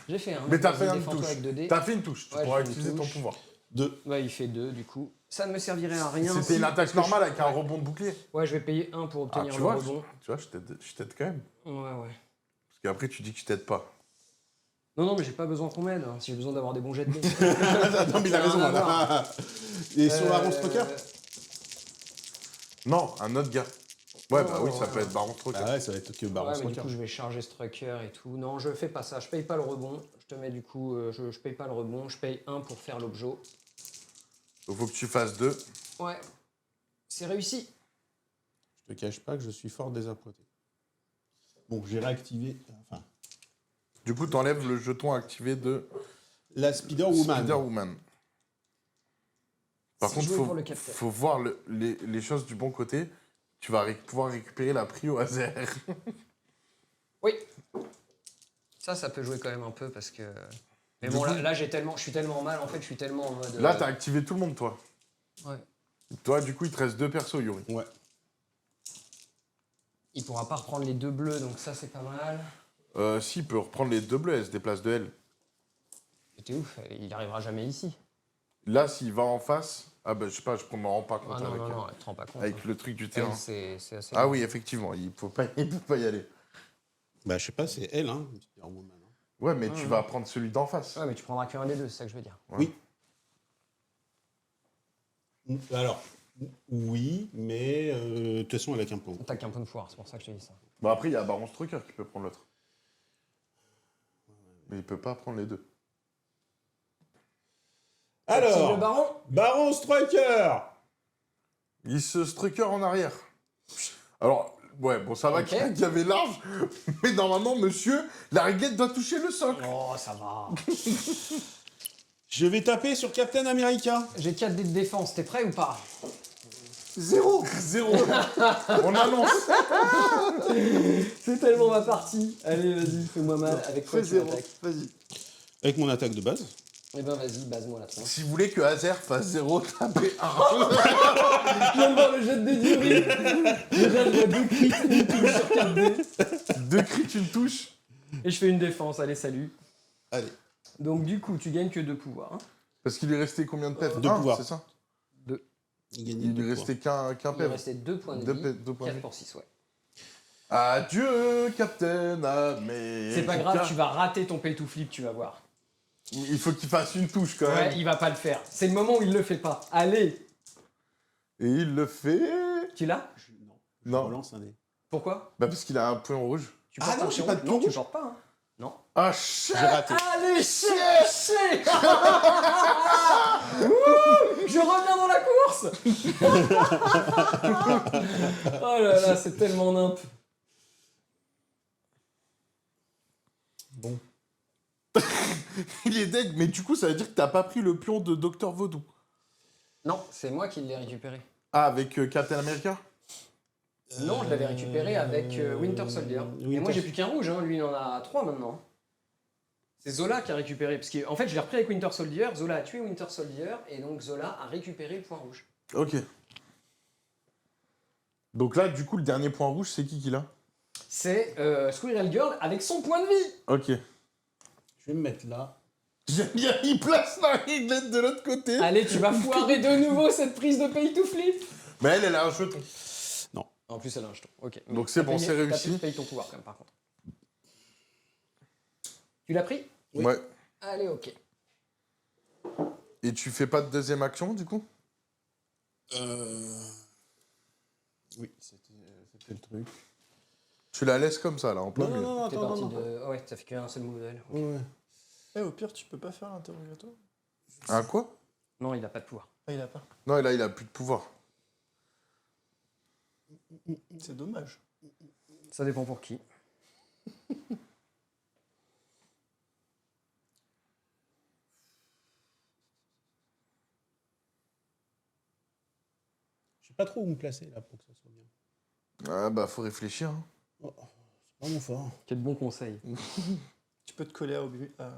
J'ai fait 1. Mais t'as fait une touche. avec 2 dés. T'as fait une touche. Tu Ouais, pourras je fais une utiliser ton touche. pouvoir. 2. Ouais, il fait 2 du coup. Ça ne me servirait à rien. C'était si- une attaque parce que normale je- avec un rebond de bouclier. Ouais, je vais payer 1 pour Ah, obtenir tu le vois, rebond. tu vois, je t'aide quand même. Ouais, ouais. Parce qu'après tu dis que je t'aide pas. Non, non, mais j'ai pas besoin qu'on m'aide. Hein, si j'ai besoin d'avoir des bons jets de dés. Non, mais il a raison. Rien à Là. Et sur Baron Strucker Non, un autre gars. Ouais, bah Oh, oui, ça ouais, peut ouais. être Baron Strucker. Ah ouais, ça va être que Baron Ouais, mais du Strucker. coup, je vais charger Strucker et tout. Non, je fais pas ça. Je paye pas le rebond. Je te mets du coup, je paye pas le rebond. Je paye 1 pour faire l'objet. Il faut que tu fasses 2. Ouais, c'est réussi. Je te cache pas que je suis fort désappointé. Bon, j'ai réactivé. Enfin, Du coup, t'enlèves le jeton activé de la Spider-Woman. Spider-Woman. Par C'est contre, joué pour le capteur. faut voir les choses du bon côté. Tu vas pouvoir récupérer la prio à zéro. Oui. Ça peut jouer quand même un peu parce que. Mais Du bon, coup- là je suis tellement mal en fait. Je suis tellement en mode. Là, t'as activé tout le monde, toi. Ouais. Toi, du coup, il te reste 2 persos, Yuri. Ouais. Il pourra pas reprendre les 2 bleus, donc ça c'est pas mal. Si, il peut reprendre les 2 bleus, elle se déplace de elle. T'es ouf, il arrivera jamais ici. Là, s'il va en face, ah ben je sais pas, je me rends pas compte Ah non, avec, non, non, elle te rend pas compte. avec hein. le truc du Elle, terrain. c'est assez. Ah oui, effectivement, il peut pas y aller. Bah, je sais pas, c'est elle, hein, Spider-Woman. hein. Ouais, mais tu Mhm. vas prendre celui d'en face. Ouais, mais tu prendras qu'un des deux, c'est ça que je veux dire. Ouais. Oui. Alors, oui, mais de toute façon, elle a qu'un point. T'as qu'un point de foire, c'est pour ça que je te dis ça. Bon, après, il y a Baron Strucker qui peut prendre l'autre. Mais il peut pas prendre les 2. Active le Alors, baron. Baron Strucker. Il se Strucker en arrière. Alors, ouais, bon, ça va Ok. qu'il y avait large, mais normalement, monsieur, la riguette doit toucher le socle. Oh, ça va. Je vais taper sur Captain America. J'ai 4 dés de défense, t'es prêt ou pas? 0. On annonce. C'est tellement ma partie. Allez, vas-y, fais-moi mal. Avec quoi tu attaques? Vas-y. Avec mon attaque de base. Eh ben vas-y, base-moi la tronche. Si vous voulez que Azer fasse 0, tapez 1. Je viens de voir le jet de dés d'Yuri. Déjà, je vois 2 crits, une touche sur 4 dés. 2 crits, une touche. Et je fais une défense, allez, salut. Allez. Donc du coup, tu gagnes que 2 pouvoirs. Hein. Parce qu'il lui restait combien de pèves? 2 pouvoirs. C'est ça? Il gagne Il lui restait qu'un Il me pève. restait 2 points de Deux vie. deux points de 4 vie. pour 6, ouais. Adieu, Captain America. C'est pas grave, tu vas rater ton pay to flip, tu vas voir. Il faut qu'il fasse une touche quand Ouais, même. il va pas le faire. C'est le moment où il le fait pas. Allez, Et il le fait. tu l'as? Non. Non. Je relance un dé. Pourquoi? Bah parce qu'il a un point rouge. Tu Ah portes non, un j'ai pion pas de rouge? pion Non, tu rouge. portes pas. Hein. Non. Ah shit. J'ai raté. Allez, shit. Wouh, je reviens dans la course. Oh là là, c'est tellement nimp. Bon. Il est deg, mais du coup, ça veut dire que t'as pas pris le pion de Docteur Vaudou. Non, c'est moi qui l'ai récupéré. Ah, avec Captain America? Non, je l'avais récupéré avec Winter Soldier. Et moi, Winter- j'ai plus qu'un rouge, hein. Lui, il en a 3 maintenant. C'est Zola qui a récupéré. Parce qu'en fait, je l'ai repris avec Winter Soldier. Zola a tué Winter Soldier. Et donc, Zola a récupéré le point rouge. Ok. Donc là, du coup, le dernier point rouge, c'est qui l'a? C'est Squirrel Girl avec son point de vie. Ok. Je vais me mettre là. J'aime bien, il place la réglette de l'autre côté. Allez, tu vas foirer de nouveau cette prise de pay to flip. Mais elle a un jeton. En plus, elle a un jeton. Ok. Donc c'est T'as bon, payé- c'est réussi. T'as payé ton pouvoir, quand même, par contre. Tu l'as pris? Oui. Ouais. Allez, ok. Et tu fais pas de deuxième action, du coup? Oui, c'était le truc. Tu la laisses comme ça, là, en plein Non, non, milieu. non, T'es attends, parti non, non. de. Ouais, ça fait qu'un seul move d'elle. Ouais. Eh, au pire, tu peux pas faire interrogatoire. Un quoi? Non, il a pas de pouvoir. Ah, il a pas. Non, là, il a plus de pouvoir. C'est dommage. Ça dépend pour qui. Je sais pas trop où me placer là pour que ça soit bien. Ah, bah, faut réfléchir. Hein. Oh, c'est pas mon fort. Quel bon conseil. Tu peux te coller à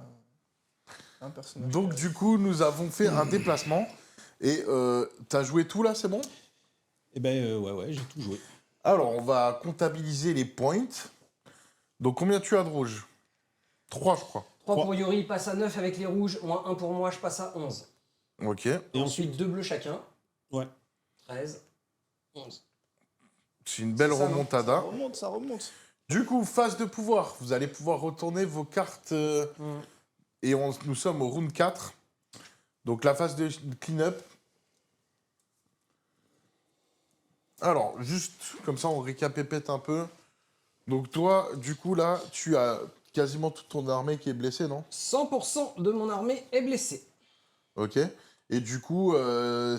un personnage. Donc, du coup, nous avons fait un déplacement. Et t'as joué tout, là, c'est bon? Eh ben, ouais, j'ai tout joué. Alors, on va comptabiliser les points. Donc, combien tu as de rouge? 3, je crois. 3 pour Yori, il passe à 9 avec les rouges. Moins 1 pour moi, je passe à 11. Ok. Et Ensuite, 2 bleus chacun. Ouais. 13. 11. C'est une belle C'est ça, non Ça remontada. remonte, ça remonte. Du coup, phase de pouvoir. Vous allez pouvoir retourner vos cartes. Et nous sommes au round 4. Donc, la phase de clean-up. Alors, juste comme ça, on récapépète un peu. Donc, toi, du coup, là, tu as quasiment toute ton armée qui est blessée, non? 100% de mon armée est blessée. Ok. Et du coup,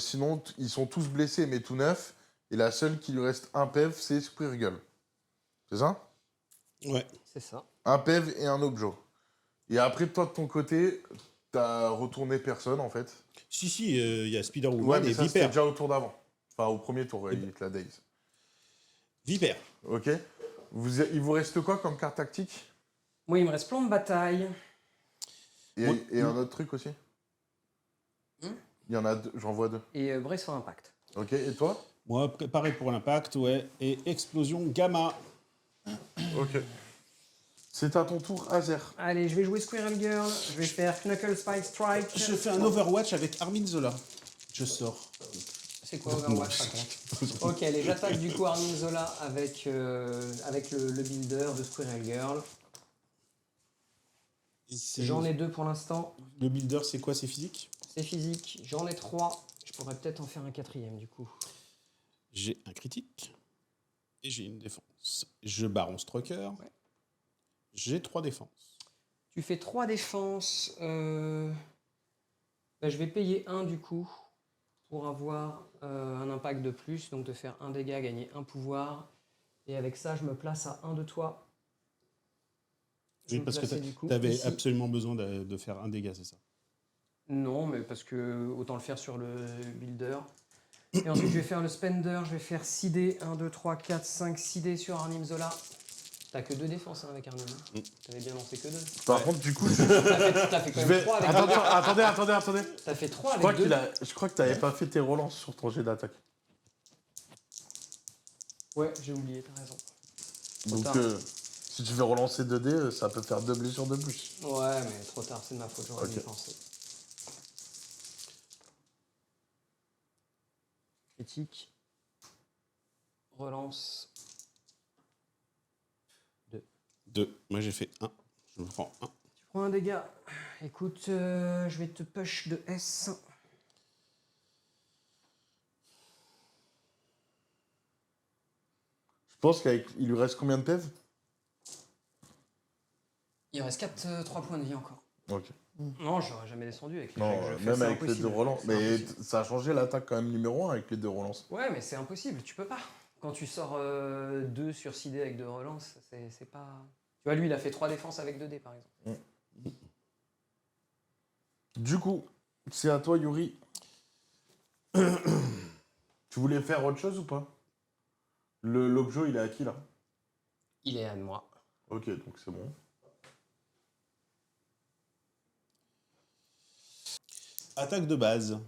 sinon, ils sont tous blessés, mais tout neufs. Et la seule qui lui reste un PEV, c'est Squirgle. C'est ça? Ouais. C'est ça. Un PEV et un Objo. Et après, toi, de ton côté, t'as retourné personne, en fait. Si, il y a Spider-Woman Ouais, mais et ça, c'était Viper. déjà au tour d'avant. Enfin, au premier tour, avec la Days. Viper. Ok. Il vous reste quoi comme carte tactique? Moi, il me reste plan de bataille. Et, Ouais. et un autre truc aussi? Hmm. Il y en a deux, j'en vois 2. Et Brace for Impact. Ok, et toi? Moi, pareil pour l'impact, ouais. Et explosion gamma. Ok. C'est à ton tour, Azer. Allez, je vais jouer Squirrel Girl. Je vais faire Knuckle Spike Strike. Je fais un Overwatch avec Armin Zola. Je sors. C'est quoi Overwatch, raconte? Ok, allez, j'attaque du coup Armin Zola avec le builder de Squirrel Girl. J'en ai 2 pour l'instant. Le builder, c'est quoi? C'est physique? C'est physique. J'en ai 3. Je pourrais peut-être en faire un 4e du coup. J'ai un critique. Et j'ai une défense. Je Baron Stroker. Ouais. J'ai 3 défenses. Tu fais 3 défenses. Bah, je vais payer 1 du coup pour avoir un impact de plus. Donc de faire un dégât, gagner un pouvoir. Et avec ça, je me place à 1 de toi. Je Oui, vais me parce que placer, du coup, tu avais ici. absolument besoin de faire un dégât, c'est ça? Non, mais parce que autant le faire sur le builder. Et ensuite, je vais faire le spender. Je vais faire 6 dés. 1, 2, 3, 4, 5, 6 dés sur Arnim Zola. T'as que 2 défenses hein, avec Arnim. Mm. T'avais bien lancé que 2. Par contre, du coup, T'as fait quand je même vais... 3 avec Attendez. T'as fait 3 Je crois avec 2. Je crois que t'avais pas fait tes relances sur ton jet d'attaque. Ouais, j'ai oublié, t'as raison. Donc, tard. si tu veux relancer 2 dés, ça peut faire 2 blessures de plus. Ouais, mais trop tard, c'est de ma faute, j'aurais Ok. dû y penser. Critique. Relance. 2. Moi, j'ai fait 1. Je me prends 1. Tu prends un dégât. Écoute, je vais te push de S. Je pense qu'il lui reste combien de PEV? Il reste 3 points de vie encore. Ok. Non, j'aurais jamais descendu avec les Non, jets que je fais, même c'est avec les impossible. 2 relances. C'est Mais impossible. ça a changé l'attaque quand même numéro 1 avec les 2 relances. Ouais, mais c'est impossible, tu peux pas. Quand tu sors 2 sur 6 dés avec 2 relances, c'est pas... Tu vois, lui, il a fait 3 défenses avec 2 dés, par exemple. Du coup, c'est à toi, Yuri. Tu voulais faire autre chose ou pas? L'objet, il est à qui, là? Il est à moi. Ok, donc c'est bon. Attaque de base.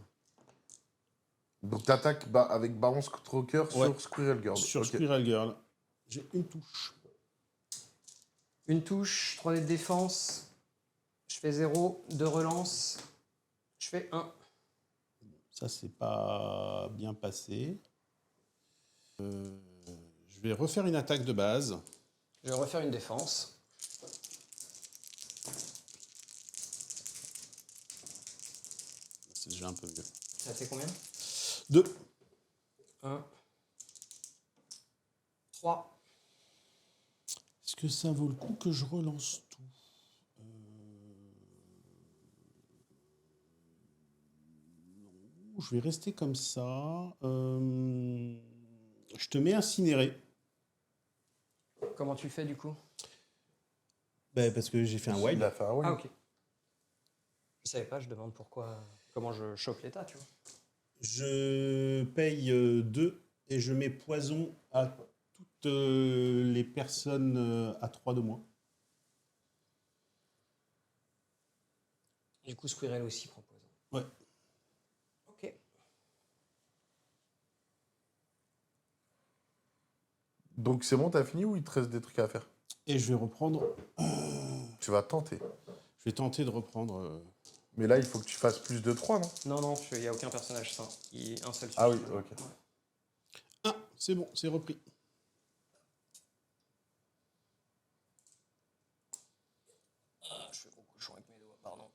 Donc t'attaques avec Baron Stroker Ouais. sur Squirrel Girl. Sur Ok. Squirrel Girl. J'ai une touche. Une touche, 3 de défense. Je fais 0, 2 relances. Je fais 1. Ça, c'est pas bien passé. Je vais refaire une attaque de base. Je vais refaire une défense. C'est déjà un peu mieux. Ça fait combien? 2. 1. 3. Est-ce que ça vaut le coup que je relance tout? Non, je vais rester comme ça. Je te mets incinéré. Comment tu fais du coup? Ben, parce que j'ai fait un Il wild. a fait un wild. Ah, ok. Je savais pas, je demande pourquoi. Comment je chope l'état, tu vois. Je paye 2 et je mets poison à toutes les personnes à 3 de moins. Du coup, Squirrel aussi prend poison. Ouais. Ok. Donc c'est bon, t'as fini ou il te reste des trucs à faire? Et je vais reprendre. Tu vas tenter. Je vais tenter de reprendre. Mais là, il faut que tu fasses plus de 3, non? Non, non, il n'y a aucun personnage sain. Un seul Ah oui, suffit. ok. Ouais. Ah, c'est bon, c'est repris. Ah, je fais gros cochon avec mes doigts, pardon.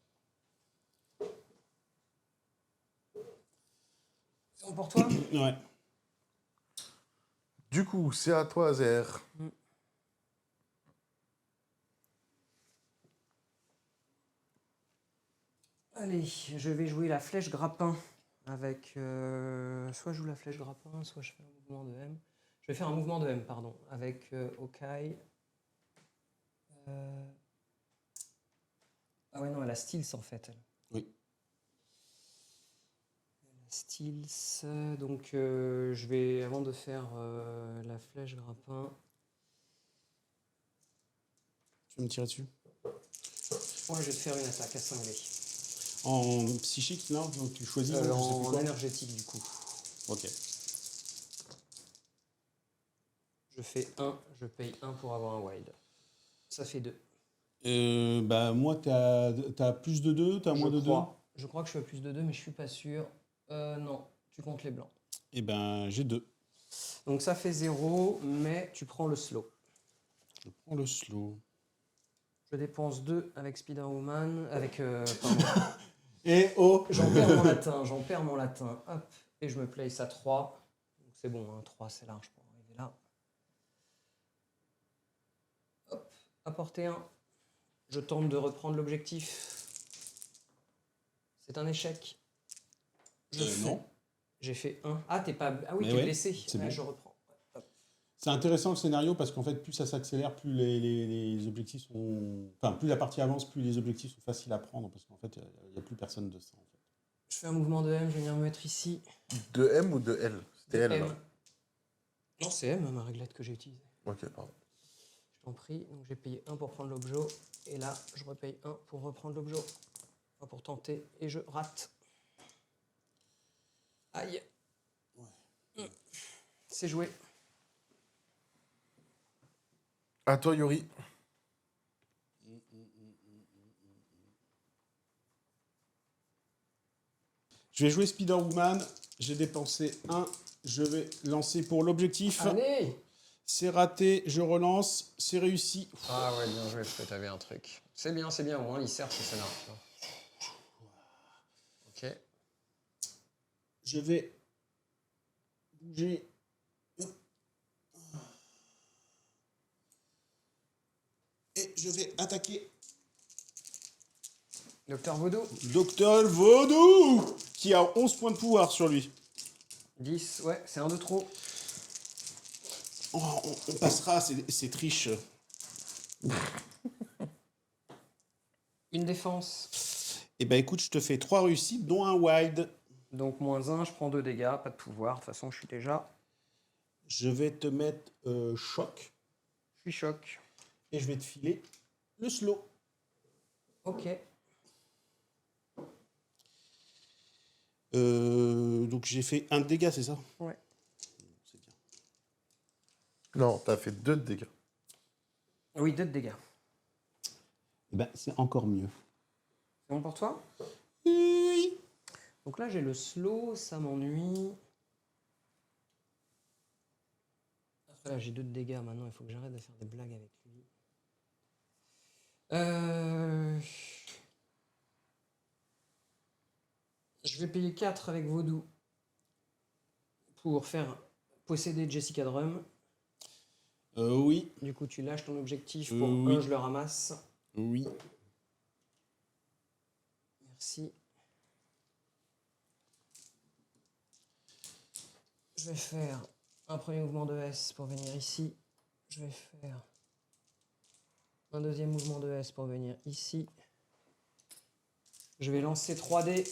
C'est bon pour toi? Ouais. Du coup, c'est à toi, Azer. Allez, je vais jouer la flèche grappin avec... soit je joue la flèche grappin, soit je fais un mouvement de M. Je vais faire un mouvement de M, pardon, avec Okai. Ah ouais, non, elle a Steels en fait, elle. Oui. Elle a Steels, donc je vais, avant de faire la flèche grappin... Tu veux me tirer dessus? Ouais, je vais te faire une attaque à cinglé. En psychique, là, donc tu choisis. Je sais plus En quoi. énergétique, du coup. Ok. Je fais 1, je paye 1 pour avoir un wild. Ça fait 2. Bah, moi, t'as plus de 2, t'as moins de 2. Je crois que je suis à plus de 2, mais je suis pas sûr. Non, tu comptes les blancs. Et ben, j'ai 2. Donc ça fait 0, mais tu prends le slow. Je prends le slow. Je dépense 2 avec Spider-Woman, avec... pardon. Et oh! J'en perds mon latin. Hop, et je me place à 3. Donc c'est bon, hein, 3 c'est large pour arriver là. Hop, apporter 1. Je tente de reprendre l'objectif. C'est un échec. Non. J'ai fait 1. Ah, t'es pas... Ah oui, Mais t'es ouais, blessé. c'est bon. Je reprends. C'est intéressant le scénario parce qu'en fait, plus ça s'accélère, plus les objectifs sont. Enfin, plus la partie avance, plus les objectifs sont faciles à prendre parce qu'en fait, il n'y a plus personne de ça. En fait. Je fais un mouvement de M, je vais venir me mettre ici. De M ou de L? C'était L, M. là. Non, c'est M, ma réglette que j'ai utilisée. Ok, pardon. Je t'en prie. Donc j'ai payé 1 pour prendre l'objet. Et là, je repaye 1 pour reprendre l'objet. Enfin, pour tenter. Et je rate. Aïe. Ouais. C'est joué. À toi, Yuri. Je vais jouer Spider-Woman. J'ai dépensé 1. Je vais lancer pour l'objectif. Allez! C'est raté. Je relance. C'est réussi. Ah ouais, bien joué, parce que t'avais un truc. C'est bien, au moins il sert ce scénario. Ok. Je vais bouger. Et je vais attaquer Docteur Vaudou. Docteur Vaudou qui a 11 points de pouvoir sur lui. 10, ouais, c'est un de trop. Oh, on passera, c'est triche. Une défense. Eh ben écoute, je te fais 3 réussites, dont un wide. Donc -1, je prends 2 dégâts, pas de pouvoir. De toute façon, je suis déjà... Je vais te mettre choc Je suis choc. et je vais te filer le slow. Ok. Donc j'ai fait un dégât, c'est ça? Ouais. C'est bien. Non, t'as fait 2 de dégâts. Oui, 2 de dégâts. Eh ben, c'est encore mieux. C'est bon pour toi? Oui. Donc là, j'ai le slow, ça m'ennuie. Après, là, j'ai 2 de dégâts maintenant, il faut que j'arrête de faire des blagues avec lui. Je vais payer 4 avec Vaudou pour faire posséder Jessica Drum. Oui. Du coup, tu lâches ton objectif pour Oui. 1, je le ramasse. Oui. Merci. Je vais faire un premier mouvement de S pour venir ici. Je vais faire un deuxième mouvement de S pour venir ici. Je vais lancer 3D.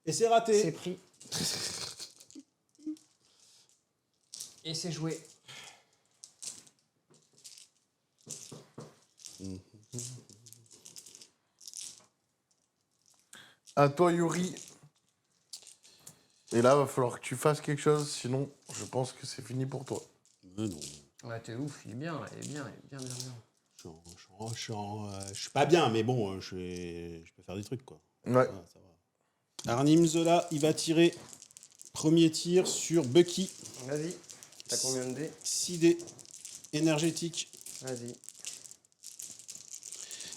Et c'est raté. C'est pris. Et c'est joué. À toi, Yuri. Et là, va falloir que tu fasses quelque chose, sinon, je pense que c'est fini pour toi. Mais non. Ouais, t'es ouf, il est bien, il est bien, il est bien, bien, bien. Je suis pas bien, mais bon, je peux faire des trucs, quoi. Ouais. Ça va. Arnim Zola, il va tirer. Premier tir sur Bucky. Vas-y. T'as combien de dés? 6 dés énergétiques. Vas-y.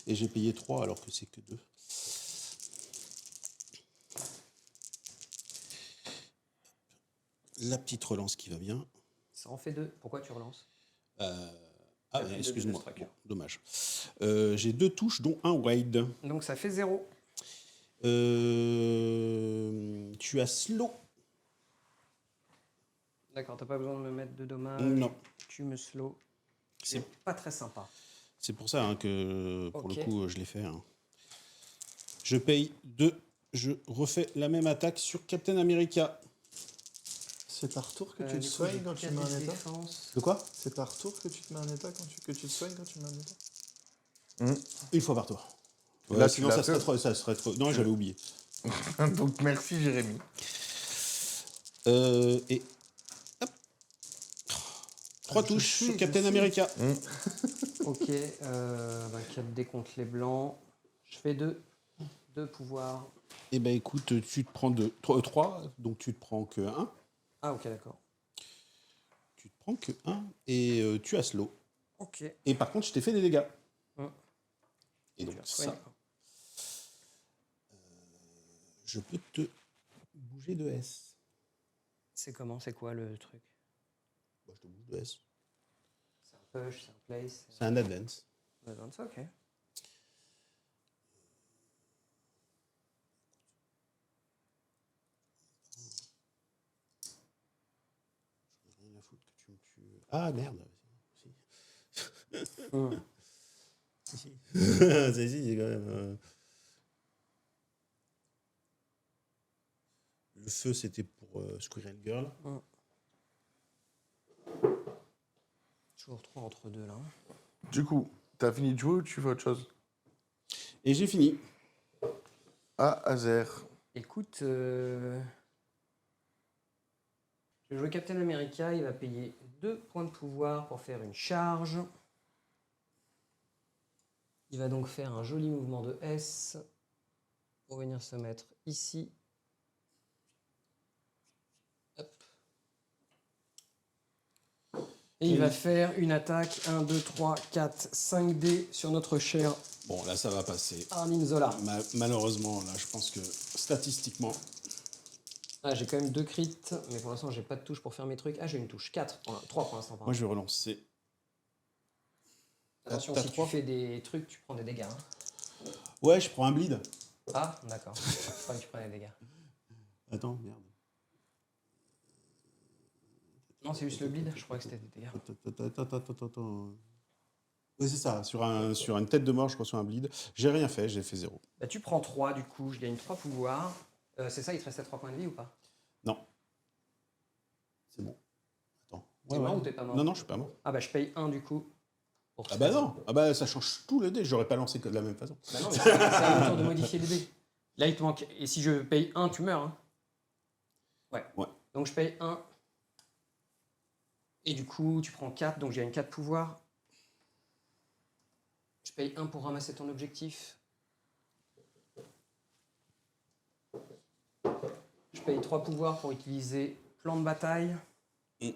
Et j'ai payé 3 alors que c'est que 2. La petite relance qui va bien. Ça en fait 2. Pourquoi tu relances? Ah, fait deux excuse-moi. de striker. Bon, dommage. J'ai 2 touches, dont un wide. Donc ça fait 0. Tu as slow. D'accord, t'as pas besoin de me mettre de dommages. Non. Tu me slow. C'est C'est pas très sympa. C'est pour ça hein, que, pour Ok. le coup, je l'ai fait. Hein. Je paye 2. Je refais la même attaque sur Captain America. C'est par tour que tu te Du coup, soignes j'ai quand tu 4 mets un de état. défense. De quoi? C'est par tour que tu te mets un état que tu te soignes quand tu mets un état. Une fois par tour. Là, tu sinon, l'as ça serait, fait. trop, ça serait trop. Non, j'avais oublié. Donc, merci, Jérémy. Et. Hop. 3 Je touches sais, sur je Captain sais. America. Ok, 4 dés contre les blancs. Je fais 2. 2 pouvoirs. Et ben écoute, tu te prends 3, donc tu te prends que 1. Ah, ok, d'accord. Tu te prends que 1 et tu as slow. Ok. Et par contre, je t'ai fait des dégâts. Et donc, Tu as ça, soigné. je peux te bouger de S. C'est comment? C'est quoi le truc? Bah, je te bouge de S. C'est un push, c'est un place. C'est un advance. Ok. Rien à foutre que tu me tues. Ah merde. Si. Si, si. C'est quand même. Le feu, c'était pour Squirrel Girl. Toujours 3 entre 2 là. Du coup, t'as fini de jouer ou tu fais autre chose? Et j'ai fini. Ah, Azer. Écoute, je vais jouer Captain America, il va payer 2 points de pouvoir pour faire une charge. Il va donc faire un joli mouvement de S pour venir se mettre ici. Hop. Et il va faire une attaque 1, 2, 3, 4, 5 dés sur notre cher Bon, là, ça va passer. Arnim Zola. Malheureusement, là, je pense que statistiquement. Ah, j'ai quand même 2 crits, mais pour l'instant, j'ai pas de touche pour faire mes trucs. Ah, j'ai une touche. 4, 3 pour l'instant. Moi, je vais relancer. Attention, t'as si 3. tu fais des trucs, tu prends des dégâts. Hein. Ouais, je prends un bleed. Ah, d'accord. Je croyais que tu prenais des dégâts. Attends, merde. Non, c'est juste le bleed. Je crois que c'était des dégâts. Attends. Oui, c'est ça. Sur une tête de mort, je reçois un bleed. J'ai rien fait, j'ai fait 0. Bah, tu prends 3 du coup, je gagne 3 pouvoirs. C'est ça, il te restait 3 points de vie ou pas? Non. C'est bon. Attends. T'es mort ou t'es pas mort? Non, non, je suis pas mort. Ah bah je paye 1 du coup. Pour Ah bah 13. non. Ah bah ça change tout le dé. J'aurais pas lancé de la même façon. Bah non, mais c'est à mon tour de modifier les dés. Là, il te manque. Et si je paye 1, tu meurs. Hein. Ouais. Ouais. Donc je paye 1. Et du coup, tu prends 4, donc j'ai une 4 pouvoirs. Je paye 1 pour ramasser ton objectif. Je paye 3 pouvoirs pour utiliser plan de bataille. Mm.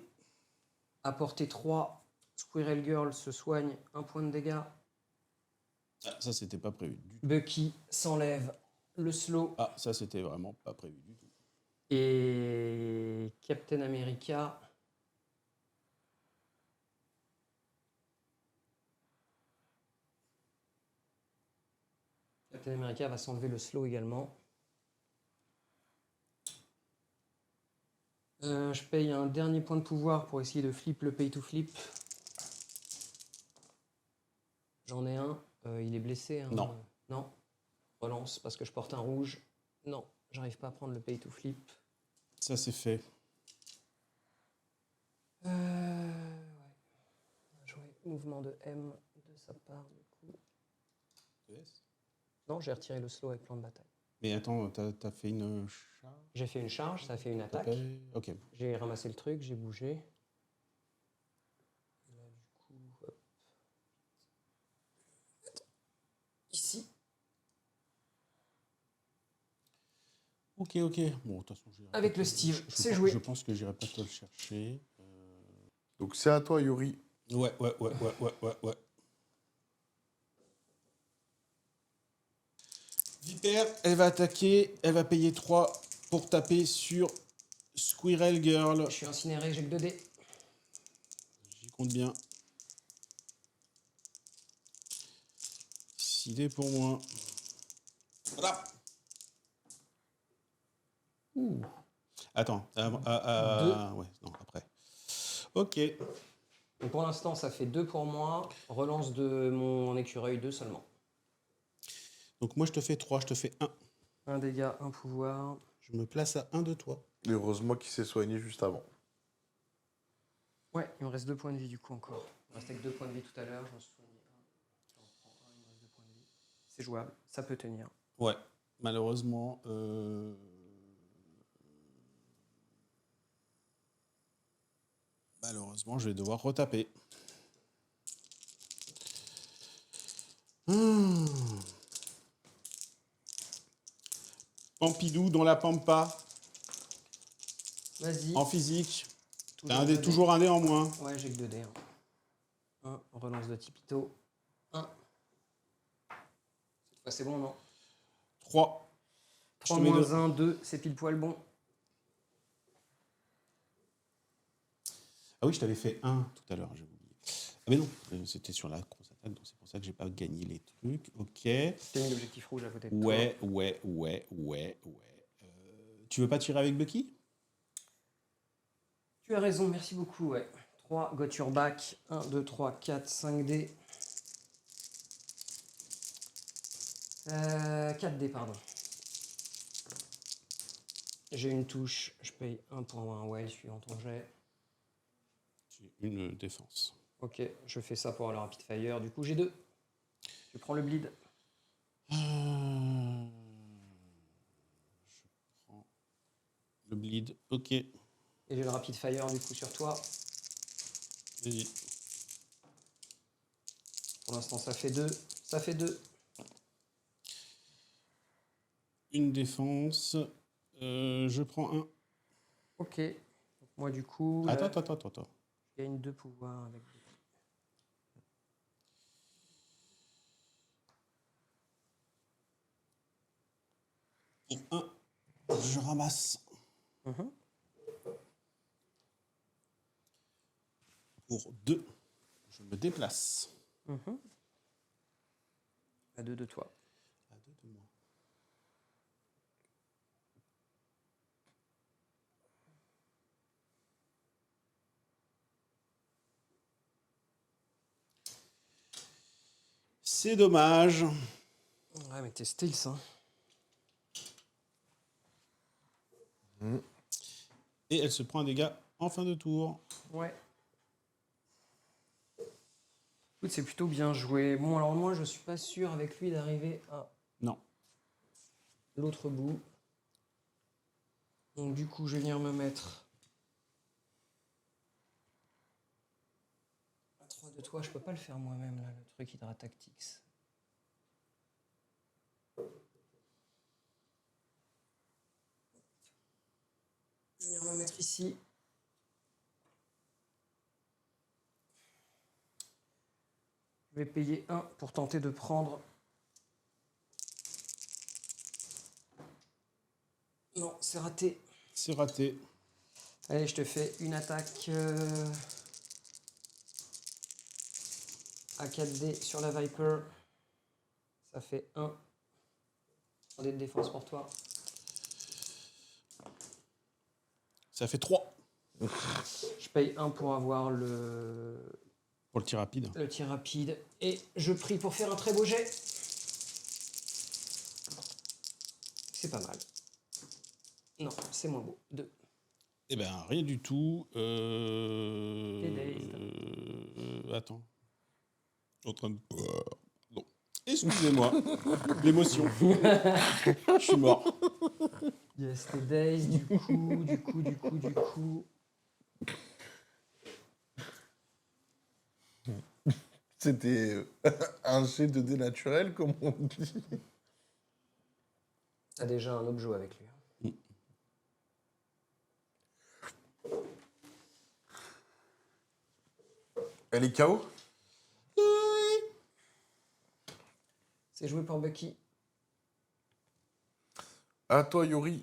Apporter 3. Squirrel Girl se soigne 1 point de dégâts. Ah, ça, c'était pas prévu du tout. Bucky s'enlève le slow. Ah, ça, c'était vraiment pas prévu du tout. Et Captain America. Captain America va s'enlever le slow également. Je paye un dernier point de pouvoir pour essayer de flip le pay to flip. J'en ai un. Il est blessé. Hein. Non. Non. Relance parce que je porte un rouge. Non, j'arrive pas à prendre le pay to flip. Ça, c'est fait. Ouais. On va jouer mouvement de M de sa part du coup. Non, j'ai retiré le slow avec plan de bataille. Mais attends, t'as fait une charge? J'ai fait une charge, ça a fait une attaque. Ok. J'ai ramassé le truc, j'ai bougé. Et là, du coup, hop. Ici. Ok, ok. Bon, de toute façon, j'irai Avec pas le te- Steve, je c'est pense- joué. Je pense que j'irai pas te le chercher. Donc c'est à toi, Yuri. Ouais. Vipère, elle va attaquer, elle va payer 3 pour taper sur Squirrel Girl. Je suis incinéré, j'ai que 2 dés. J'y compte bien. 6 dés pour moi. Voilà. Ouh. Attends, ouais, non, après. Ok. Donc pour l'instant, ça fait 2 pour moi. Relance de mon écureuil 2 seulement. Donc moi, je te fais 3, je te fais 1. 1 dégât, 1 pouvoir. Je me place à 1 de toi. Et heureusement qu'il s'est soigné juste avant. Ouais, il me reste 2 points de vie du coup encore. Il me restait que 2 points de vie tout à l'heure. J'en suis soigné 1. J'en reprends 1, il me reste 2 points de vie. C'est jouable, ça peut tenir. Ouais, malheureusement. Malheureusement, je vais devoir retaper. Pampidou dans la pampa, Vas-y. en physique. Toujours T'as 2 dés. toujours un dé en moins. Ouais, j'ai que 2 dés. 1, relance de Tipito. 1. Cette fois, c'est bon, non? 3. 3 moins 1, 2, c'est pile poil bon. Ah oui, je t'avais fait 1 tout à l'heure, j'ai oublié. Ah mais non, c'était sur la grosse attaque, donc c'est pour ça que j'ai pas gagné les trucs. Ok. T'as mis l'objectif rouge à côté de toi. Ouais. Tu veux pas tirer avec Bucky? Tu as raison, merci beaucoup, ouais. 3, got your back. 1, 2, 3, 4, 5 dés. 4 dés, pardon. J'ai une touche, je paye 1 pour avoir un well suivant ton jet. J'ai une défense. Ok, je fais ça pour le rapid fire. Du coup, j'ai 2. Je prends le bleed. Je prends le bleed. Ok. Et j'ai le rapid fire du coup sur toi. Vas-y. Pour l'instant, ça fait 2. Ça fait 2. Une défense. Je prends un. Ok. Donc, moi, du coup, Attends. je gagne 2 pouvoirs avec. Pour 1, je ramasse. Mhm. Pour 2, je me déplace. Mhm. À 2 de toi. À 2 de moi. C'est dommage. Ouais, mais t'es Steels, hein. Et elle se prend un dégât en fin de tour. Ouais. Écoute, c'est plutôt bien joué. Bon, alors moi, je suis pas sûr avec lui d'arriver à Non. l'autre bout. Donc du coup, je vais venir me mettre à 3 de toi. Je peux pas le faire moi-même, là, le truc Hydra Tactics. Je vais venir me mettre ici. Je vais payer 1 pour tenter de prendre. Non, c'est raté. C'est raté. Allez, je te fais une attaque à 4D sur la Viper. Ça fait 1. 3D de défense pour toi. Ça fait 3 Je paye 1 pour avoir le pour le tir rapide. tir rapide. Et je prie pour faire un très beau jet. C'est pas mal. Non, c'est moins beau. 2. Eh ben, rien du tout. Attends. Je suis en train de... Non. Excusez-moi. L'émotion. Je suis mort. Yes, t'es daze, du coup. C'était un jet de dé naturel, comme on dit. T'as déjà un objet avec lui. Elle est KO? C'est joué par Bucky. À toi, Yuri.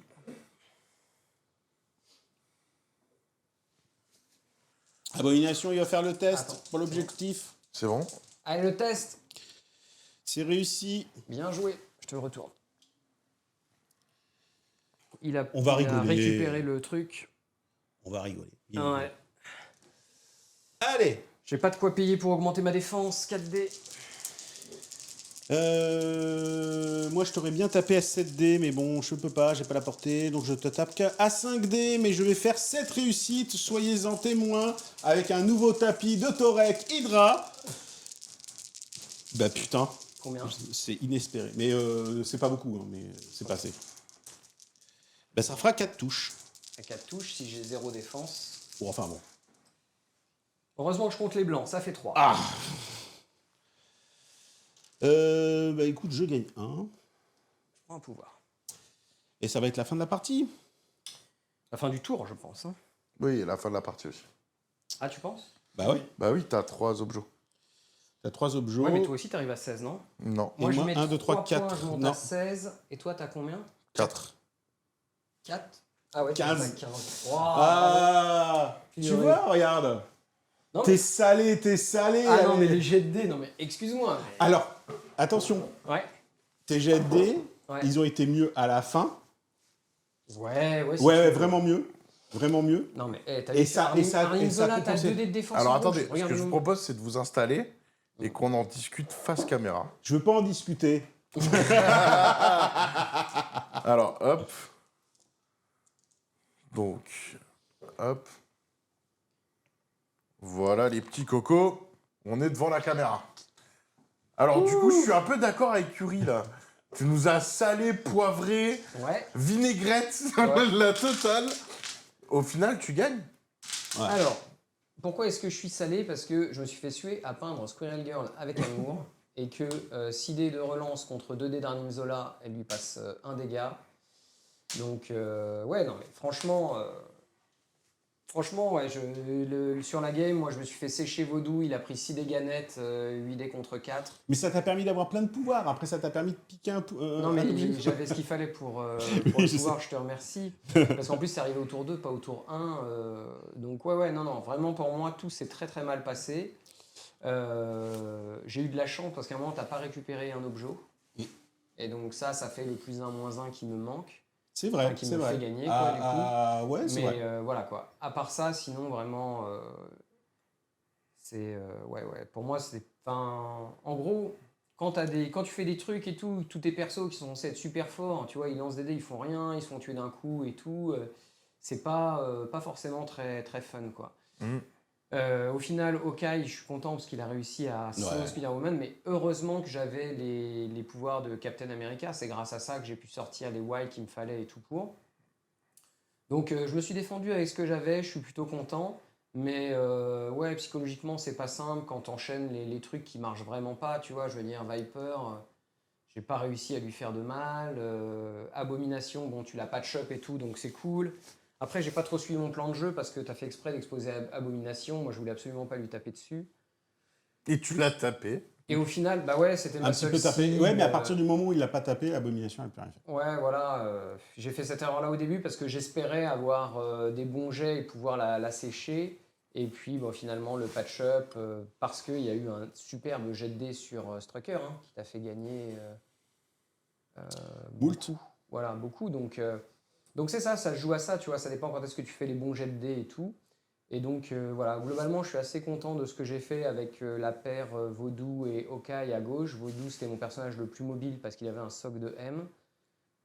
Abomination, il va faire le test Attends. pour l'objectif. C'est bon? Allez, le test. C'est réussi. Bien joué. Je te le retourne. Il a, On va il a rigoler. récupéré le truc. On va rigoler. Ouais. Allez. J'ai pas de quoi payer pour augmenter ma défense. 4D. Moi, je t'aurais bien tapé à 7D, mais bon, je peux pas, j'ai pas la portée. Donc, je te tape qu'à 5D, mais je vais faire 7 réussites. Soyez-en témoins avec un nouveau tapis de Torek Hydra. Bah putain, Combien? c'est inespéré. Mais c'est pas beaucoup, hein, mais c'est passé. Bah, ça fera 4 touches. À 4 touches, si j'ai 0 défense. Bon, enfin bon. Heureusement que je compte les blancs, ça fait 3. Ah. Bah écoute, je gagne 1. Je prends un pouvoir. Et ça va être la fin de la partie. La fin du tour, je pense. Hein. Oui, à la fin de la partie aussi. Ah, tu penses? Bah oui. Bah oui, t'as 3 objets. T'as 3 objets. Ouais, mais toi aussi, t'arrives à 16, non? Non. Et moi, je mets 1, 2, 3, 3 4. points, je monte Non. à 16. Et toi, t'as combien? 4. 4? Ah ouais, 15. t'as 15. Wow. Ah, tu Purée. vois, regarde. Non, T'es mais... salé, t'es salé. Ah non, allez. mais les jets de dés, non mais excuse-moi. Mais... Alors, attention, Ouais. tes jets de dés, Ouais. ils ont été mieux à la fin. Ouais, si Ouais, tu ouais, veux. vraiment mieux. Vraiment mieux. Non mais t'as Et vu ça- un et ça- un et ça Inzola, t'as compensait. 2 dés de défense. Alors en attendez, rouge. ce Regarde que je le vous nombre. propose, c'est de vous installer et qu'on en discute face caméra. Je veux pas en discuter. Alors, hop. Donc, hop. Voilà les petits cocos. On est devant la caméra. Alors, du coup, je suis un peu d'accord avec Yuri, là. Tu nous as salé, poivré, Ouais. vinaigrette, Ouais. la totale. Au final, tu gagnes. Ouais. Alors, pourquoi est-ce que je suis salé? Parce que je me suis fait suer à peindre Squirrel Girl avec amour et que 6 dés de relance contre 2 dés d'un Inzola, elle lui passe 1 dégât. Donc, ouais, non mais franchement, ouais, sur la game, moi je me suis fait sécher Vaudou, il a pris 6 dégâts nets, 8 dés contre 4. Mais ça t'a permis d'avoir plein de pouvoirs. Après, ça t'a permis de piquer un Non mais un objet. j'avais ce qu'il fallait pour Oui, le je pouvoir, je te remercie. Parce qu'en plus c'est arrivé au tour 2, pas au tour 1. Donc ouais, non, vraiment pour moi tout s'est très très mal passé. J'ai eu de la chance parce qu'à un moment t'as pas récupéré un objet. Et donc ça fait le plus 1, moins 1 qui me manque. C'est vrai, qui c'est me vrai. fait gagner, quoi, du coup. Ouais, c'est vrai. Mais voilà quoi. À part ça, sinon vraiment, c'est ouais. Pour moi, c'est. En gros, quand tu fais des trucs et tout, tous tes persos qui sont censés être super forts, tu vois, ils lancent des dés, ils font rien, ils se font tuer d'un coup et tout, c'est pas forcément très, très fun, quoi. Mm. Au final, Hawkeye, je suis content parce qu'il a réussi à sauver Ouais. Spider-Woman, mais heureusement que j'avais les pouvoirs de Captain America. C'est grâce à ça que j'ai pu sortir les wilds qu'il me fallait et tout pour. Donc je me suis défendu avec ce que j'avais, je suis plutôt content. Mais ouais, psychologiquement, c'est pas simple quand t'enchaînes les trucs qui marchent vraiment pas. Tu vois, je veux dire, Viper, j'ai pas réussi à lui faire de mal. Abomination, bon, tu l'as patch-up et tout, donc c'est cool. Après, j'ai pas trop suivi mon plan de jeu parce que t'as fait exprès d'exposer Abomination. Moi, je voulais absolument pas lui taper dessus. Et tu l'as tapé. Et au final, bah ouais, c'était Un ma petit seule peu tapé. cible. Ouais, mais à partir du moment où il l'a pas tapé, Abomination, elle peut rien faire. Ouais, voilà, j'ai fait cette erreur-là au début parce que j'espérais avoir des bons jets et pouvoir la sécher. Et puis bon, finalement, le patch-up, parce qu'il y a eu un superbe jet de dés sur Strucker, hein, qui t'a fait gagner Moult. beaucoup. Voilà, beaucoup. Donc c'est ça, ça se joue à ça, tu vois, ça dépend quand est-ce que tu fais les bons jets de dés et tout. Et donc voilà, globalement, je suis assez content de ce que j'ai fait avec la paire Vaudou et Hawkeye à gauche. Vaudou, c'était mon personnage le plus mobile parce qu'il avait un soc de M.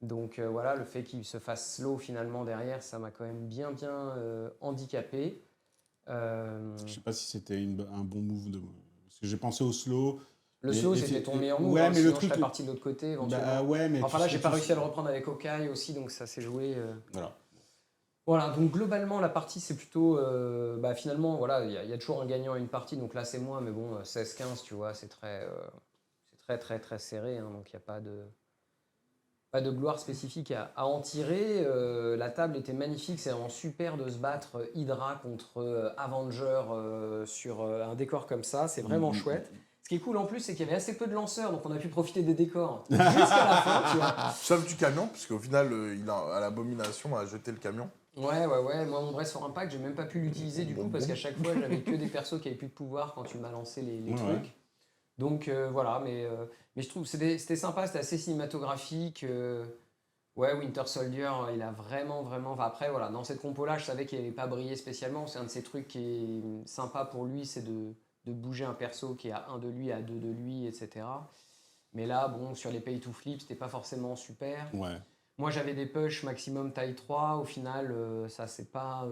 Donc voilà, le fait qu'il se fasse slow finalement derrière, ça m'a quand même bien handicapé. Je sais pas si c'était un bon move parce que j'ai pensé au slow. Le Mais slow, c'était ton meilleur move, ouais, hein, mais sinon le je truc. serais parti de l'autre côté éventuellement. Bah ouais, mais Enfin tu là, sais, j'ai pas tu réussi sais- à le reprendre avec Hawkeye aussi, donc ça s'est joué. Voilà. Voilà, donc globalement, la partie, c'est plutôt. Bah, finalement, voilà, il y a toujours un gagnant à une partie, donc là, c'est moi, mais bon, 16-15, tu vois, c'est très, très serré, hein, donc il n'y a pas de gloire spécifique à en tirer. La table était magnifique, c'est vraiment super de se battre Hydra contre Avenger sur un décor comme ça, c'est vraiment chouette. Ce qui est cool en plus, c'est qu'il y avait assez peu de lanceurs, donc on a pu profiter des décors jusqu'à la fin, tu vois. Sauf du camion, parce qu'au final, à l'abomination, a jeté le camion. Ouais. Moi, mon Brace for Impact, j'ai même pas pu l'utiliser du coup, parce qu'à chaque fois, j'avais que des persos qui avaient plus de pouvoir quand tu m'as lancé les Ouais, trucs. ouais. Donc voilà, mais je trouve que c'était sympa, c'était assez cinématographique. Ouais, Winter Soldier, il a vraiment. Enfin, après, voilà, dans cette compo-là, je savais qu'il n'allait pas briller spécialement. C'est un de ces trucs qui est sympa pour lui, c'est de bouger un perso qui est à 1 de lui, à 2 de lui, etc. Mais là, bon, sur les pay to flip, c'était pas forcément super. Ouais. Moi, j'avais des push maximum taille 3. Au final, ça s'est pas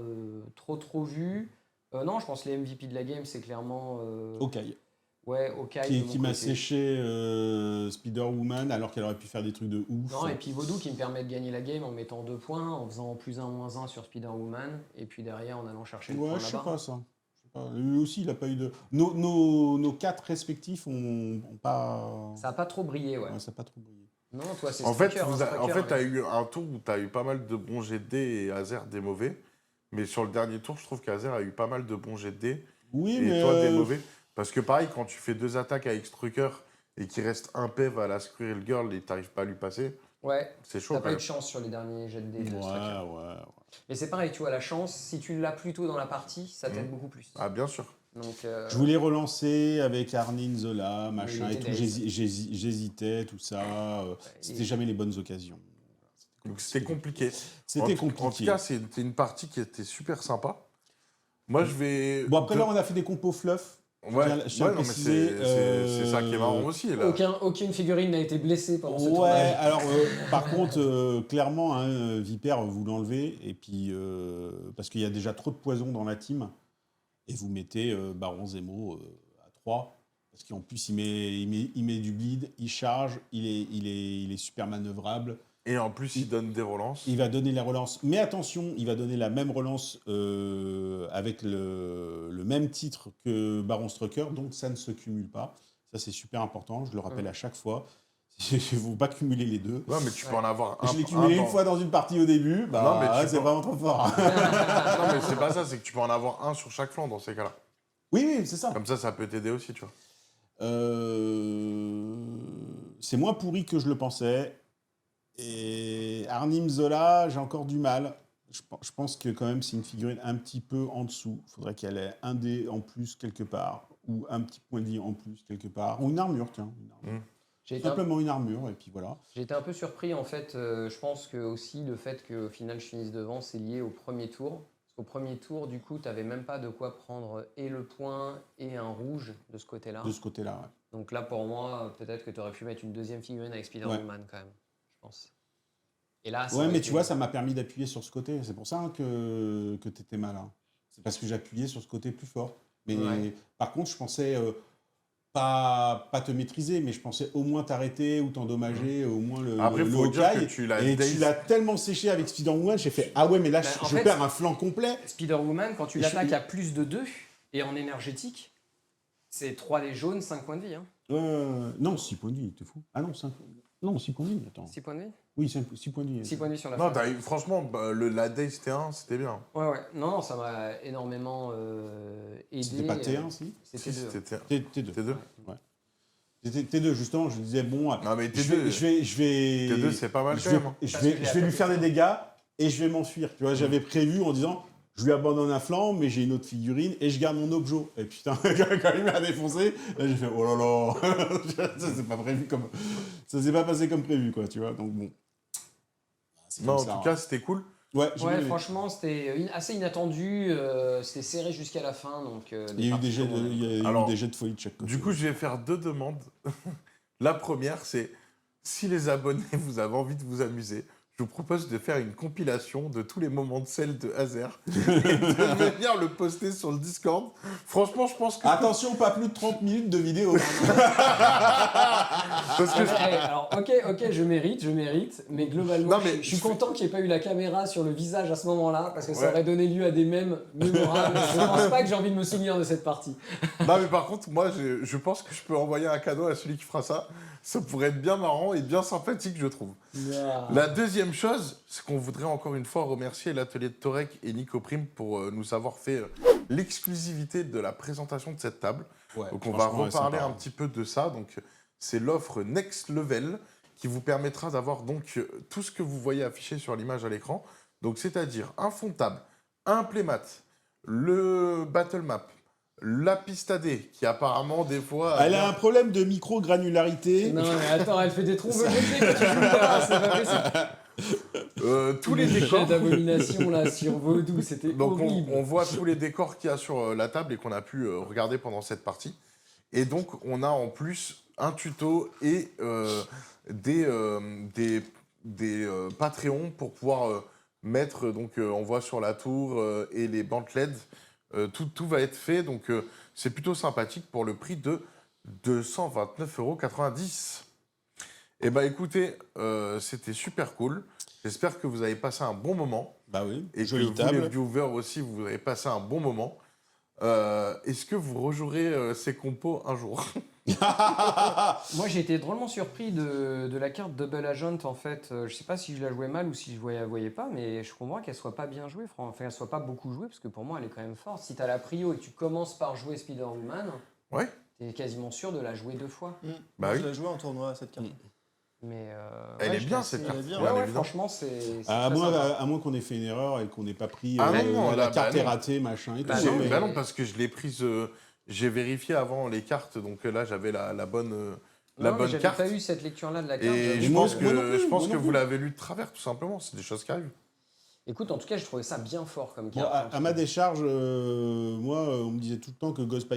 trop vu. Non, je pense que les MVP de la game, c'est clairement Hawkeye. ouais, Hawkeye de mon Qui m'a côté. séché Spider-Woman alors qu'elle aurait pu faire des trucs de ouf. Non, et puis Vaudou qui me permet de gagner la game en mettant 2 points, en faisant +1, -1 sur Spider-Woman, et puis derrière en allant chercher le Ouais, point je sais là-bas. pas ça. Je sais pas. Lui aussi, il a pas eu de. Nos quatre respectifs ont pas. Ça a pas trop brillé, ouais. Ouais, ça n'a pas trop brillé. Non, toi, c'est En fait, Striker, hein, tu Striker, as eu un tour où tu as eu pas mal de bons jets de dés et Azer des mauvais. Mais sur le dernier tour, je trouve qu'Azer a eu pas mal de bons jets de dés Oui, et mais. toi des mauvais. Parce que pareil, quand tu fais 2 attaques avec Strucker et qu'il reste un PEV à la Squirrel Girl et tu n'arrives pas à lui passer, Ouais, c'est chaud t'as quand pas eu même. de chance sur les derniers jets de dés de Ouais, Striker. ouais. Mais c'est pareil, tu vois, la chance, si tu l'as plus tôt dans la partie, ça t'aide beaucoup plus. Ah, bien sûr. Donc, Je voulais relancer avec Arnim, Zola, machin il et était tout. daze. J'hésitais, tout ça. C'était et- jamais les bonnes occasions. Donc c'était compliqué. C'était En tout compliqué. cas, c'était une partie qui était super sympa. Moi, je vais. Bon, après, là, on a fait des compos fluff. Ouais, je tiens à non, mais préciser, c'est ça qui est marrant aussi. Là. aucune figurine n'a été blessée pendant ce Ouais, tournage. alors par contre, clairement, hein, Viper, vous l'enlevez, et puis parce qu'il y a déjà trop de poison dans la team, et vous mettez Baron Zemo à 3, parce qu'en plus il met du bleed, il charge, il est super manœuvrable, Et en plus, il donne des relances. il va donner la relance, mais attention, il va donner la même relance avec le même titre que Baron Strucker, donc ça ne se cumule pas. Ça c'est super important, je le rappelle à chaque fois. Il ne faut pas cumuler les deux. Ouais, mais tu peux en avoir un. Je l'ai cumulé une fois dans une partie au début, Non, bah mais tu c'est peux- vraiment trop fort. Non, mais c'est pas ça, c'est que tu peux en avoir un sur chaque flanc dans ces cas-là. Oui, c'est ça. Comme ça peut t'aider aussi, tu vois. C'est moins pourri que je le pensais. Et Arnim Zola, j'ai encore du mal. Je pense que quand même c'est une figurine un petit peu en dessous. Il faudrait qu'elle ait un dé en plus quelque part, ou un petit point de vie en plus quelque part, ou une armure, tiens. Une armure. J'ai été un- Simplement une armure, et puis voilà. J'ai été un peu surpris en fait. Je pense que aussi le fait qu'au final je finisse devant, c'est lié au premier tour. Parce qu'au premier tour, du coup, tu n'avais même pas de quoi prendre et le point et un rouge de ce côté-là. De ce côté-là, ouais. Donc là, pour moi, peut-être que tu aurais pu mettre une deuxième figurine avec Spider-Woman quand même, je pense. Et là, ça Ouais, aurait mais été- tu vois, ça m'a permis d'appuyer sur ce côté. C'est pour ça que tu étais malin. C'est parce que j'appuyais sur ce côté plus fort. Mais Ouais. par contre, je pensais pas te maîtriser, mais je pensais au moins t'arrêter ou t'endommager, au moins Après, le faut dire Hawkeye. que tu l'as Et tu daze. l'as tellement séché avec Spider-Woman, j'ai fait ah ouais, mais là, Ben, en je fait, perds un flanc complet. Spider-Woman, quand tu Et je- l'attaques à plus de 2 et en énergétique, c'est 3 dés jaunes, 5 points de vie. Hein. Non, 6 points de vie, t'es fou. Ah non, 5. Non, 6 points de vie, attends. 6 points de vie Oui, 6 points de vie. 6 points de vie sur la Non, fin. franchement, la Daze T1, c'était bien. Ouais. Non, ça m'a énormément aidé. C'était pas T1, si C'était Si, 2. c'était T2. T2. Ouais. T2, justement, je disais, bon, Non, mais je vais, T2, c'est pas mal je quand vais, même. Hein. je Parce vais, que je l'ai je vais lui attaqué faire des fort. dégâts et je vais m'enfuir. Tu vois, j'avais prévu en disant, je lui abandonne un flanc, mais j'ai une autre figurine et je garde mon objet. Et putain, quand il m'a défoncé, là j'ai fait, oh là là, ça c'est pas prévu comme, ça s'est pas passé comme prévu, quoi, tu vois. Donc bon. C'est Non, comme en ça, tout hein. cas, c'était cool. Ouais, j'ai Ouais, bien aimé. franchement, c'était assez inattendu. C'était serré jusqu'à la fin. Donc, Il y a eu des jets de, il y a eu Alors, des jets de folie de chaque côté. Du coup, je vais faire 2 demandes. La première, c'est si les abonnés, vous avez envie de vous amuser, je vous propose de faire une compilation de tous les moments de sel de Hazer et de venir le poster sur le Discord. Franchement, je pense que... Attention, pas plus de 30 minutes de vidéo. Parce que Alors, ok, je mérite, mais globalement, Non, mais je suis je- content qu'il n'y ait pas eu la caméra sur le visage à ce moment-là, parce que ça Ouais. aurait donné lieu à des mèmes mémorables. Je pense pas que j'ai envie de me souvenir de cette partie. Non, mais par contre, moi, je pense que je peux envoyer un cadeau à celui qui fera ça. Ça pourrait être bien marrant et bien sympathique, je trouve. La deuxième chose, c'est qu'on voudrait encore une fois remercier l'atelier de Torek et Nico Prime pour nous avoir fait l'exclusivité de la présentation de cette table. Ouais, Donc on va franchement, ouais, reparler sympa. un petit peu de ça. Donc c'est l'offre Next Level qui vous permettra d'avoir donc tout ce que vous voyez affiché sur l'image à l'écran. Donc c'est-à-dire un fond de table, un playmat, le battle map, la piste AD qui apparemment des fois... Elle a un problème de micro-granularité. Non, mais attends, elle fait des trompes quand tu joues pas, c'est pas possible. tous les Le décors. jet d'abomination là sur Vaudou, c'était Donc horrible. on voit tous les décors qu'il y a sur la table et qu'on a pu regarder pendant cette partie. Et donc on a en plus un tuto et des Patreons pour pouvoir mettre, donc on voit sur la tour et les bandes LED, tout va être fait. Donc c'est plutôt sympathique pour le prix de 229,90 €. Eh ben écoutez, c'était super cool. J'espère que vous avez passé un bon moment. Bah oui, Et jolie que vous, table. les viewers aussi, vous avez passé un bon moment. Est-ce que vous rejouerez ces compos un jour? Moi, j'ai été drôlement surpris de la carte Double Agent, en fait. Je sais pas si je la jouais mal ou si je voyais pas, mais je comprends qu'elle soit pas bien jouée, enfin, qu'elle soit pas beaucoup jouée, parce que pour moi, elle est quand même forte. Si tu as la prio et que tu commences par jouer Spider-Woman, Ouais. tu es quasiment sûr de la jouer 2 fois. Bah Moi, oui. je l'ai joué en tournoi, cette carte. Mais Elle est j'étais bien, assez- cette carte, elle est bien, bien Ouais, évidemment. franchement, c'est À très moins, sympa. à moins qu'on ait fait une erreur et qu'on n'ait pas pris Ah non, la là, carte bah est non. ratée, machin et tout. Bah ça, non, mais- Bah non, parce que je l'ai prise... j'ai vérifié avant les cartes, donc là, j'avais la bonne, la Non, mais bonne j'avais carte. pas eu cette lecture-là de la carte. Et j'avoue je Moi- pense que- moi non que, plus, je pense moi que non vous plus. l'avez lu de travers, tout simplement. C'est des choses qui arrivent. Écoute, en tout cas, je trouvais ça bien fort comme Bon, carte. à ma décharge, moi, on me disait tout le temps que Ghost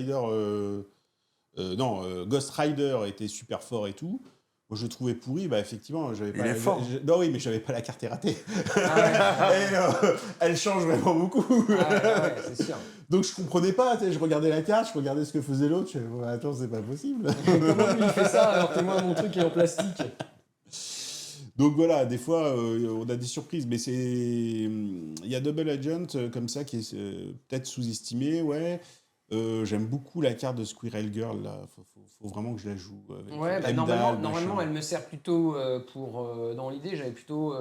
Rider était super fort et tout. Moi, je le trouvais pourri. Bah, effectivement, j'avais Il pas. est fort. Non, oui, mais j'avais pas la carte ratée. Ah ouais, Et, elle change vraiment beaucoup. ouais, c'est sûr. Donc, je comprenais pas. Tu sais, je regardais la carte, je regardais ce que faisait l'autre. Je fais, ouais, attends, c'est pas possible. Comment lui il fait ça alors que moi, mon truc est en plastique? Donc voilà, des fois, on a des surprises, mais c'est... Il y a Double Agent comme ça qui est peut-être sous-estimé, ouais. J'aime beaucoup la carte de Squirrel Girl, là. Faut vraiment que je la joue. Avec Ouais, bah, Heimdall, normalement, machin. elle me sert plutôt pour. Dans l'idée, j'avais plutôt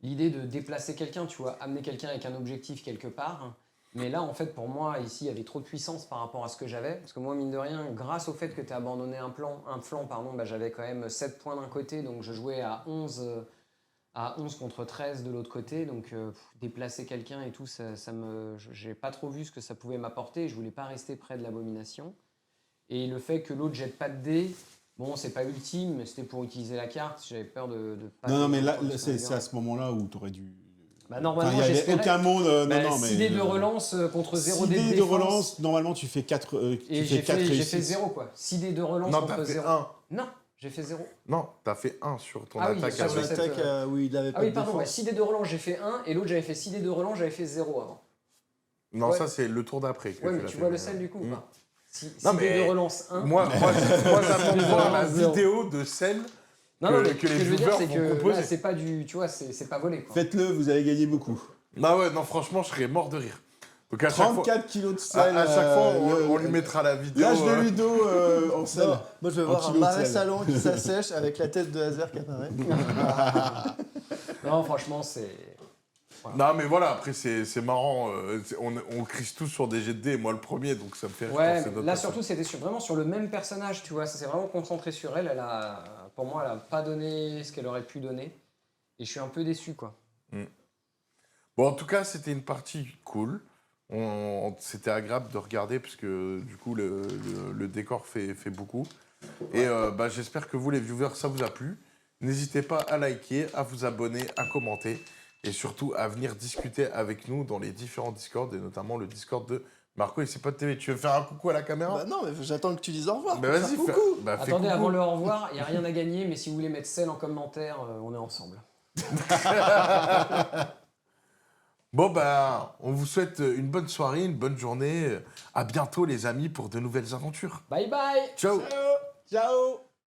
l'idée de déplacer quelqu'un, tu vois, amener quelqu'un avec un objectif quelque part. Mais là, en fait, pour moi, ici, il y avait trop de puissance par rapport à ce que j'avais. Parce que moi, mine de rien, grâce au fait que tu as abandonné un flanc, bah, j'avais quand même 7 points d'un côté, donc je jouais à 11 contre 13 de l'autre côté. Donc déplacer quelqu'un et tout, j'ai pas trop vu ce que ça pouvait m'apporter. Je voulais pas rester près de l'abomination. Et le fait que l'autre jette pas de dés, bon, c'est pas ultime, mais c'était pour utiliser la carte. J'avais peur de pas. Non, mais là, de c'est à ce moment-là où tu aurais dû... Enfin, normalement, il n'y avait j'espérais. aucun monde. Bah, non, non, mais. 6 dés de relance contre 0 6 dés de dés de défense. relance, normalement, tu fais 4 Et j'ai fait 0, quoi. 6 dés de relance Non, contre t'as fait 0. 1. Non, j'ai fait 0. Non, t'as fait 1 sur ton Ah oui, attaque. ça, Sur je avec- sais. l'attaque, oui, il avait pas Ah oui, de pardon, défense. ouais, 6 dés de relance, j'ai fait 1, et l'autre, j'avais fait 6 dés de relance, j'avais fait 0 avant. Non, Ouais. ça, c'est le tour d'après. que Ouais, tu mais l'as tu fait, vois le mais- sel du coup ou Mm. pas 6 Non, dés mais de relance 1. Moi, j'attends de voir la Zéro. vidéo de celle Non, non, que- mais que ce les que je veux dire, viewers c'est vont que composer. là, c'est pas du. Tu vois, c'est pas volé, quoi. Faites-le, vous allez gagner beaucoup. Ah ouais, non, franchement, je serais mort de rire. Donc à chaque fois, 34 kilos de sel. à chaque fois le- on lui mettra la vidéo. L'âge de Ludo en sel. Non, moi je vais En voir un kilo de marais sel. salon qui s'assèche avec la tête de Hazer qui apparaît. Non, franchement, c'est. Non, mais voilà, après, c'est marrant. On crise tous sur des jets de dés, moi le premier, donc ça me fait rire. Ouais, quand c'est mais d'autres là personnes. surtout, c'était vraiment sur le même personnage, tu vois. Ça s'est vraiment concentré sur elle. Pour moi, elle a pas donné ce qu'elle aurait pu donner. Et je suis un peu déçu, quoi. Bon, en tout cas, c'était une partie cool. C'était agréable de regarder, parce que du coup, le décor fait beaucoup. Et bah, j'espère que vous, les viewers, ça vous a plu. N'hésitez pas à liker, à vous abonner, à commenter. Et surtout, à venir discuter avec nous dans les différents Discords, et notamment le Discord de Marco et ses potes TV. Tu veux faire un coucou à la caméra? Bah non, mais j'attends que tu dises au revoir. Bah, pour vas-y, faire fais, coucou. bah, fais Attendez, coucou. avant le au revoir, il n'y a rien à gagner, mais si vous voulez mettre celle en commentaire, on est ensemble. Bon, bah, on vous souhaite une bonne soirée, une bonne journée. À bientôt, les amis, pour de nouvelles aventures. Bye bye! Ciao. Ciao.